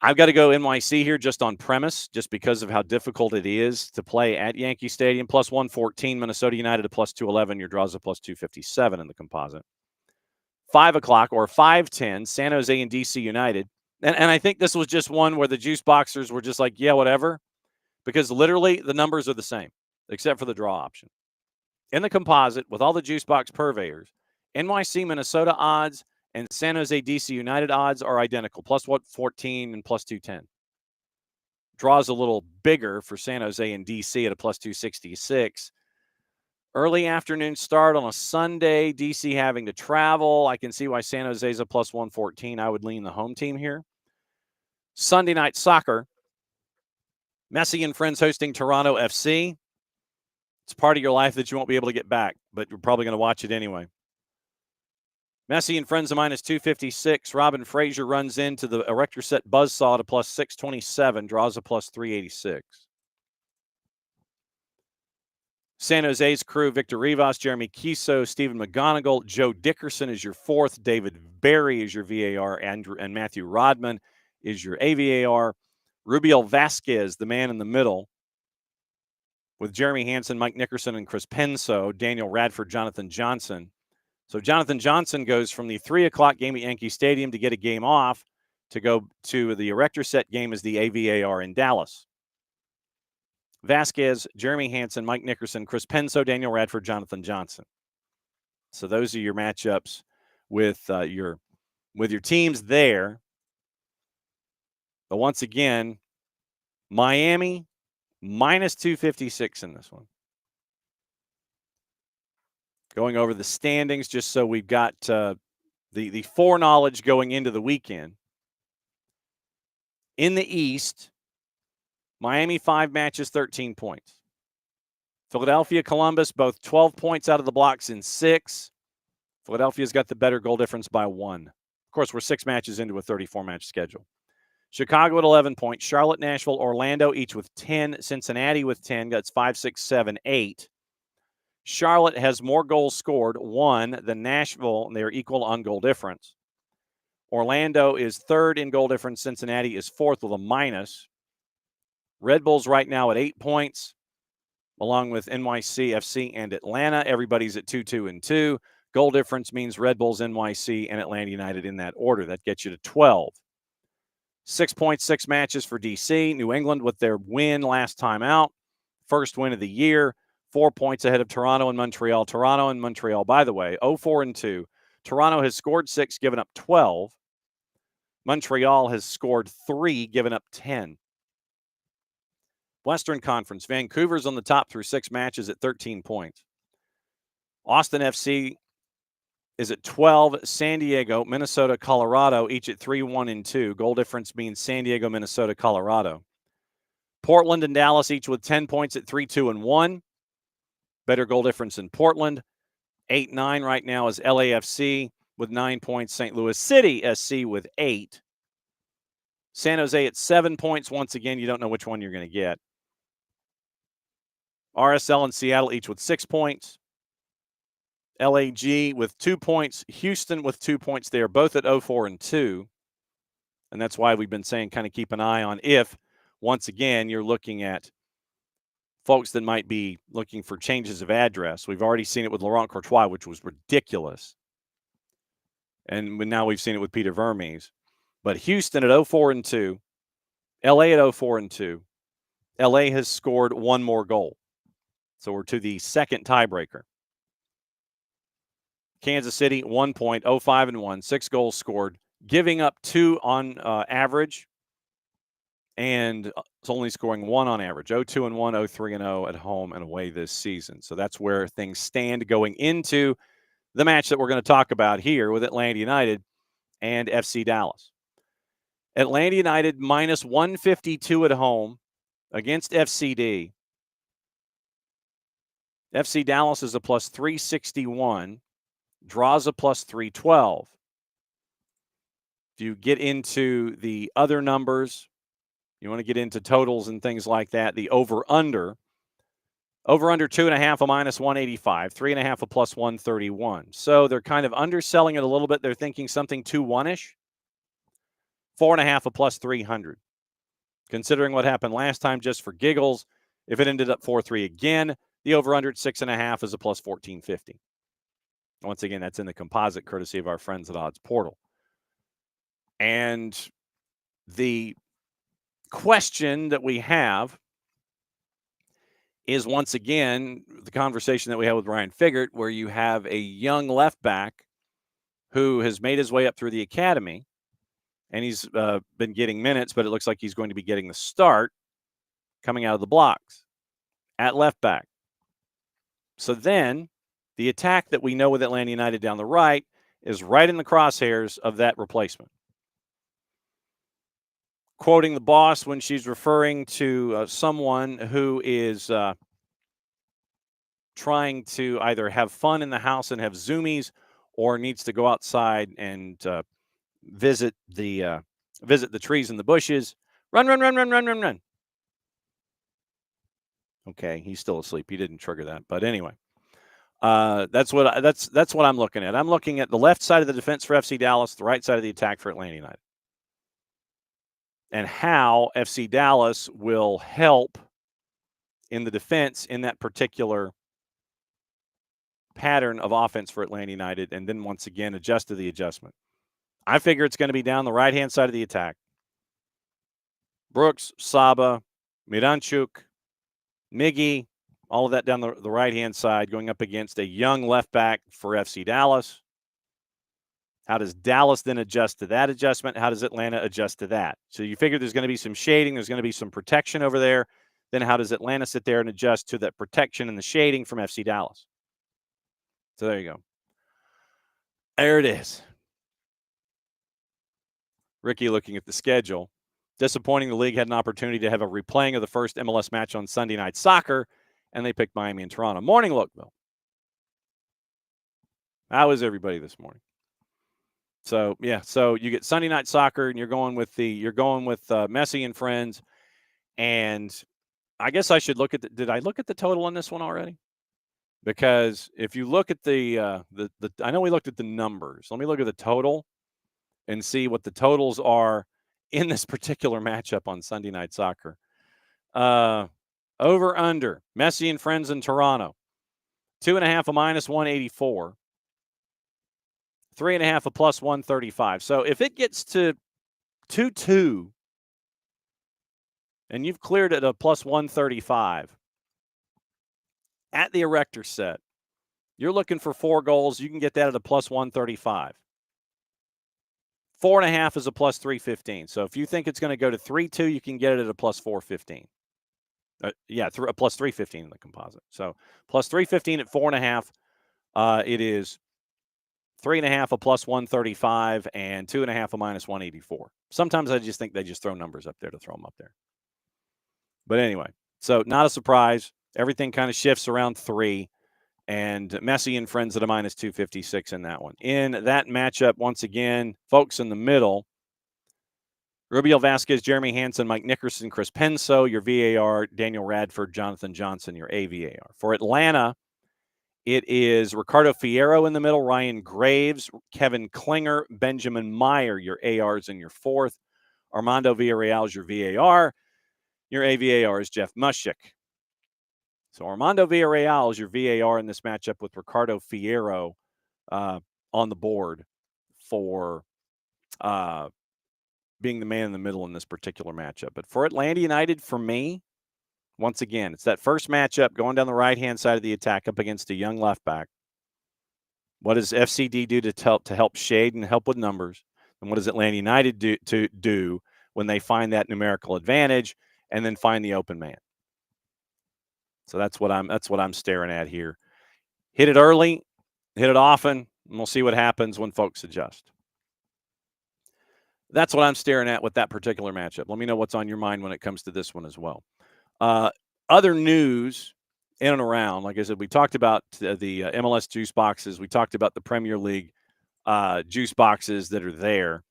S3: I've got to go NYC here just on premise, just because of how difficult it is to play at Yankee Stadium. Plus 114, Minnesota United to plus 211. Your draws a plus 257 in the composite. 5 o'clock or 5:10, San Jose and DC United. And I think this was just one where the juice boxers were just like, yeah, whatever, because literally the numbers are the same, except for the draw option. In the composite, with all the juice box purveyors, NYC Minnesota odds and San Jose DC United odds are identical, plus 14 and plus 210. Draws a little bigger for San Jose and DC at a plus 266. Early afternoon start on a Sunday, DC having to travel. I can see why San Jose's a plus 114. I would lean the home team here. Sunday night soccer. Messi and friends hosting Toronto FC. It's part of your life that you won't be able to get back, but you're probably going to watch it anyway. Messi and friends a minus 256. Robin Fraser runs into the Erector Set Buzzsaw to plus 627. Draws a plus 386. San Jose's crew, Victor Rivas, Jeremy Kiso, Stephen McGonigal, Joe Dickerson is your fourth, David Barry is your VAR, and Matthew Rodman is your AVAR. Rubiel Vasquez, the man in the middle, with Jeremy Hansen, Mike Nickerson, and Chris Penso, Daniel Radford, Jonathan Johnson. So Jonathan Johnson goes from the 3 o'clock game at Yankee Stadium to get a game off to go to the Erector Set game as the AVAR in Dallas. Vasquez, Jeremy Hansen, Mike Nickerson, Chris Penso, Daniel Radford, Jonathan Johnson. So those are your matchups with your teams there. But once again, Miami minus 256 in this one. Going over the standings just so we've got the foreknowledge going into the weekend. In the East, Miami 5 matches, 13 points. Philadelphia, Columbus, both 12 points out of the blocks in 6. Philadelphia's got the better goal difference by 1. Of course, we're 6 matches into a 34-match schedule. Chicago at 11 points. Charlotte, Nashville, Orlando, each with 10. Cincinnati with 10. That's 5, 6, 7, 8. Charlotte has more goals scored, 1, than Nashville, and they're equal on goal difference. Orlando is 3rd in goal difference. Cincinnati is 4th with a minus. Red Bulls right now at 8 points, along with NYC, FC, and Atlanta. Everybody's at 2, 2, and 2. Goal difference means Red Bulls, NYC, and Atlanta United in that order. That gets you to 12. 6 points, 6 matches for DC. New England with their win last time out. First win of the year. 4 points ahead of Toronto and Montreal. Toronto and Montreal, by the way, 0-4 and 2. Toronto has scored 6, given up 12. Montreal has scored 3, given up 10. Western Conference, Vancouver's on the top through 6 matches at 13 points. Austin FC is at 12. San Diego, Minnesota, Colorado, each at 3, 1, and 2. Goal difference means San Diego, Minnesota, Colorado. Portland and Dallas each with 10 points at 3, 2, and 1. Better goal difference in Portland. 8, 9 right now is LAFC with 9 points. St. Louis City SC with 8. San Jose at 7 points. Once again, you don't know which one you're going to get. RSL and Seattle each with 6 points. LAG with 2 points. Houston with 2 points. They are both at 0-4 and 2. And that's why we've been saying kind of keep an eye on if once again, you're looking at folks that might be looking for changes of address. We've already seen it with Laurent Courtois, which was ridiculous. And now we've seen it with Peter Vermes. But Houston at 0-4-2, LA at 0-4-2. LA has scored one more goal. So we're to the second tiebreaker. Kansas City, 1 point, 0-5-1, 6 goals scored, giving up 2 on average, and it's only scoring 1 on average, 0-2-1, 0-3-0 at home and away this season. So that's where things stand going into the match that we're going to talk about here with Atlanta United and FC Dallas. Atlanta United minus 152 at home against FCD. FC Dallas is a plus 361, draws a plus 312. If you get into the other numbers, you want to get into totals and things like that, the over-under 2.5 a minus 185, 3.5 a plus 131. So they're kind of underselling it a little bit. They're thinking something 2-1-ish. 4.5 a plus 300. Considering what happened last time, just for giggles, if it ended up 4-3 again, the over-under at 6.5 is a plus 1450. Once again, that's in the composite courtesy of our friends at Odds Portal. And the question that we have is, once again, the conversation that we had with Ryan Figert, where you have a young left back who has made his way up through the academy, and he's been getting minutes, but it looks like he's going to be getting the start coming out of the blocks at left back. So then the attack that we know with Atlanta United down the right is right in the crosshairs of that replacement. Quoting the boss when she's referring to someone who is trying to either have fun in the house and have zoomies, or needs to go outside and visit the trees and the bushes. Run, run, run, run, run, run, run. Okay, he's still asleep. He didn't trigger that, but anyway, that's what I'm looking at. I'm looking at the left side of the defense for FC Dallas, the right side of the attack for Atlanta United, and how FC Dallas will help in the defense in that particular pattern of offense for Atlanta United, and then once again adjust to the adjustment. I figure it's going to be down the right-hand side of the attack. Brooks, Saba, Miranchuk, Miggy, all of that down the right-hand side, going up against a young left back for FC Dallas. How does Dallas then adjust to that adjustment? How does Atlanta adjust to that? So you figure there's going to be some shading, there's going to be some protection over there. Then how does Atlanta sit there and adjust to that protection and the shading from FC Dallas? So there you go. There it is. Ricky looking at the schedule. Disappointing, the league had an opportunity to have a replaying of the first MLS match on Sunday Night Soccer, and they picked Miami and Toronto. Morning, Lookville. How is everybody this morning? So yeah, so you get Sunday Night Soccer, and you're going with Messi and friends, and I guess I should look at did I look at the total on this one already? Because if you look at the I know we looked at the numbers. Let me look at the total and see what the totals are in this particular matchup on Sunday Night Soccer. Over under Messi and friends in Toronto, 2.5 a minus 184, 3.5 a plus 135. So if it gets to 2-2 and you've cleared it a plus 135 at the erector set, you're looking for 4 goals. You can get that at a plus 135. 4.5 is a plus 315. So if you think it's going to go to 3-2, you can get it at a plus 415. A plus 315 in the composite. So plus 315 at 4.5. It is 3.5 a plus 135 and 2.5 a minus 184. Sometimes I just think they just throw numbers up there to throw them up there. But anyway, so not a surprise. Everything kind of shifts around 3. And Messi and friends at a minus 256 in that one. In that matchup, once again, folks in the middle, Rubio Vasquez, Jeremy Hansen, Mike Nickerson, Chris Penso, your VAR, Daniel Radford, Jonathan Johnson, your AVAR. For Atlanta, it is Ricardo Fierro in the middle, Ryan Graves, Kevin Klinger, Benjamin Meyer, your ARs and your fourth, Armando Villarreal's your VAR, Your AVAR is Jeff Mushik. So Armando Villarreal is your VAR in this matchup with Ricardo Fierro on the board for being the man in the middle in this particular matchup. But for Atlanta United, for me, once again, it's that first matchup going down the right-hand side of the attack up against a young left back. What does FCD do to help shade and help with numbers? And what does Atlanta United do when they find that numerical advantage and then find the open man? So that's what I'm staring at here. Hit it early, hit it often, and we'll see what happens when folks adjust. That's what I'm staring at with that particular matchup. Let me know what's on your mind when it comes to this one as well. Other news in and around, like I said, we talked about the MLS juice boxes. We talked about the Premier League juice boxes that are there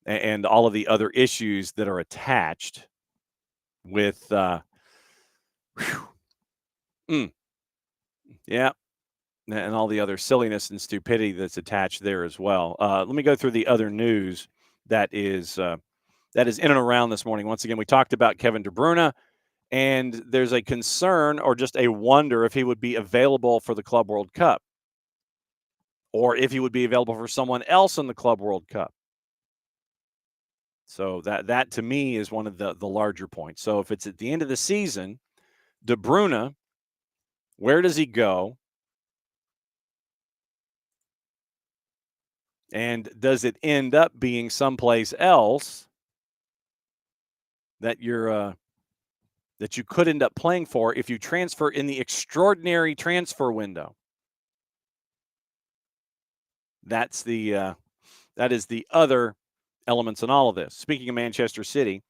S3: and all of the other issues that are attached with yeah, and all the other silliness and stupidity that's attached there as well. Let me go through the other news that is in and around this morning. Once again, we talked about Kevin De Bruyne, and there's a concern or just a wonder if he would be available for the Club World Cup or if he would be available for someone else in the Club World Cup. So that to me is one of the larger points. So if it's at the end of the season, De Bruyne, where does he go? And does it end up being someplace else that that you could end up playing for if you transfer in the extraordinary transfer window? That is the other elements in all of this. Speaking of Manchester City,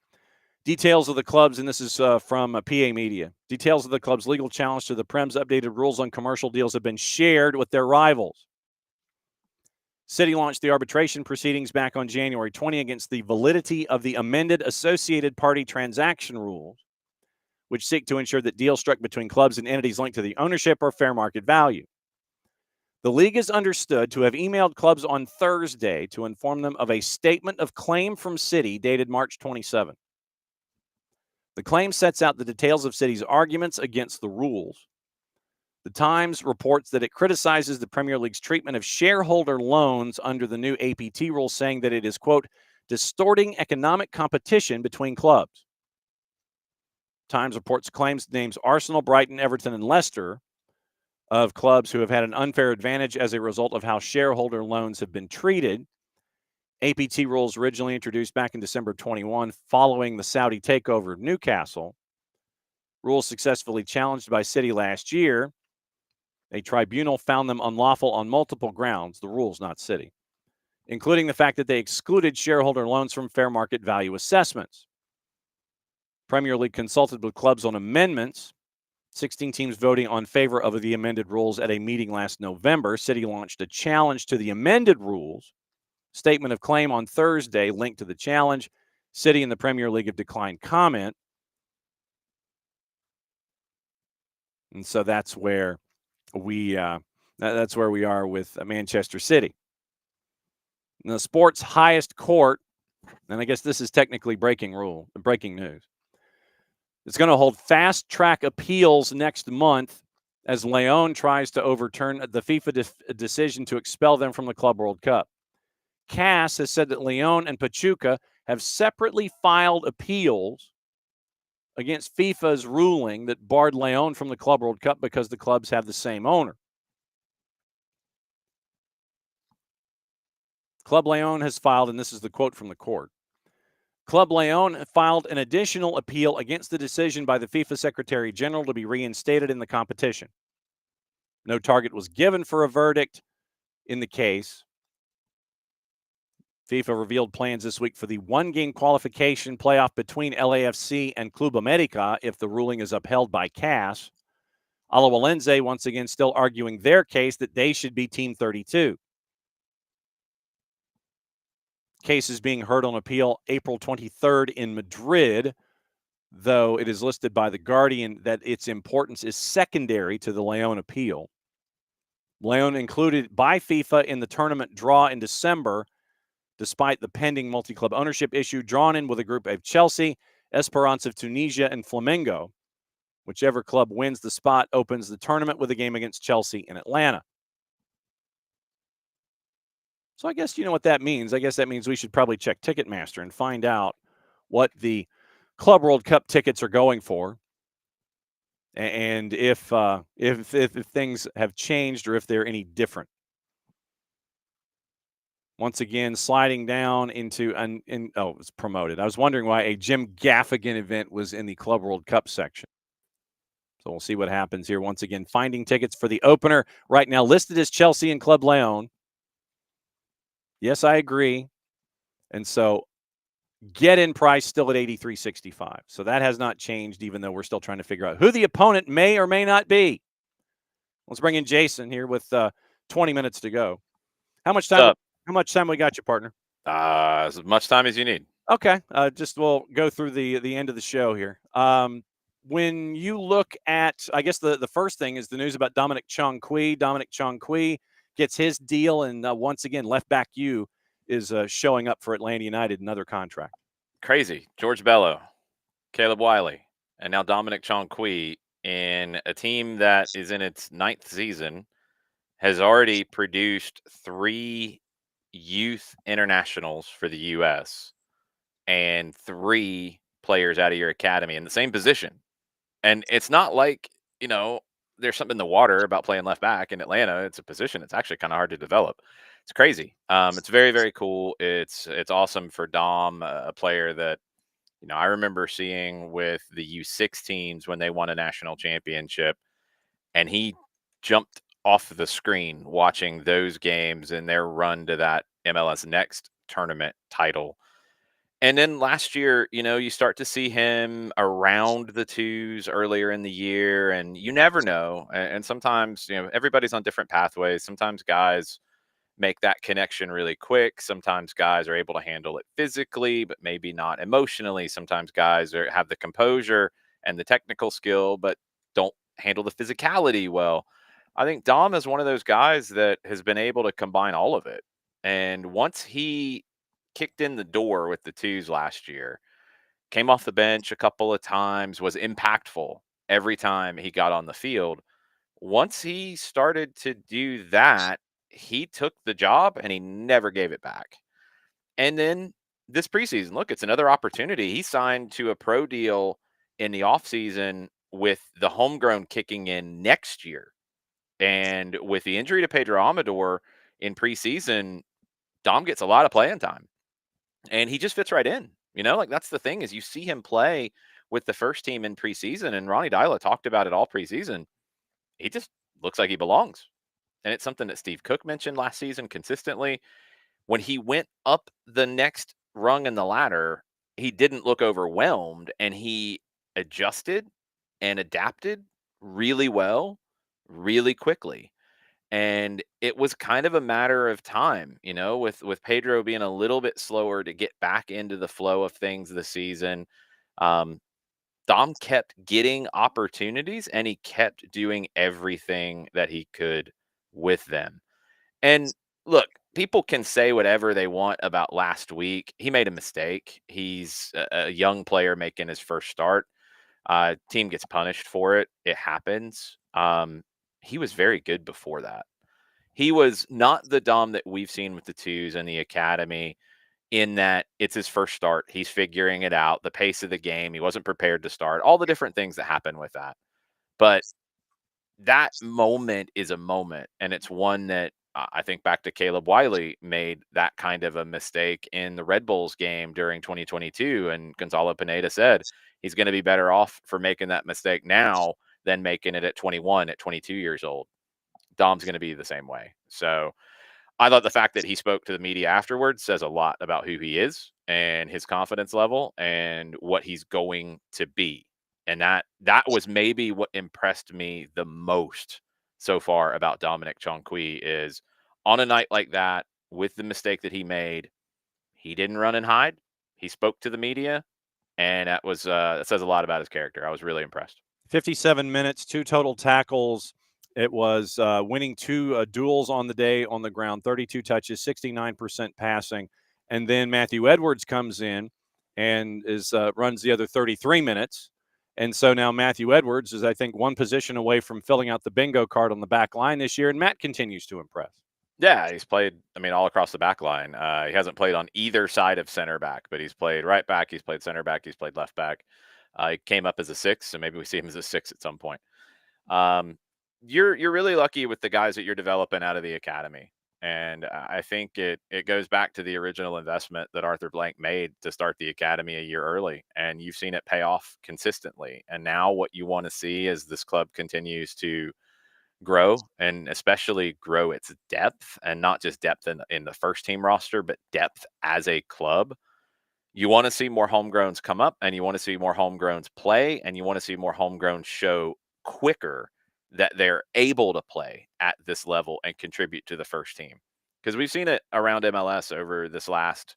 S3: details of the club's, and this is from PA Media, details of the club's legal challenge to the Prem's updated rules on commercial deals have been shared with their rivals. City launched the arbitration proceedings back on January 20 against the validity of the amended associated party transaction rules, which seek to ensure that deals struck between clubs and entities linked to the ownership are fair market value. The league is understood to have emailed clubs on Thursday to inform them of a statement of claim from City dated March 27. The claim sets out the details of City's arguments against the rules. The Times reports that it criticizes the Premier League's treatment of shareholder loans under the new APT rules, saying that it is, quote, distorting economic competition between clubs. Times reports claims names Arsenal, Brighton, Everton, and Leicester of clubs who have had an unfair advantage as a result of how shareholder loans have been treated. APT rules originally introduced back in December 21 following the Saudi takeover of Newcastle. Rules successfully challenged by City last year. A tribunal found them unlawful on multiple grounds, the rules, not City, including the fact that they excluded shareholder loans from fair market value assessments. Premier League consulted with clubs on amendments, 16 teams voting on favor of the amended rules at a meeting last November. City launched a challenge to the amended rules. Statement of claim on Thursday linked to the challenge. City and the Premier League have declined comment. And so that's where we are with Manchester City. In the sport's highest court, and I guess this is technically breaking news. It's going to hold fast-track appeals next month as Leon tries to overturn the FIFA decision to expel them from the Club World Cup. CAS has said that Leon and Pachuca have separately filed appeals against FIFA's ruling that barred Leon from the Club World Cup because the clubs have the same owner. Club Leon has filed, and this is the quote from the court, Club Leon filed an additional appeal against the decision by the FIFA Secretary General to be reinstated in the competition. No target was given for a verdict in the case. FIFA revealed plans this week for the one-game qualification playoff between LAFC and Club America if the ruling is upheld by CAS. Alajuelense once again still arguing their case that they should be Team 32. Case is being heard on appeal April 23rd in Madrid, though it is listed by The Guardian that its importance is secondary to the Leon appeal. Leon included by FIFA in the tournament draw in December, despite the pending multi-club ownership issue, drawn in with a group of Chelsea, Esperance of Tunisia, and Flamengo. Whichever club wins the spot opens the tournament with a game against Chelsea in Atlanta. So I guess you know what that means. I guess that means we should probably check Ticketmaster and find out what the Club World Cup tickets are going for, and if things have changed or if they're any different. Once again, sliding down into it was promoted. I was wondering why a Jim Gaffigan event was in the Club World Cup section. So we'll see what happens here. Once again, finding tickets for the opener right now listed as Chelsea and Club Leon. Yes, I agree. And so get-in price still at $83.65. So that has not changed, even though we're still trying to figure out who the opponent may or may not be. Let's bring in Jason here with 20 minutes to go. How much time we got you, partner?
S5: As much time as you need.
S3: Okay. We'll go through the end of the show here. When you look at, I guess the first thing is the news about Dominic Chong-Qui. Dominic Chong-Qui gets his deal, and once again, left back U is showing up for Atlanta United, another contract.
S5: Crazy. George Bello, Caleb Wiley, and now Dominic Chong-Qui in a team that is in its 9th season, has already produced 3 youth internationals for the U.S. and 3 players out of your academy in the same position. And it's not like, there's something in the water about playing left back in Atlanta. It's a position. It's actually kind of hard to develop. It's crazy. It's very, very cool. It's awesome for Dom, a player that, I remember seeing with the U6 teams when they won a national championship, and he jumped off the screen watching those games and their run to that MLS Next tournament title. And then last year, you start to see him around the twos earlier in the year, and you never know. And sometimes, everybody's on different pathways. Sometimes guys make that connection really quick. Sometimes guys are able to handle it physically, but maybe not emotionally. Sometimes guys have the composure and the technical skill, but don't handle the physicality well. I think Dom is one of those guys that has been able to combine all of it. And once he kicked in the door with the twos last year, came off the bench a couple of times, was impactful every time he got on the field. Once he started to do that, he took the job and he never gave it back. And then this preseason, look, it's another opportunity. He signed to a pro deal in the offseason with the homegrown kicking in next year. And with the injury to Pedro Amador in preseason, Dom gets a lot of playing time. And he just fits right in. That's the thing is you see him play with the first team in preseason, and Ronnie Dyla talked about it all preseason. He just looks like he belongs. And it's something that Steve Cook mentioned last season consistently. When he went up the next rung in the ladder, he didn't look overwhelmed, and he adjusted and adapted really well, really quickly. And it was kind of a matter of time, with Pedro being a little bit slower to get back into the flow of things this season. Dom kept getting opportunities, and he kept doing everything that he could with them. And look, people can say whatever they want about last week. He made a mistake. He's a young player making his first start. Team gets punished for it. It happens. He was very good before that. He was not the Dom that we've seen with the twos and the academy, in that it's his first start. He's figuring it out, the pace of the game. He wasn't prepared to start, all the different things that happen with that. But that moment is a moment, and it's one that I think back to Caleb Wiley made that kind of a mistake in the Red Bulls game during 2022. And Gonzalo Pineda said he's going to be better off for making that mistake now than making it at 21, at 22 years old. Dom's going to be the same way. So I thought the fact that he spoke to the media afterwards says a lot about who he is and his confidence level and what he's going to be. And that was maybe what impressed me the most so far about Dominic Chong-Qui is on a night like that, with the mistake that he made, he didn't run and hide. He spoke to the media, and that says a lot about his character. I was really impressed.
S3: 57 minutes, 2 total tackles. It was winning 2 duels on the day on the ground, 32 touches, 69% passing. And then Matthew Edwards comes in and runs the other 33 minutes. And so now Matthew Edwards is, I think, one position away from filling out the bingo card on the back line this year, and Matt continues to impress.
S5: Yeah, he's played, all across the back line. He hasn't played on either side of center back, but he's played right back, he's played center back, he's played left back. He came up as a 6, so maybe we see him as a 6 at some point. You're really lucky with the guys that you're developing out of the academy. And I think it goes back to the original investment that Arthur Blank made to start the academy a year early. And you've seen it pay off consistently. And now what you want to see as this club continues to grow, and especially grow its depth, and not just depth in the first team roster, but depth as a club. You want to see more homegrowns come up, and you want to see more homegrowns play, and you want to see more homegrowns show quicker that they're able to play at this level and contribute to the first team. Because we've seen it around MLS over this last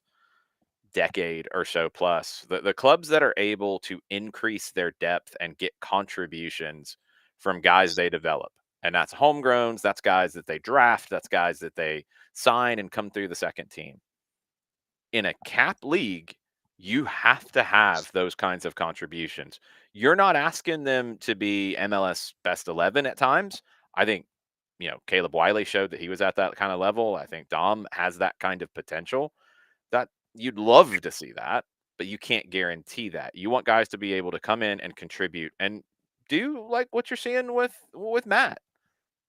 S5: decade or so plus. The clubs that are able to increase their depth and get contributions from guys they develop. And that's homegrowns, that's guys that they draft, that's guys that they sign and come through the second team. In a cap league, you have to have those kinds of contributions. You're not asking them to be MLS best 11 at times. I think, Caleb Wiley showed that he was at that kind of level. I think Dom has that kind of potential. That you'd love to see that, but you can't guarantee that. You want guys to be able to come in and contribute and do like what you're seeing with Matt.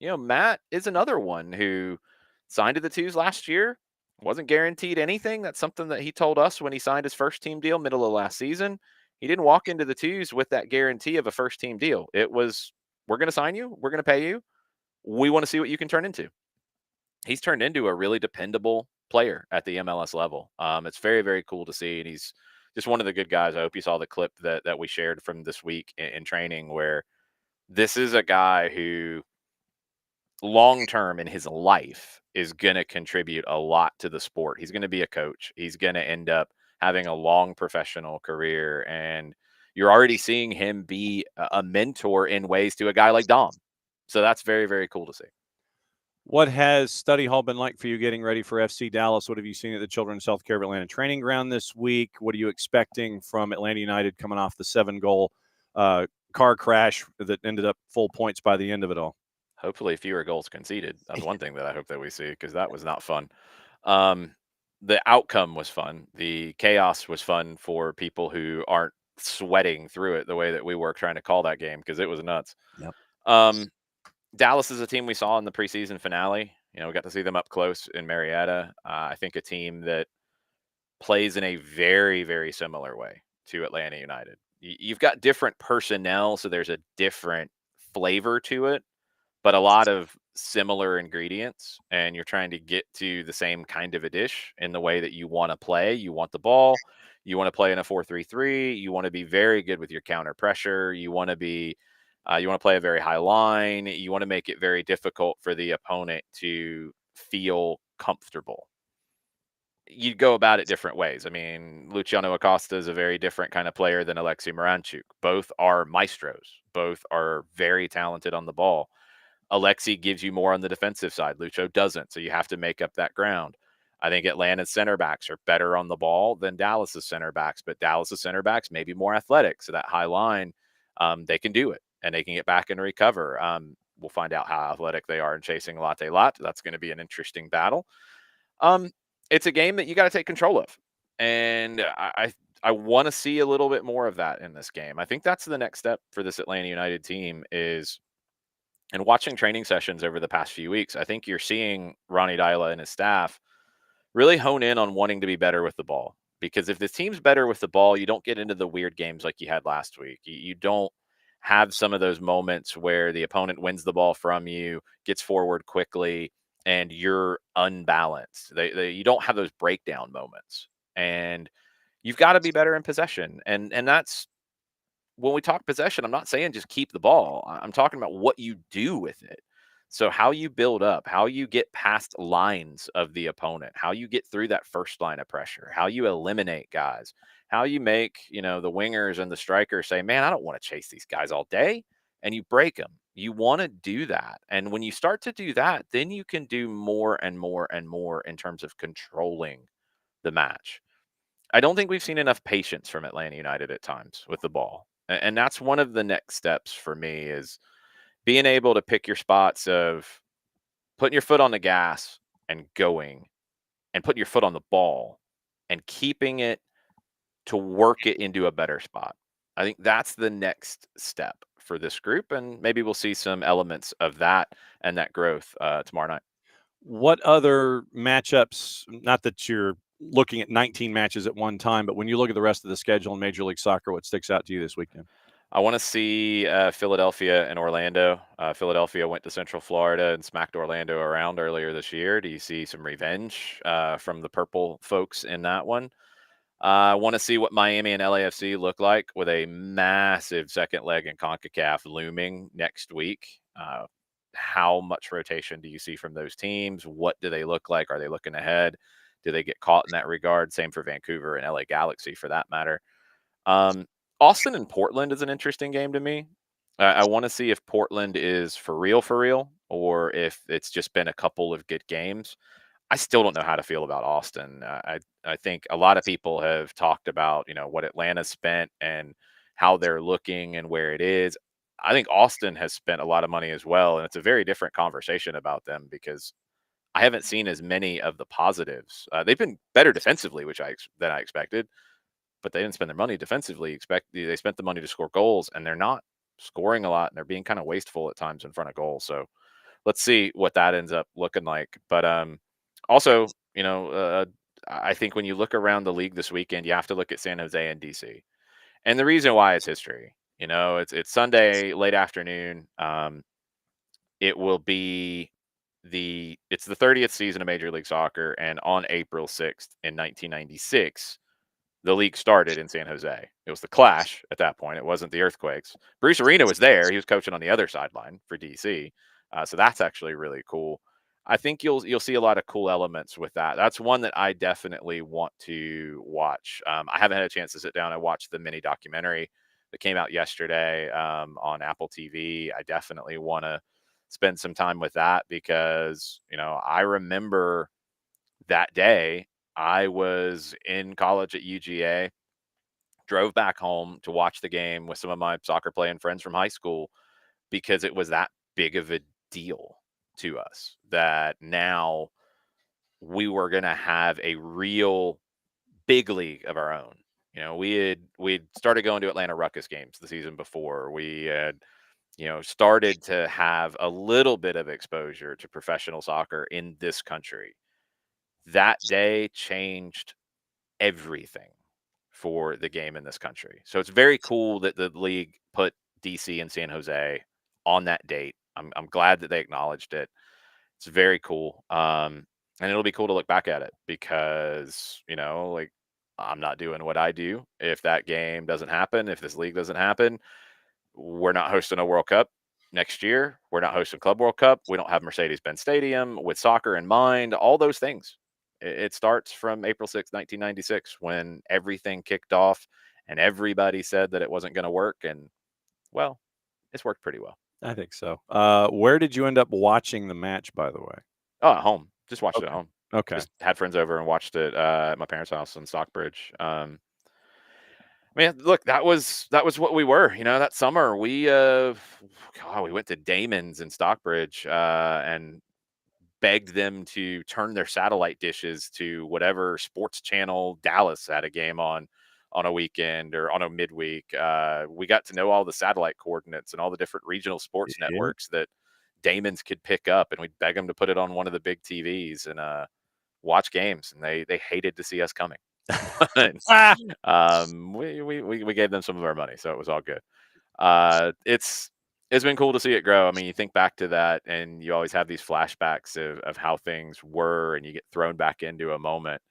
S5: Matt is another one who signed to the twos last year, wasn't guaranteed anything. That's something that he told us when he signed his first team deal middle of last season. He didn't walk into the twos with that guarantee of a first team deal. It was, we're going to sign you. We're going to pay you. We want to see what you can turn into. He's turned into a really dependable player at the MLS level. It's very, very cool to see. And he's just one of the good guys. I hope you saw the clip that we shared from this week in training, where this is a guy who long term in his life is going to contribute a lot to the sport. He's going to be a coach. He's going to end up having a long professional career. And you're already seeing him be a mentor in ways to a guy like Dom. So that's very, very cool to see.
S3: What has study hall been like for you getting ready for FC Dallas? What have you seen at the Children's Healthcare of Atlanta training ground this week? What are you expecting from Atlanta United coming off the 7-goal car crash that ended up full points by the end of it all?
S5: Hopefully fewer goals conceded. That's one thing that I hope that we see, because that was not fun. The outcome was fun. The chaos was fun for people who aren't sweating through it the way that we were trying to call that game, because it was nuts.
S3: Yep.
S5: Dallas is a team we saw in the preseason finale. We got to see them up close in Marietta. I think a team that plays in a very, very similar way to Atlanta United. You've got different personnel, so there's a different flavor to it, but a lot of similar ingredients, and you're trying to get to the same kind of a dish in the way that you want to play. You want the ball. You want to play in a 4-3-3. You want to be very good with your counter pressure. You want to be you want to play a very high line. You want to make it very difficult for the opponent to feel comfortable. You go about it different ways. Luciano Acosta is a very different kind of player than Alexei Moranchuk. Both are maestros. Both are very talented on the ball. Alexei gives you more on the defensive side. Lucho doesn't, so you have to make up that ground. I think Atlanta's center backs are better on the ball than Dallas's center backs, but Dallas's center backs may be more athletic, so that high line, they can do it, and they can get back and recover. We'll find out how athletic they are in chasing Latte Lot. That's going to be an interesting battle. It's a game that you got to take control of, and I want to see a little bit more of that in this game. I think that's the next step for this Atlanta United team is, and watching training sessions over the past few weeks, I think you're seeing Ronnie Dyla and his staff really hone in on wanting to be better with the ball. Because if the team's better with the ball, you don't get into the weird games like you had last week. You don't have some of those moments where the opponent wins the ball from you, gets forward quickly, and you're unbalanced. You don't have those breakdown moments. And you've got to be better in possession. And that's, when we talk possession, I'm not saying just keep the ball. I'm talking about what you do with it. So how you build up, how you get past lines of the opponent, how you get through that first line of pressure, how you eliminate guys, how you make, the wingers and the strikers say, man, I don't want to chase these guys all day. And you break them. You want to do that. And when you start to do that, then you can do more and more and more in terms of controlling the match. I don't think we've seen enough patience from Atlanta United at times with the ball. And that's one of the next steps for me is being able to pick your spots of putting your foot on the gas and going and putting your foot on the ball and keeping it to work it into a better spot. I think that's the next step for this group, and maybe we'll see some elements of that and that growth tomorrow night.
S3: What other matchups, not that you're looking at 19 matches at one time, but when you look at the rest of the schedule in Major League Soccer, what sticks out to you this weekend?
S5: I want to see Philadelphia and Orlando. Philadelphia went to Central Florida and smacked Orlando around earlier this year. Do you see some revenge from the purple folks in that one? I want to see what Miami and LAFC look like with a massive second leg in CONCACAF looming next week. How much rotation do you see from those teams? What do they look like? Are they looking ahead? Do they get caught in that regard? Same for Vancouver and LA Galaxy for that matter. Austin and Portland is an interesting game to me. I want to see if Portland is for real, or if it's just been a couple of good games. I still don't know how to feel about Austin. I think a lot of people have talked about, what Atlanta spent and how they're looking and where it is. I think Austin has spent a lot of money as well, and it's a very different conversation about them because I haven't seen as many of the positives. They've been better defensively, than I expected, but they didn't spend their money defensively. They spent the money to score goals, and they're not scoring a lot, and they're being kind of wasteful at times in front of goals. So let's see what that ends up looking like. But also, I think when you look around the league this weekend, you have to look at San Jose and DC. And the reason why is history. It's Sunday late afternoon. It will be it's the 30th season of Major League Soccer, and on April 6th in 1996, the league started in San Jose. It was the Clash at that point. It wasn't the Earthquakes. Bruce Arena was there. He was coaching on the other sideline for DC. So that's actually really cool. I think you'll see a lot of cool elements with that. That's one that I definitely want to watch. I haven't had a chance to sit down and watch the mini documentary that came out yesterday on Apple TV. I definitely want to spend some time with that because, I remember that day I was in college at UGA, drove back home to watch the game with some of my soccer playing friends from high school because it was that big of a deal to us that now we were going to have a real big league of our own. We'd started going to Atlanta Ruckus games the season before. We had, started to have a little bit of exposure to professional soccer in this country. That day changed everything for the game in this country. So it's very cool that the league put DC and San Jose on that date. I'm glad that they acknowledged it. It's very cool. And it'll be cool to look back at it because, I'm not doing what I do. If that game doesn't happen, if this league doesn't happen, we're not hosting a World Cup next year. We're not hosting Club World Cup. We don't have Mercedes-Benz Stadium with soccer in mind, all those things. It starts from April 6, 1996, when everything kicked off and everybody said that it wasn't going to work. And, well, it's worked pretty well.
S3: I think so. Where did you end up watching the match, by the way?
S5: Oh, at home. Just watched it at home.
S3: Okay.
S5: Just had friends over and watched it at my parents' house in Stockbridge. Look, that was what we were. That summer we went to Damon's in Stockbridge and begged them to turn their satellite dishes to whatever sports channel Dallas had a game on a weekend or on a midweek. We got to know all the satellite coordinates and all the different regional sports networks that Damon's could pick up, and we'd beg them to put it on one of the big TVs and watch games. And they hated to see us coming. We gave them some of our money, so it was all good. It's been cool to see it grow. I mean, you think back to that and you always have these flashbacks of how things were, and you get thrown back into a moment.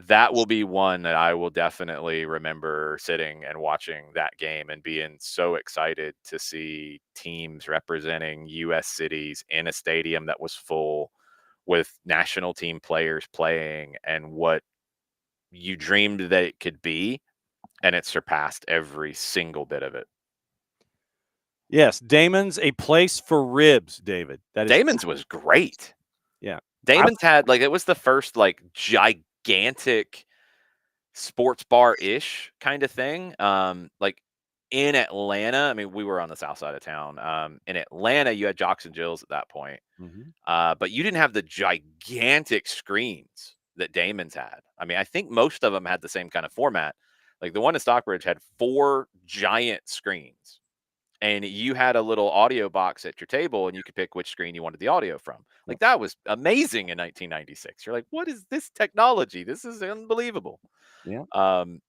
S5: That will be one that I will definitely remember sitting and watching that game and being so excited to see teams representing U.S. cities in a stadium that was full with national team players playing, and what you dreamed that it could be, and it surpassed every single bit of it.
S3: Yes, Damon's a place for ribs, David.
S5: Damon's was great.
S3: Yeah.
S5: Damon's had it was the first gigantic sports bar-ish kind of thing. Like in Atlanta, I mean, we were on the south side of town. In Atlanta, you had Jocks and Jills at that point. But you didn't have the gigantic screens that Damon's had. I mean, I think most of them had the same kind of format. Like the one in Stockbridge had 4 giant screens, and you had a little audio box at your table, and you could pick which screen you wanted the audio from. Like that was amazing in 1996. You're like, what is this technology? This is unbelievable.
S3: Yeah.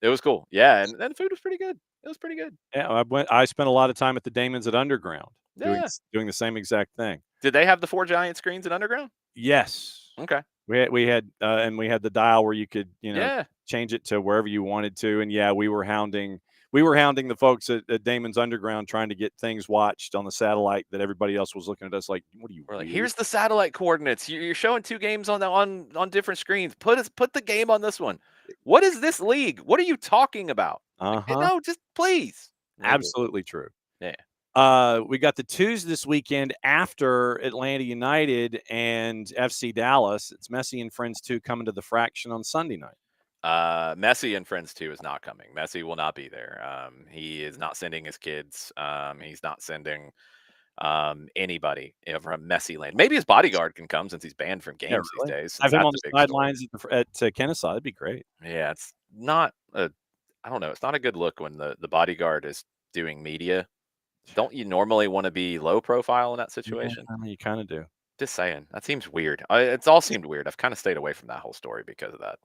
S5: It was cool. Yeah, and the food was pretty good. It was pretty good.
S3: Yeah, I spent a lot of time at the Damon's at Underground
S5: Yeah.
S3: doing the same exact thing.
S5: Did they have the 4 giant screens at Underground?
S3: Yes.
S5: Okay.
S3: We had the dial where you could,
S5: Yeah.
S3: change it to wherever you wanted to. And yeah, we were hounding the folks at Damon's Underground trying to get things watched on the satellite that everybody else was looking at us like, what are you?
S5: We're like,
S3: weird?
S5: here's the satellite coordinates. You're showing 2 games on different screens. Put the game on this one. What is this league? What are you talking about? Like, no, just please.
S3: Absolutely true.
S5: Yeah.
S3: We got the twos this weekend after Atlanta United and FC Dallas. It's Messi and Friends 2 coming to the Fraction on Sunday night.
S5: Messi and Friends 2 is not coming. Messi will not be there. He is not sending his kids. He's not sending anybody from Messi land. Maybe his bodyguard can come since he's banned from games these days.
S3: Have him on the sidelines at Kennesaw. That'd be great.
S5: Yeah, it's not I don't know. It's not a good look when the bodyguard is doing media. Don't you normally want to be low profile in that situation?
S3: Yeah, you kind of do.
S5: Just saying. That seems weird. It's all seemed weird. I've kind of stayed away from that whole story because of that.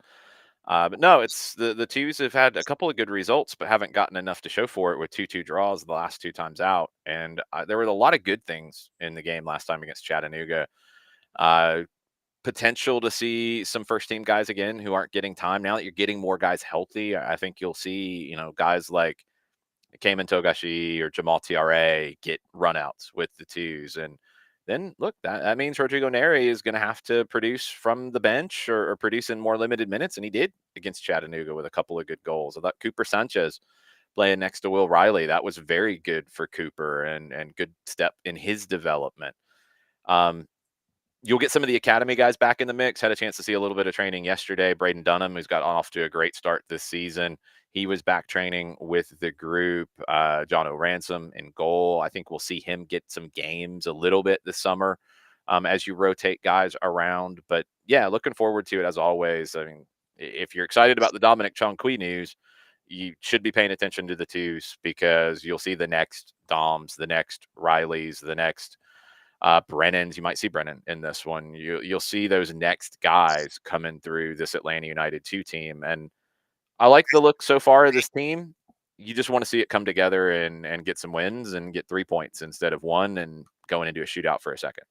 S5: But no, it's the twos have had a couple of good results, but haven't gotten enough to show for it with 2-2 draws the last 2 times out. And there were a lot of good things in the game last time against Chattanooga. Potential to see some first team guys again who aren't getting time now that you're getting more guys healthy. I think you'll see, guys like Cayman Togashi or Jamal TRA get runouts with the twos. And then look, that means Rodrigo Neri is going to have to produce from the bench or produce in more limited minutes. And he did against Chattanooga with a couple of good goals. I thought Cooper Sanchez playing next to Will Riley, that was very good for Cooper and good step in his development. You'll get some of the academy guys back in the mix. Had a chance to see a little bit of training yesterday. Braden Dunham, who's got off to a great start this season. He was back training with the group. John O'Ransom in goal. I think we'll see him get some games a little bit this summer as you rotate guys around. But yeah, looking forward to it as always. I mean, if you're excited about the Dominic Chongqui news, you should be paying attention to the twos because you'll see the next Doms, the next Rileys, the next Brennan's. You might see Brennan in this one. You'll see those next guys coming through this Atlanta United 2 team. And I like the look so far of this team. You just want to see it come together and get some wins and get 3 points instead of 1 and going into a shootout for a second.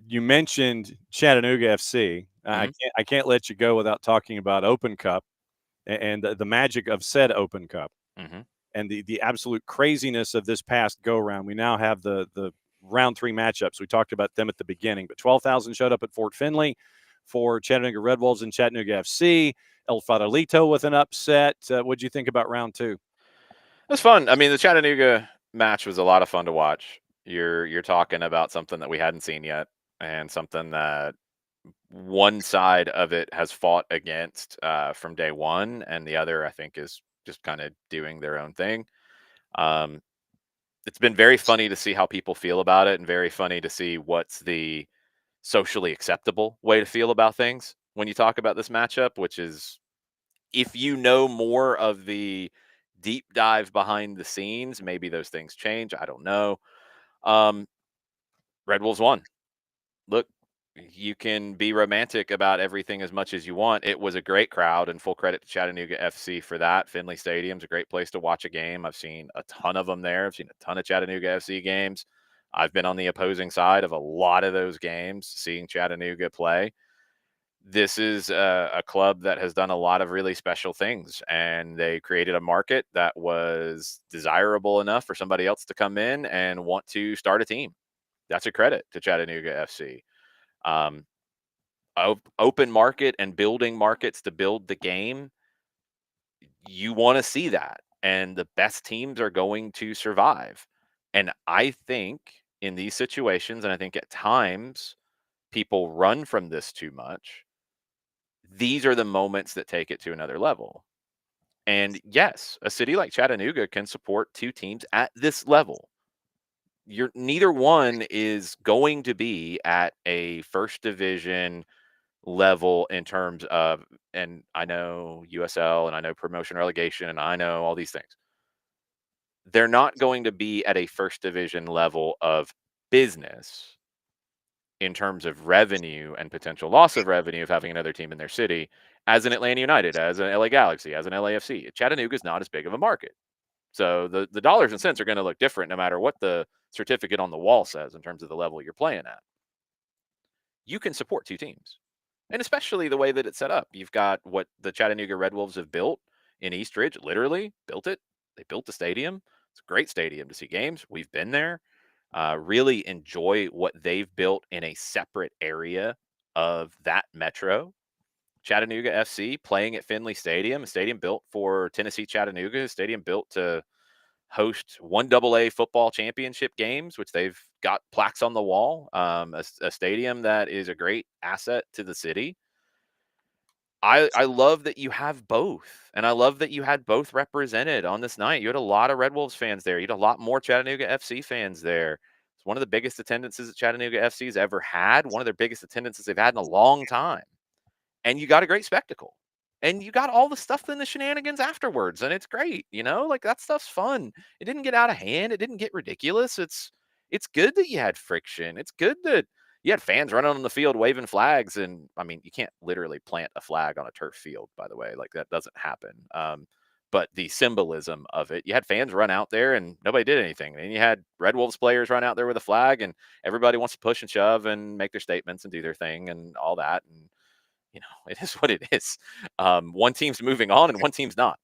S3: You mentioned Chattanooga FC. I can't let you go without talking about Open Cup and the magic of said Open Cup and the absolute craziness of this past go round. We now have the round 3 matchups. We talked about them at the beginning, but 12,000 showed up at Fort Finley for Chattanooga Red Wolves and Chattanooga FC. El Farolito with an upset. What'd you think about round 2? It
S5: was fun. I mean, the Chattanooga match was a lot of fun to watch. You're talking about something that we hadn't seen yet and something that one side of it has fought against from day one, and the other, I think, is just kind of doing their own thing. It's been very funny to see how people feel about it and very funny to see what's the socially acceptable way to feel about things when you talk about this matchup, which is if you know more of the deep dive behind the scenes, maybe those things change. I don't know. Red Wolves won. Look, you can be romantic about everything as much as you want. It was a great crowd, and full credit to Chattanooga FC for that. Finley Stadium's a great place to watch a game. I've seen a ton of them there. I've seen a ton of Chattanooga FC games. I've been on the opposing side of a lot of those games, seeing Chattanooga play. This is a club that has done a lot of really special things, and they created a market that was desirable enough for somebody else to come in and want to start a team. That's a credit to Chattanooga FC. Open market and building markets to build the game. You want to see that, and the best teams are going to survive. And I think in these situations, and I think at times people run from this too much, these are the moments that take it to another level. And yes, a city like Chattanooga can support two teams at this level. Neither one is going to be at a first division level in terms of, and I know USL and I know promotion relegation and I know all these things. They're not going to be at a first division level of business in terms of revenue and potential loss of revenue of having another team in their city as an Atlanta United, as an LA Galaxy, as an LAFC. Chattanooga is not as big of a market. So the dollars and cents are going to look different no matter what the certificate on the wall says in terms of the level you're playing at. You can support two teams. And especially the way that it's set up. You've got what the Chattanooga Red Wolves have built in East Ridge, literally built it. They built the stadium. It's a great stadium to see games. We've been there. Really enjoy what they've built in a separate area of that metro. Chattanooga FC playing at Finley Stadium, a stadium built for Tennessee Chattanooga, a stadium built to host 1AA football championship games, which they've got plaques on the wall. A stadium that is a great asset to the city. I love that you have both, and I love that you had both represented on this night. You had a lot of Red Wolves fans there. You had a lot more Chattanooga FC fans there. It's one of the biggest attendances that Chattanooga FC's ever had, one of their biggest attendances they've had in a long time. And you got a great spectacle. And you got all the stuff in the shenanigans afterwards, and it's great, like that stuff's fun. It didn't get out of hand. It didn't get ridiculous. It's good that you had friction. It's good that you had fans running on the field waving flags. And I mean, you can't literally plant a flag on a turf field, by the way. Like that doesn't happen. But the symbolism of it, you had fans run out there and nobody did anything. And you had Red Wolves players run out there with a flag, and everybody wants to push and shove and make their statements and do their thing and all that. And it is what it is. One team's moving on and one team's not.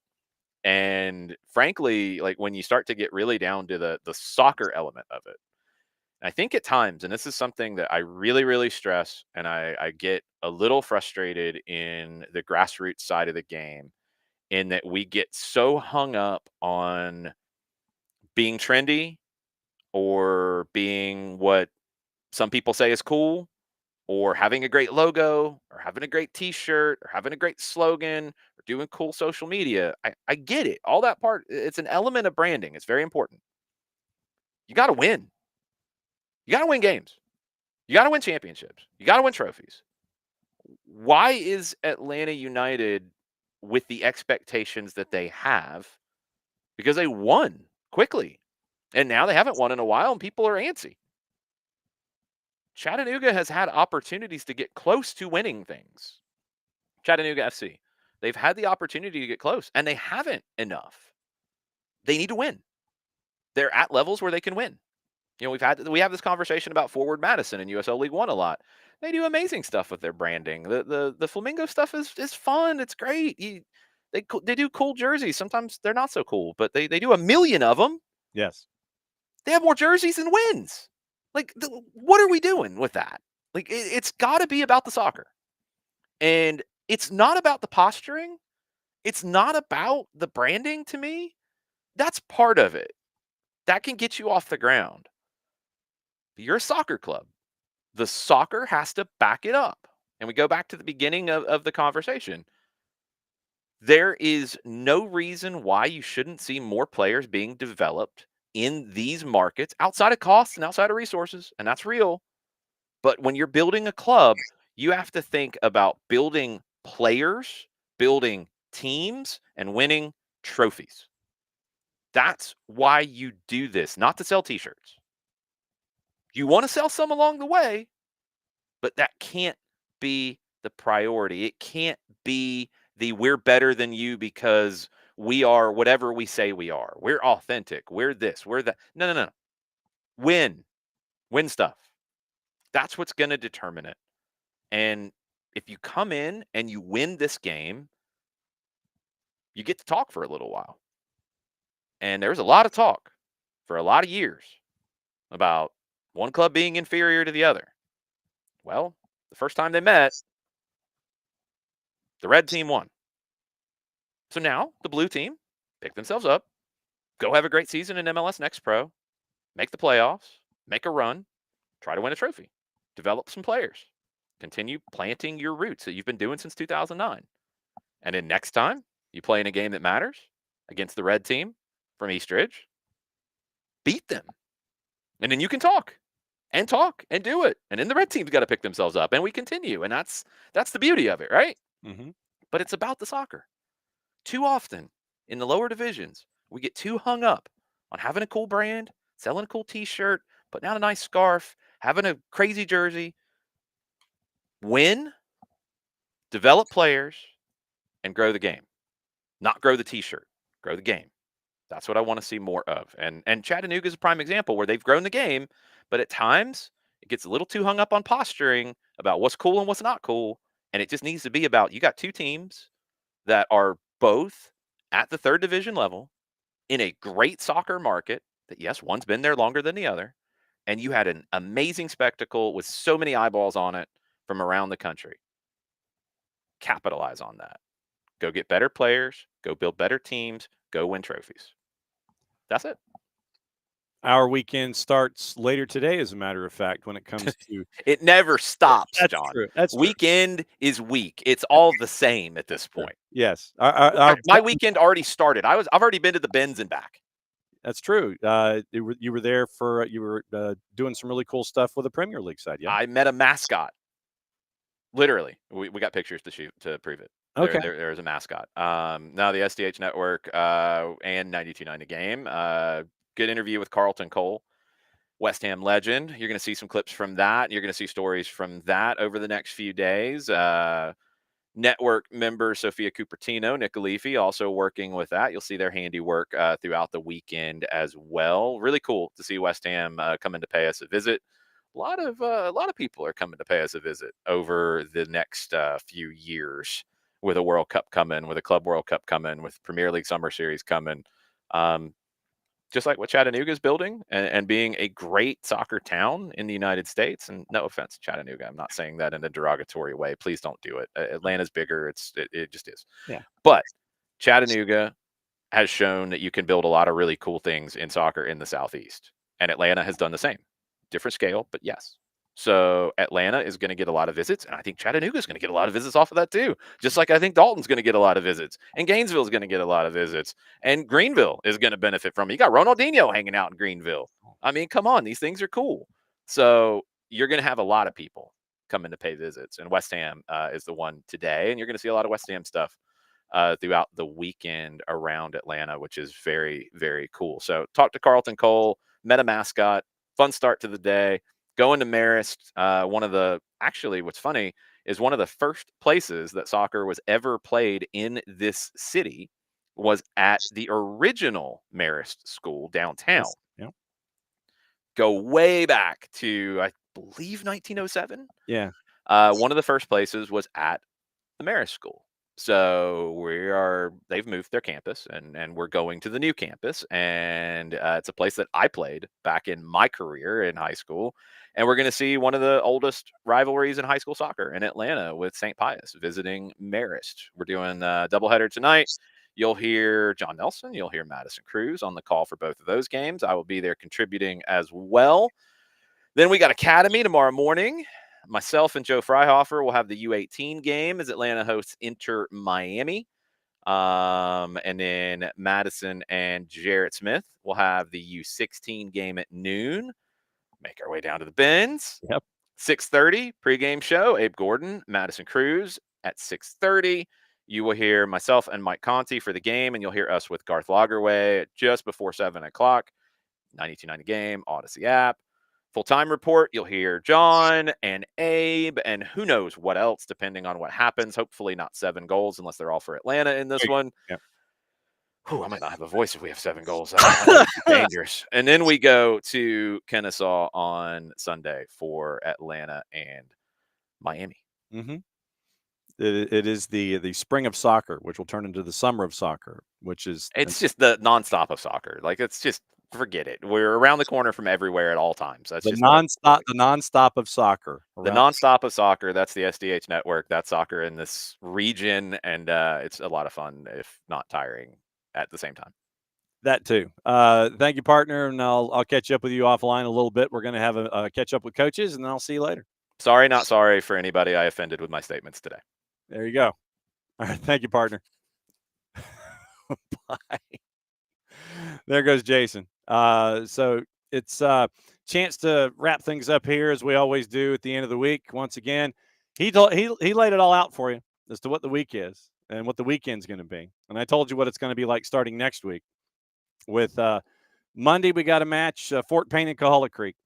S5: And frankly, like when you start to get really down to the soccer element of it, I think at times, and this is something that I really, really stress, and I get a little frustrated in the grassroots side of the game, in that we get so hung up on being trendy or being what some people say is cool, or having a great logo, or having a great t-shirt, or having a great slogan, or doing cool social media. I get it. All that part, it's an element of branding. It's very important. You got to win. You got to win games. You got to win championships. You got to win trophies. Why is Atlanta United with the expectations that they have? Because they won quickly. And now they haven't won in a while, and people are antsy. Chattanooga has had opportunities to get close to winning things. Chattanooga FC. They've had the opportunity to get close, and they haven't enough. They need to win. They're at levels where they can win. We have this conversation about Forward Madison in USL League One a lot. They do amazing stuff with their branding. The Flamingo stuff is fun. It's great. They do cool jerseys. Sometimes they're not so cool, but they do a million of them.
S3: Yes.
S5: They have more jerseys than wins. Like, what are we doing with that? Like, it's got to be about the soccer. And it's not about the posturing. It's not about the branding to me. That's part of it. That can get you off the ground. But you're a soccer club. The soccer has to back it up. And we go back to the beginning of the conversation. There is no reason why you shouldn't see more players being developed in these markets outside of costs and outside of resources. And that's real. But when you're building a club, you have to think about building players, building teams, and winning trophies. That's why you do this, not to sell t-shirts. You want to sell some along the way, but that can't be the priority. It can't be the we're better than you because we are whatever we say we are. We're authentic. We're this. We're that. No. Win stuff. That's what's going to determine it. And if you come in and you win this game, you get to talk for a little while. And there's a lot of talk for a lot of years about one club being inferior to the other. Well, the first time they met, the red team won. So now the blue team pick themselves up, go have a great season in MLS Next Pro, make the playoffs, make a run, try to win a trophy, develop some players. Continue planting your roots that you've been doing since 2009. And then next time you play in a game that matters against the red team from East Ridge, beat them. And then you can talk and do it. And then the red team's got to pick themselves up, and we continue. And that's the beauty of it, right?
S3: Mm-hmm.
S5: But it's about the soccer. Too often in the lower divisions, we get too hung up on having a cool brand, selling a cool T-shirt, putting out a nice scarf, having a crazy jersey. Win, develop players, and grow the game. Not grow the T-shirt, grow the game. That's what I want to see more of. And Chattanooga is a prime example where they've grown the game, but at times it gets a little too hung up on posturing about what's cool and what's not cool. And it just needs to be about, you got two teams that are both at the third division level in a great soccer market that, yes, one's been there longer than the other. And you had an amazing spectacle with so many eyeballs on it from around the country. Capitalize on that. Go get better players, go build better teams, go win trophies. That's it.
S3: Our weekend starts later today, as a matter of fact, when it comes to
S5: it never stops,
S3: that's
S5: John.
S3: True. That's
S5: weekend is week. It's all the same at this point.
S3: Yes.
S5: My weekend already started. I've already been to the Bends and back.
S3: That's true. You were there for you were doing some really cool stuff with the Premier League side. Yeah.
S5: I met a mascot. Literally, we got pictures to prove it.
S3: Okay.
S5: There's a mascot. Now the SDH Network and 92.9 The Game. Good interview with Carlton Cole, West Ham legend. You're going to see some clips from that. You're going to see stories from that over the next few days. Network member Sophia Cupertino, Nick Alifi, also working with that. You'll see their handiwork throughout the weekend as well. Really cool to see West Ham coming to pay us a visit. A lot of people are coming to pay us a visit over the next few years, with a World Cup coming, with a Club World Cup coming, with Premier League Summer Series coming. Just like what Chattanooga is building and being a great soccer town in the United States. And no offense to Chattanooga, I'm not saying that in a derogatory way. Please don't do it. Atlanta's bigger. It just is.
S3: Yeah.
S5: But Chattanooga has shown that you can build a lot of really cool things in soccer in the Southeast. And Atlanta has done the same. Different scale, but yes. So Atlanta is going to get a lot of visits, and I think Chattanooga is going to get a lot of visits off of that too. Just like I think Dalton's going to get a lot of visits, and Gainesville is going to get a lot of visits, and Greenville is going to benefit from it. You got Ronaldinho hanging out in Greenville. I mean, come on, these things are cool. So you're going to have a lot of people coming to pay visits, and West Ham is the one today, and you're going to see a lot of West Ham stuff throughout the weekend around Atlanta, which is very, very cool. So talk to Carlton Cole, met a mascot, fun start to the day. Going to Marist, what's funny is one of the first places that soccer was ever played in this city was at the original Marist school downtown.
S3: Yeah.
S5: Go way back to, I believe, 1907.
S3: Yeah.
S5: One of the first places was at the Marist school. So they've moved their campus, and we're going to the new campus, and it's a place that I played back in my career in high school. And we're going to see one of the oldest rivalries in high school soccer in Atlanta with St. Pius visiting Marist. We're doing a doubleheader tonight. You'll hear John Nelson. You'll hear Madison Cruz on the call for both of those games. I will be there contributing as well. Then we got Academy tomorrow morning. Myself and Joe Freihofer will have the U18 game as Atlanta hosts Inter Miami. And then Madison and Jarrett Smith will have the U16 game at noon. Make our way down to the Bends.
S3: Yep.
S5: 6:30 pregame show. Abe Gordon, Madison Cruz at 6:30. You will hear myself and Mike Conti for the game, and you'll hear us with Garth Lagerway just before 7 o'clock. 92.9 The Game, Odyssey app. Full-time report, you'll hear John and Abe and who knows what else, depending on what happens. Hopefully not 7 goals unless they're all for Atlanta in this one.
S3: Yeah.
S5: I might not have a voice if we have 7 goals. That's dangerous. And then we go to Kennesaw on Sunday for Atlanta and Miami.
S3: Mm-hmm. It is the spring of soccer, which will turn into the summer of soccer,
S5: It's just the nonstop of soccer. Like, it's just, forget it. We're around the corner from everywhere at all times. That's
S3: the nonstop of soccer.
S5: The nonstop of soccer. That's the SDH network. That's soccer in this region, and it's a lot of fun, if not tiring, at the same time.
S3: That too. Thank you, partner, and I'll catch up with you offline a little bit. We're going to have a catch up with coaches, and then I'll see you later.
S5: Sorry, not sorry for anybody I offended with my statements today.
S3: There you go. All right. Thank you, partner. Bye. There goes Jason. So it's a chance to wrap things up here, as we always do at the end of the week. Once again, he laid it all out for you as to what the week is and what the weekend's going to be. And I told you what it's going to be like starting next week. With Monday, we got a match, Fort Payne and Coahulla Creek.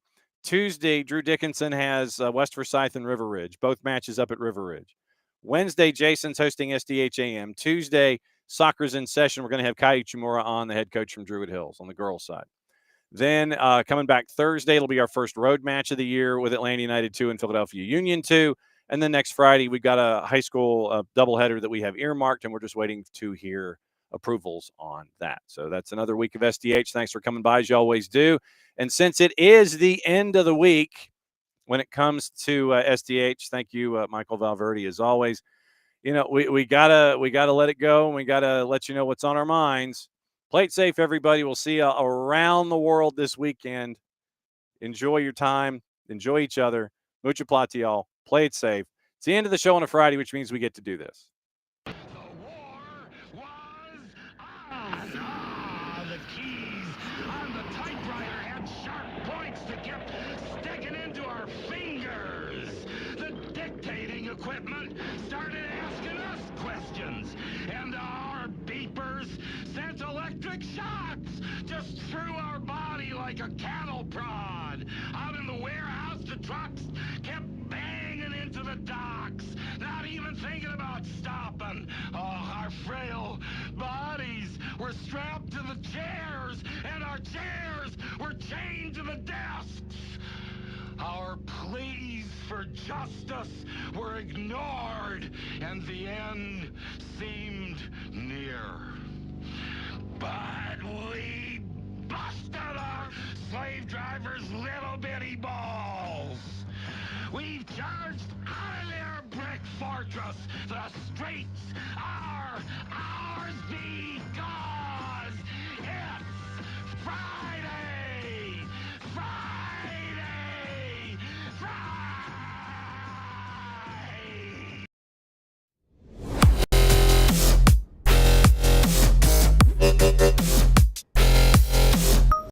S3: Tuesday, Drew Dickinson has West Forsyth and River Ridge, both matches up at River Ridge. Wednesday, Jason's hosting SDHAM. Tuesday, soccer's in session. We're going to have Kai Uchimura on, the head coach from Druid Hills, on the girls' side. Then coming back Thursday, it'll be our first road match of the year with Atlanta United 2 and Philadelphia Union 2. And then next Friday, we've got a high school doubleheader that we have earmarked, and we're just waiting to hear approvals on that. So that's another week of SDH. Thanks for coming by, as you always do. And since it is the end of the week when it comes to SDH, thank you, Michael Valverde, as always. You know, we gotta let it go, and we gotta let you know what's on our minds. Play it safe, everybody. We'll see you around the world this weekend. Enjoy your time. Enjoy each other. Mucha plata, y'all. Play it safe. It's the end of the show on a Friday, which means we get to do this.
S2: The war was on. The keys on the typewriter had sharp points that kept sticking into our fingers. The dictating equipment started asking us questions, and our beepers sent electric shocks just through our body like a cattle prod. Out in the warehouse, the trucks kept banging into the docks, not even thinking about stopping. Oh, our frail bodies were strapped to the chairs, and our chairs were chained to the desks. Our pleas for justice were ignored, and the end seemed near. But we busted our slave drivers' little bitty balls. We've charged out of their brick fortress. The streets are